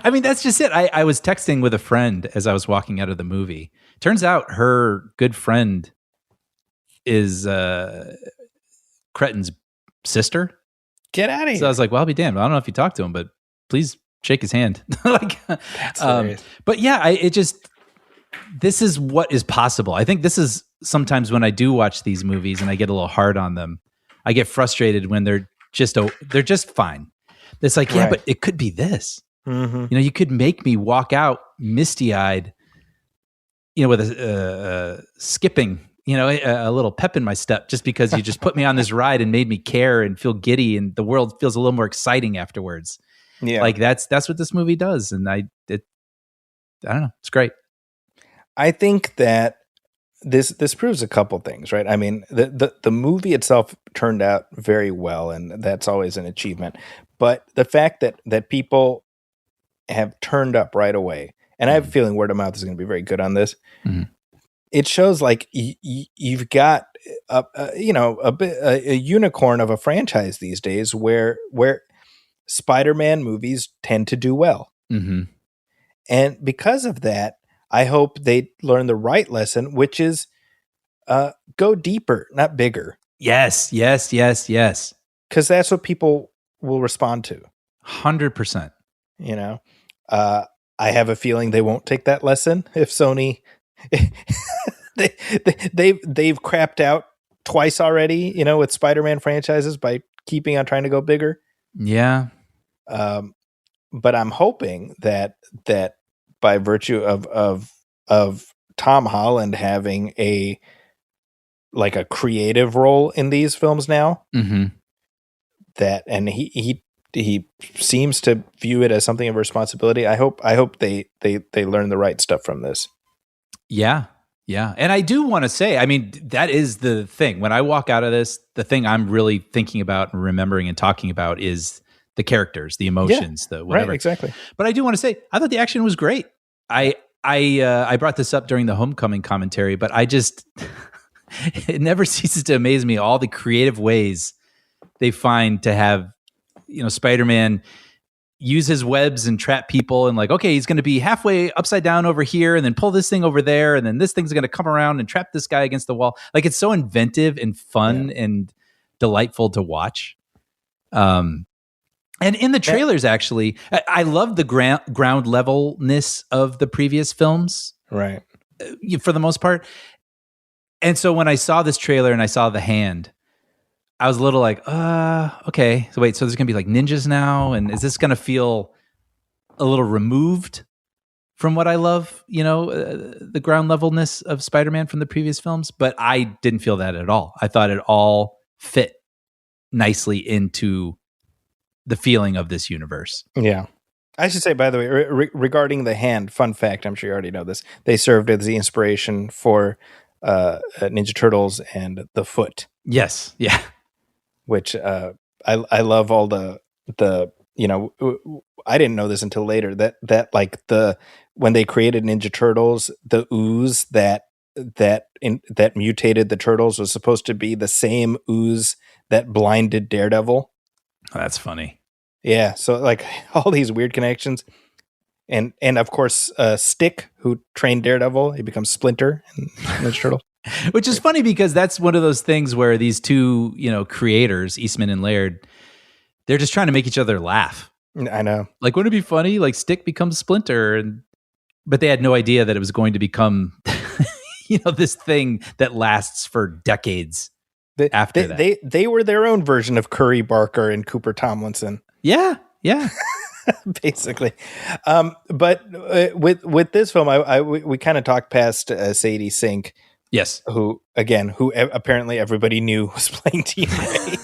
I mean, that's just it. I was texting with a friend as I was walking out of the movie. Turns out her good friend is Cretin's sister. Get out of here. So I was like, well, I'll be damned. I don't know if you talked to him, but please shake his hand. That's hilarious. But yeah, this is what is possible. I think this is sometimes when I do watch these movies and I get a little hard on them, I get frustrated when they're just fine. It's like, yeah, but it could be this. You could make me walk out misty-eyed, with a skipping, a little pep in my step, just because you just put me on this ride and made me care and feel giddy, and the world feels a little more exciting afterwards. Yeah, like that's what this movie does, and I don't know, it's great. I think that this proves a couple things, right? I mean, the movie itself turned out very well, and that's always an achievement. But the fact that people have turned up right away, and I have a feeling word of mouth is going to be very good on this. It shows like you've got a unicorn of a franchise these days, where Spider-Man movies tend to do well, and because of that, I hope they learn the right lesson, which is go deeper, not bigger. Yes. Because that's what people will respond to. 100%. I have a feeling they won't take that lesson if Sony they've crapped out twice already, with Spider-Man franchises by keeping on trying to go bigger. Yeah. But I'm hoping that by virtue of Tom Holland having a creative role in these films now, that, and he seems to view it as something of a responsibility. I hope they learn the right stuff from this. Yeah. And I do want to say, I mean, that is the thing. When I walk out of this, the thing I'm really thinking about and remembering and talking about is the characters, the emotions, the whatever. Right, exactly. But I do want to say, I thought the action was great. I brought this up during the Homecoming commentary, but it never ceases to amaze me all the creative ways they find to have, Spider-Man use his webs and trap people, and like, okay, he's going to be halfway upside down over here and then pull this thing over there, and then this thing's going to come around and trap this guy against the wall. Like, it's so inventive and fun and delightful to watch. And in the trailers, actually, I love the ground levelness of the previous films. Right. for the most part. And so when I saw this trailer and I saw the hand, I was a little like, okay. So wait, so there's going to be like ninjas now? And is this going to feel a little removed from what I love, the ground levelness of Spider-Man from the previous films? But I didn't feel that at all. I thought it all fit nicely into the feeling of this universe. Yeah. I should say, by the way, regarding the hand, fun fact, I'm sure you already know this, they served as the inspiration for Ninja Turtles and the foot. Yes. Yeah. Which I love all the I didn't know this until later that like when they created Ninja Turtles, the ooze that mutated the turtles was supposed to be the same ooze that blinded Daredevil. Oh, that's funny. Yeah, so like all these weird connections. And of course, Stick, who trained Daredevil, he becomes Splinter in Ninja Turtles. Which is funny because that's one of those things where these two, creators, Eastman and Laird, they're just trying to make each other laugh. I know. Like, wouldn't it be funny? Like, Stick becomes Splinter, but they had no idea that it was going to become, this thing that lasts for decades after that. They were their own version of Curry Barker and Cooper Tomlinson. Yeah. Basically. But with this film, we kind of talked past Sadie Sink. Yes. Who apparently everybody knew was playing Jean Grey.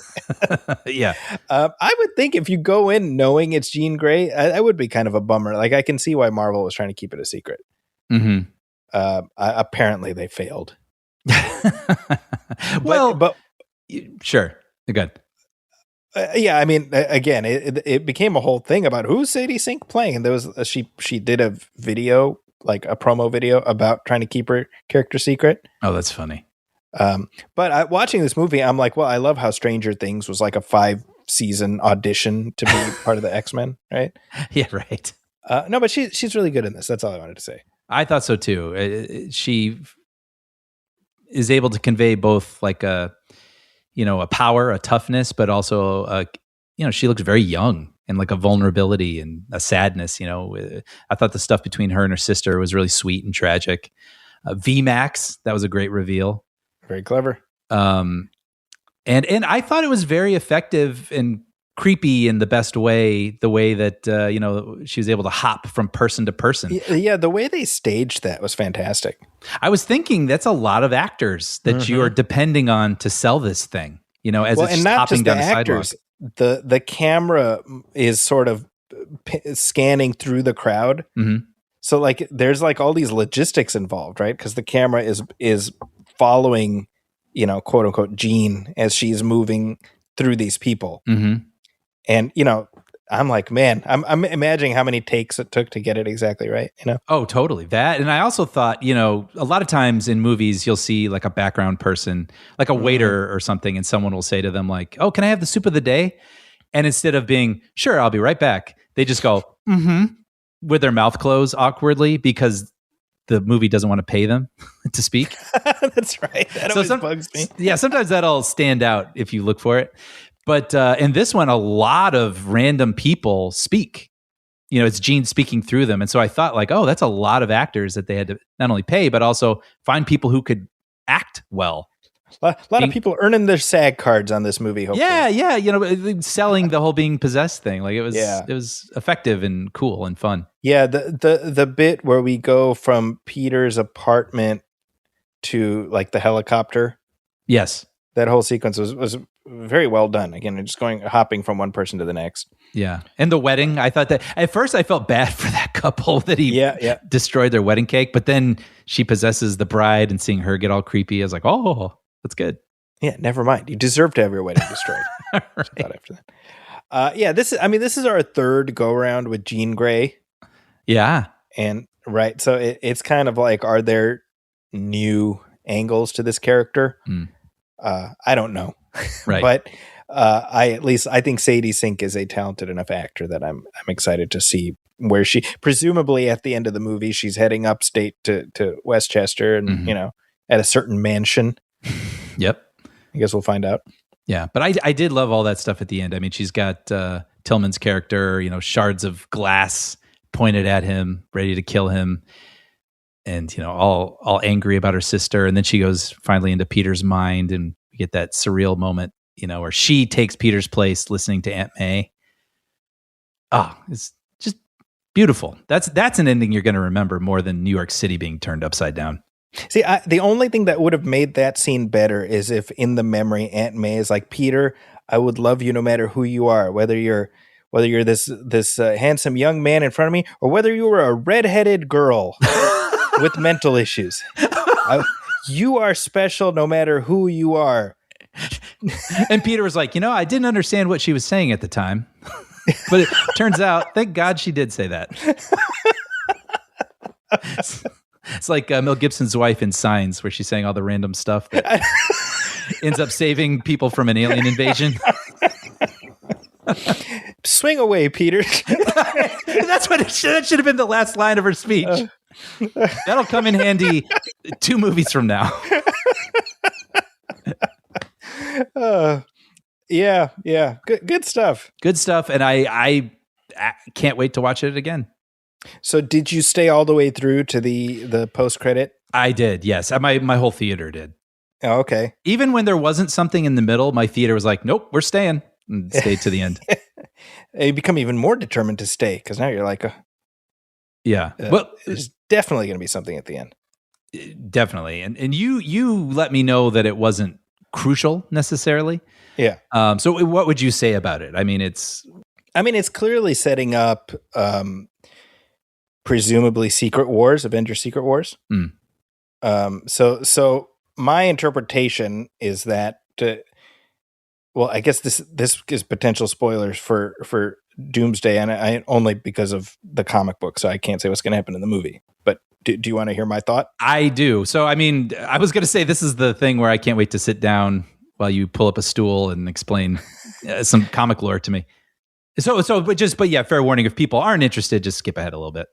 Yeah. I would think if you go in knowing it's Jean Grey, I would be kind of a bummer. Like I can see why Marvel was trying to keep it a secret. Mm-hmm. Apparently they failed. but sure. Good. Yeah, I mean, again, it became a whole thing about who's Sadie Sink playing, and there was she did a video, like a promo video about trying to keep her character secret. Oh, that's funny. But watching this movie, I'm like, well, I love how Stranger Things was like a 5-season audition to be part of the X-Men, right? Yeah, right. No, but she's really good in this. That's all I wanted to say. I thought so too. She is able to convey both like a power, a toughness, but also, she looks very young and like a vulnerability and a sadness. I thought the stuff between her and her sister was really sweet and tragic. VMAX, that was a great reveal. Very clever. And I thought it was very effective and creepy in the best way, the way that, she was able to hop from person to person. Yeah, the way they staged that was fantastic. I was thinking that's a lot of actors that you are depending on to sell this thing, as it's just hopping down the sidewalk. The camera is sort of scanning through the crowd. Mm-hmm. So like there's like all these logistics involved, right? Because the camera is following, quote unquote, Jean as she's moving through these people. Mm-hmm. And, I'm like, man, I'm imagining how many takes it took to get it exactly right, Oh, totally. That. And I also thought, a lot of times in movies, you'll see like a background person, like a waiter or something, and someone will say to them like, oh, can I have the soup of the day? And instead of being, sure, I'll be right back, they just go, with their mouth closed awkwardly because the movie doesn't want to pay them to speak. That's right. That always bugs me. Yeah, sometimes that'll stand out if you look for it. But in this one, a lot of random people speak. It's Gene speaking through them. And so I thought like, oh, that's a lot of actors that they had to not only pay, but also find people who could act well. A lot of people earning their SAG cards on this movie, hopefully. Yeah. Selling the whole being possessed thing. Like it was effective and cool and fun. Yeah, the bit where we go from Peter's apartment to like the helicopter. Yes. That whole sequence was very well done. Again, just hopping from one person to the next. Yeah. And the wedding, I thought that at first I felt bad for that couple that he destroyed their wedding cake, but then she possesses the bride and seeing her get all creepy, I was like, oh, that's good. Yeah, never mind. You deserve to have your wedding destroyed. Right. After that. This is our third go around with Jean Grey. Yeah. And right. So it's kind of like, are there new angles to this character? I don't know. Right. But I think Sadie Sink is a talented enough actor that I'm excited to see where she, presumably at the end of the movie, she's heading upstate to Westchester and, at a certain mansion. Yep. I guess we'll find out. Yeah. But I did love all that stuff at the end. I mean, she's got Tillman's character, shards of glass pointed at him, ready to kill him. and all angry about her sister, and then she goes finally into Peter's mind, and we get that surreal moment, where she takes Peter's place listening to Aunt May. Oh, it's just beautiful. That's an ending you're going to remember more than New York City being turned upside down. See, the only thing that would have made that scene better is if in the memory Aunt May is like, Peter, I would love you no matter who you are, whether you're this handsome young man in front of me, or whether you were a redheaded girl with mental issues. You are special no matter who you are. And Peter was like, I didn't understand what she was saying at the time. But it turns out, thank God she did say that. It's like Mel Gibson's wife in Signs, where she's saying all the random stuff that ends up saving people from an alien invasion. Swing away, Peter. That's what that should have been the last line of her speech. That'll come in handy 2 movies from now. Yeah. Good stuff. Good stuff. And I can't wait to watch it again. So did you stay all the way through to the post-credit? I did, yes. My whole theater did. Oh, okay. Even when there wasn't something in the middle, my theater was like, nope, we're staying. And stayed to the end. You become even more determined to stay, because now you're like, well, there's definitely going to be something at the end. Definitely. And you let me know that it wasn't crucial necessarily. Yeah. So what would you say about it? I mean, it's clearly setting up presumably Avengers Secret Wars. So my interpretation is that, I guess this is potential spoilers for Doomsday, and I only because of the comic book, so I can't say what's going to happen in the movie. But do you want to hear my thought? I do. So, I mean, I was going to say this is the thing where I can't wait to sit down while you pull up a stool and explain some comic lore to me. But yeah, fair warning, if people aren't interested, just skip ahead a little bit.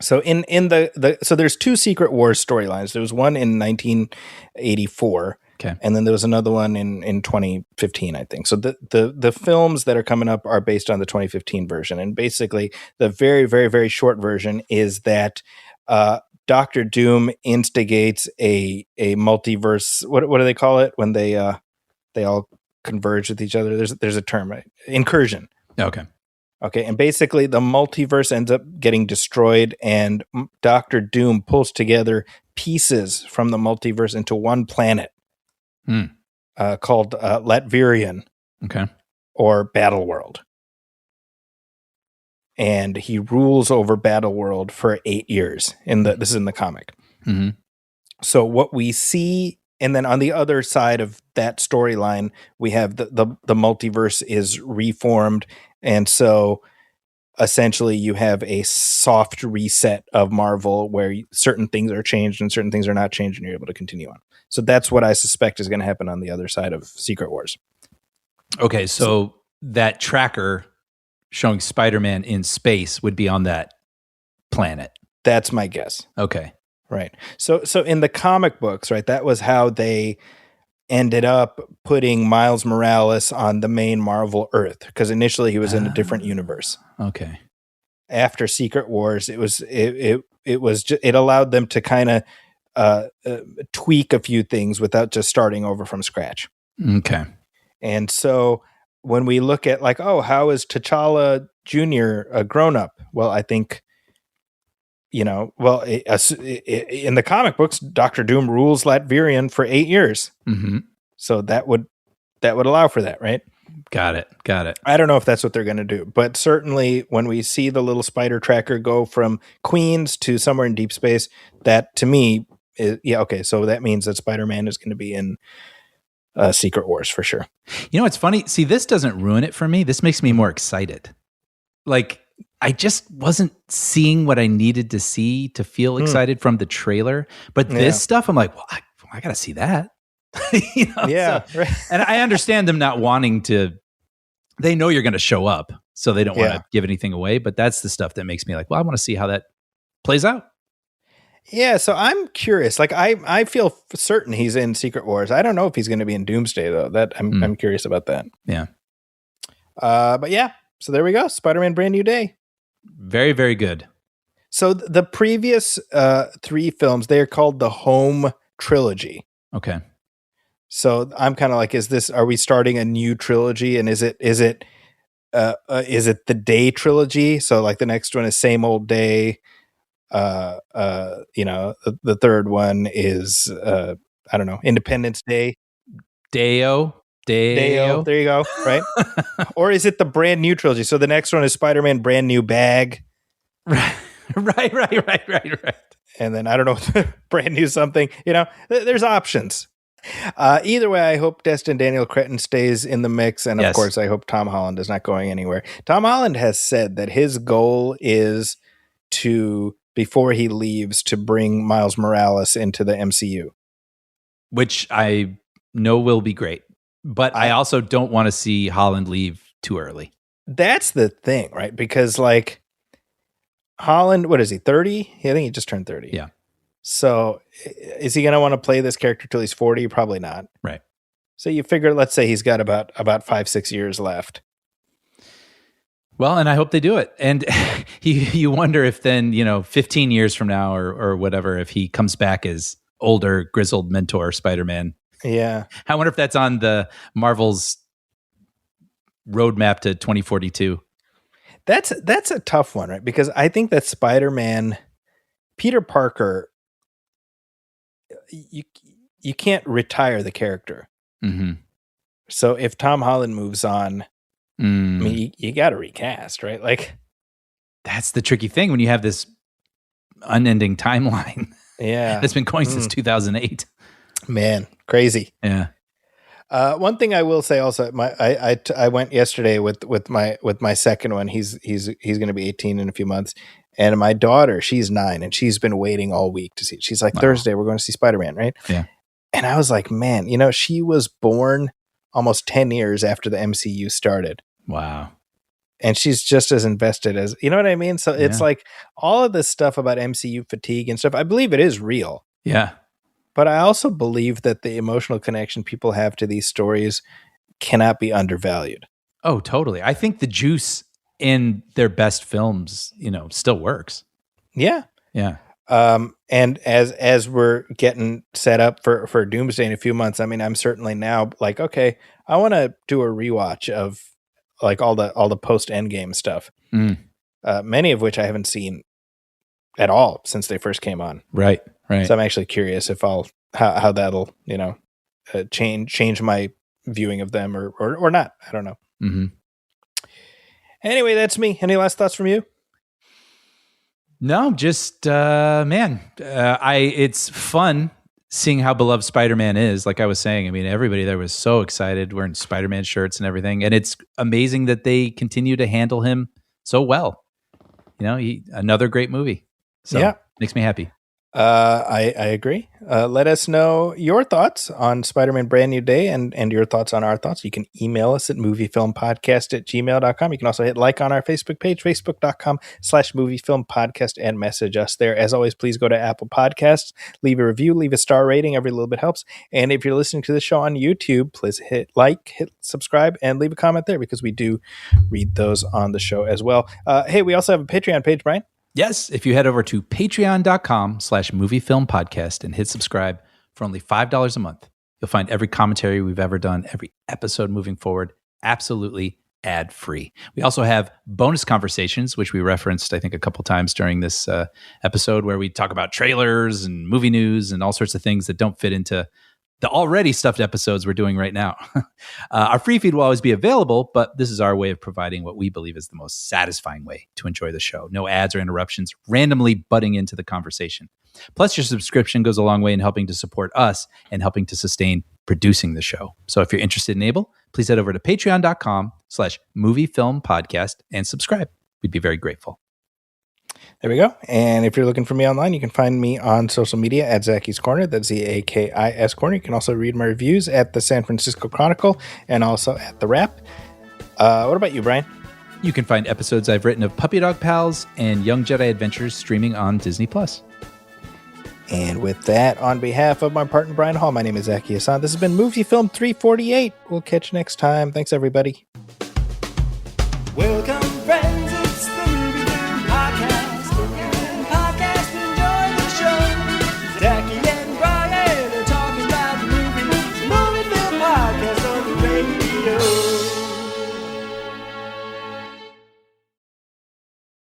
So so there's 2 Secret Wars storylines. There was one in 1984. Okay. And then there was another one in 2015, I think. So the films that are coming up are based on the 2015 version. And basically the very, very, very short version is that Dr. Doom instigates a multiverse. What do they call it when they all converge with each other? There's a term, right? Incursion. Okay. And basically the multiverse ends up getting destroyed, and Dr. Doom pulls together pieces from the multiverse into one planet called Latverian. Okay. Or Battleworld. And he rules over Battleworld for 8 years. This is in the comic. Mm-hmm. So what we see, and then on the other side of that storyline, we have the multiverse is reformed. And so essentially you have a soft reset of Marvel where certain things are changed and certain things are not changed, and you're able to continue on. So that's what I suspect is going to happen on the other side of Secret Wars. Okay, so that tracker showing Spider-Man in space would be on that planet. That's my guess. Okay. Right. So in the comic books, right, that was how they ended up putting Miles Morales on the main Marvel Earth, because initially he was in a different universe. Okay. After Secret Wars, it allowed them to kind of tweak a few things without just starting over from scratch. Okay. And so when we look at like, how is T'Challa Jr. a grown up? Well, I think, in the comic books, Dr. Doom rules Latverian for 8 years. Mm-hmm. So that would allow for that, right? Got it. I don't know if that's what they're going to do, but certainly when we see the little spider tracker go from Queens to somewhere in deep space, that to me is, okay. So that means that Spider-Man is going to be in Secret Wars for sure. It's funny. See, this doesn't ruin it for me. This makes me more excited. Like, I just wasn't seeing what I needed to see to feel excited from the trailer. But this stuff, I'm like, well, I got to see that. Right. And I understand them not wanting to. They know you're going to show up, so they don't want to give anything away. But that's the stuff that makes me like, well, I want to see how that plays out. Yeah, so I'm curious. Like, I feel certain he's in Secret Wars. I don't know if he's going to be in Doomsday though. That I'm curious about that. Yeah. But yeah. So there we go. Spider-Man Brand New Day. Very, very good. So the previous 3 films, they are called the Home Trilogy. Okay. So I'm kind of like, are we starting a new trilogy? And is it the Day trilogy? So like the next one is Same Old Day. The third one is I don't know, Independence Day. Deo. There you go. Right. Or is it the brand new trilogy? So the next one is Spider-Man Brand New Bag. Right. And then I don't know, brand new something, there's options. Either way, I hope Destin Daniel Cretton stays in the mix. And of course, I hope Tom Holland is not going anywhere. Tom Holland has said that his goal is to, before he leaves, to bring Miles Morales into the MCU. Which I know will be great. But I also don't want to see Holland leave too early. That's the thing, right? Because like Holland, what is he, 30? I think he just turned 30. Yeah. So is he going to want to play this character till he's 40? Probably not. Right. So you figure, let's say he's got about 5-6 years left. Well, and I hope they do it. And you wonder if then, 15 years from now or whatever, if he comes back as older, grizzled mentor Spider-Man. Yeah. I wonder if that's on the Marvel's roadmap to 2042. That's a tough one, right? Because I think that Spider-Man, Peter Parker, you can't retire the character. Mm-hmm. So if Tom Holland moves on, I mean, you got to recast, right? Like, that's the tricky thing when you have this unending timeline. Yeah, that's been going since 2008. Man, crazy. Yeah. One thing I will say also, I went yesterday with my second one. He's going to be 18 in a few months, and my daughter, she's 9, and she's been waiting all week to see it. She's like, Thursday we're going to see Spider-Man, right? Yeah. And I was like, man, she was born almost 10 years after the MCU started. Wow. And she's just as invested as, you know what I mean? So it's like all of this stuff about MCU fatigue and stuff, I believe it is real. Yeah. But I also believe that the emotional connection people have to these stories cannot be undervalued. Oh, totally. I think the juice in their best films, still works. Yeah. Yeah. And as we're getting set up for Doomsday in a few months, I mean, I'm certainly now like, okay, I want to do a rewatch of like all the post Endgame stuff. Many of which I haven't seen at all since they first came on. Right. So I'm actually curious if how that'll, change my viewing of them or not. I don't know. Mm-hmm. Anyway, that's me. Any last thoughts from you? No, just it's fun seeing how beloved Spider-Man is. Like I was saying, I mean, everybody there was so excited wearing Spider-Man shirts and everything, and it's amazing that they continue to handle him so well. Another great movie. So yeah, makes me happy. I agree. Let us know your thoughts on Spider-Man Brand New Day and your thoughts on our thoughts. You can email us at moviefilmpodcast@gmail.com. You can also hit like on our Facebook page, facebook.com/moviefilmpodcast, and message us there. As always, please go to Apple Podcasts, leave a review, leave a star rating. Every little bit helps. And if you're listening to the show on YouTube, please hit like, hit subscribe, and leave a comment there because we do read those on the show as well. Hey, we also have a Patreon page, Brian. Yes, if you head over to patreon.com/moviefilmpodcast and hit subscribe for only $5 a month, you'll find every commentary we've ever done, every episode moving forward, absolutely ad-free. We also have bonus conversations, which we referenced, I think, a couple times during this episode, where we talk about trailers and movie news and all sorts of things that don't fit into the already stuffed episodes we're doing right now. Our free feed will always be available, but this is our way of providing what we believe is the most satisfying way to enjoy the show. No ads or interruptions randomly butting into the conversation. Plus, your subscription goes a long way in helping to support us and helping to sustain producing the show. So if you're interested and able, please head over to patreon.com/moviefilmpodcast and subscribe. We'd be very grateful. There we go. And if you're looking for me online, you can find me on social media at Zacky's Corner. That's ZAKIS Corner. You can also read my reviews at the San Francisco Chronicle and also at The Wrap. What about you, Brian? You can find episodes I've written of Puppy Dog Pals and Young Jedi Adventures streaming on Disney+. And with that, on behalf of my partner, Brian Hall, my name is Zachy Hassan. This has been Movie Film 348. We'll catch you next time. Thanks, everybody. Welcome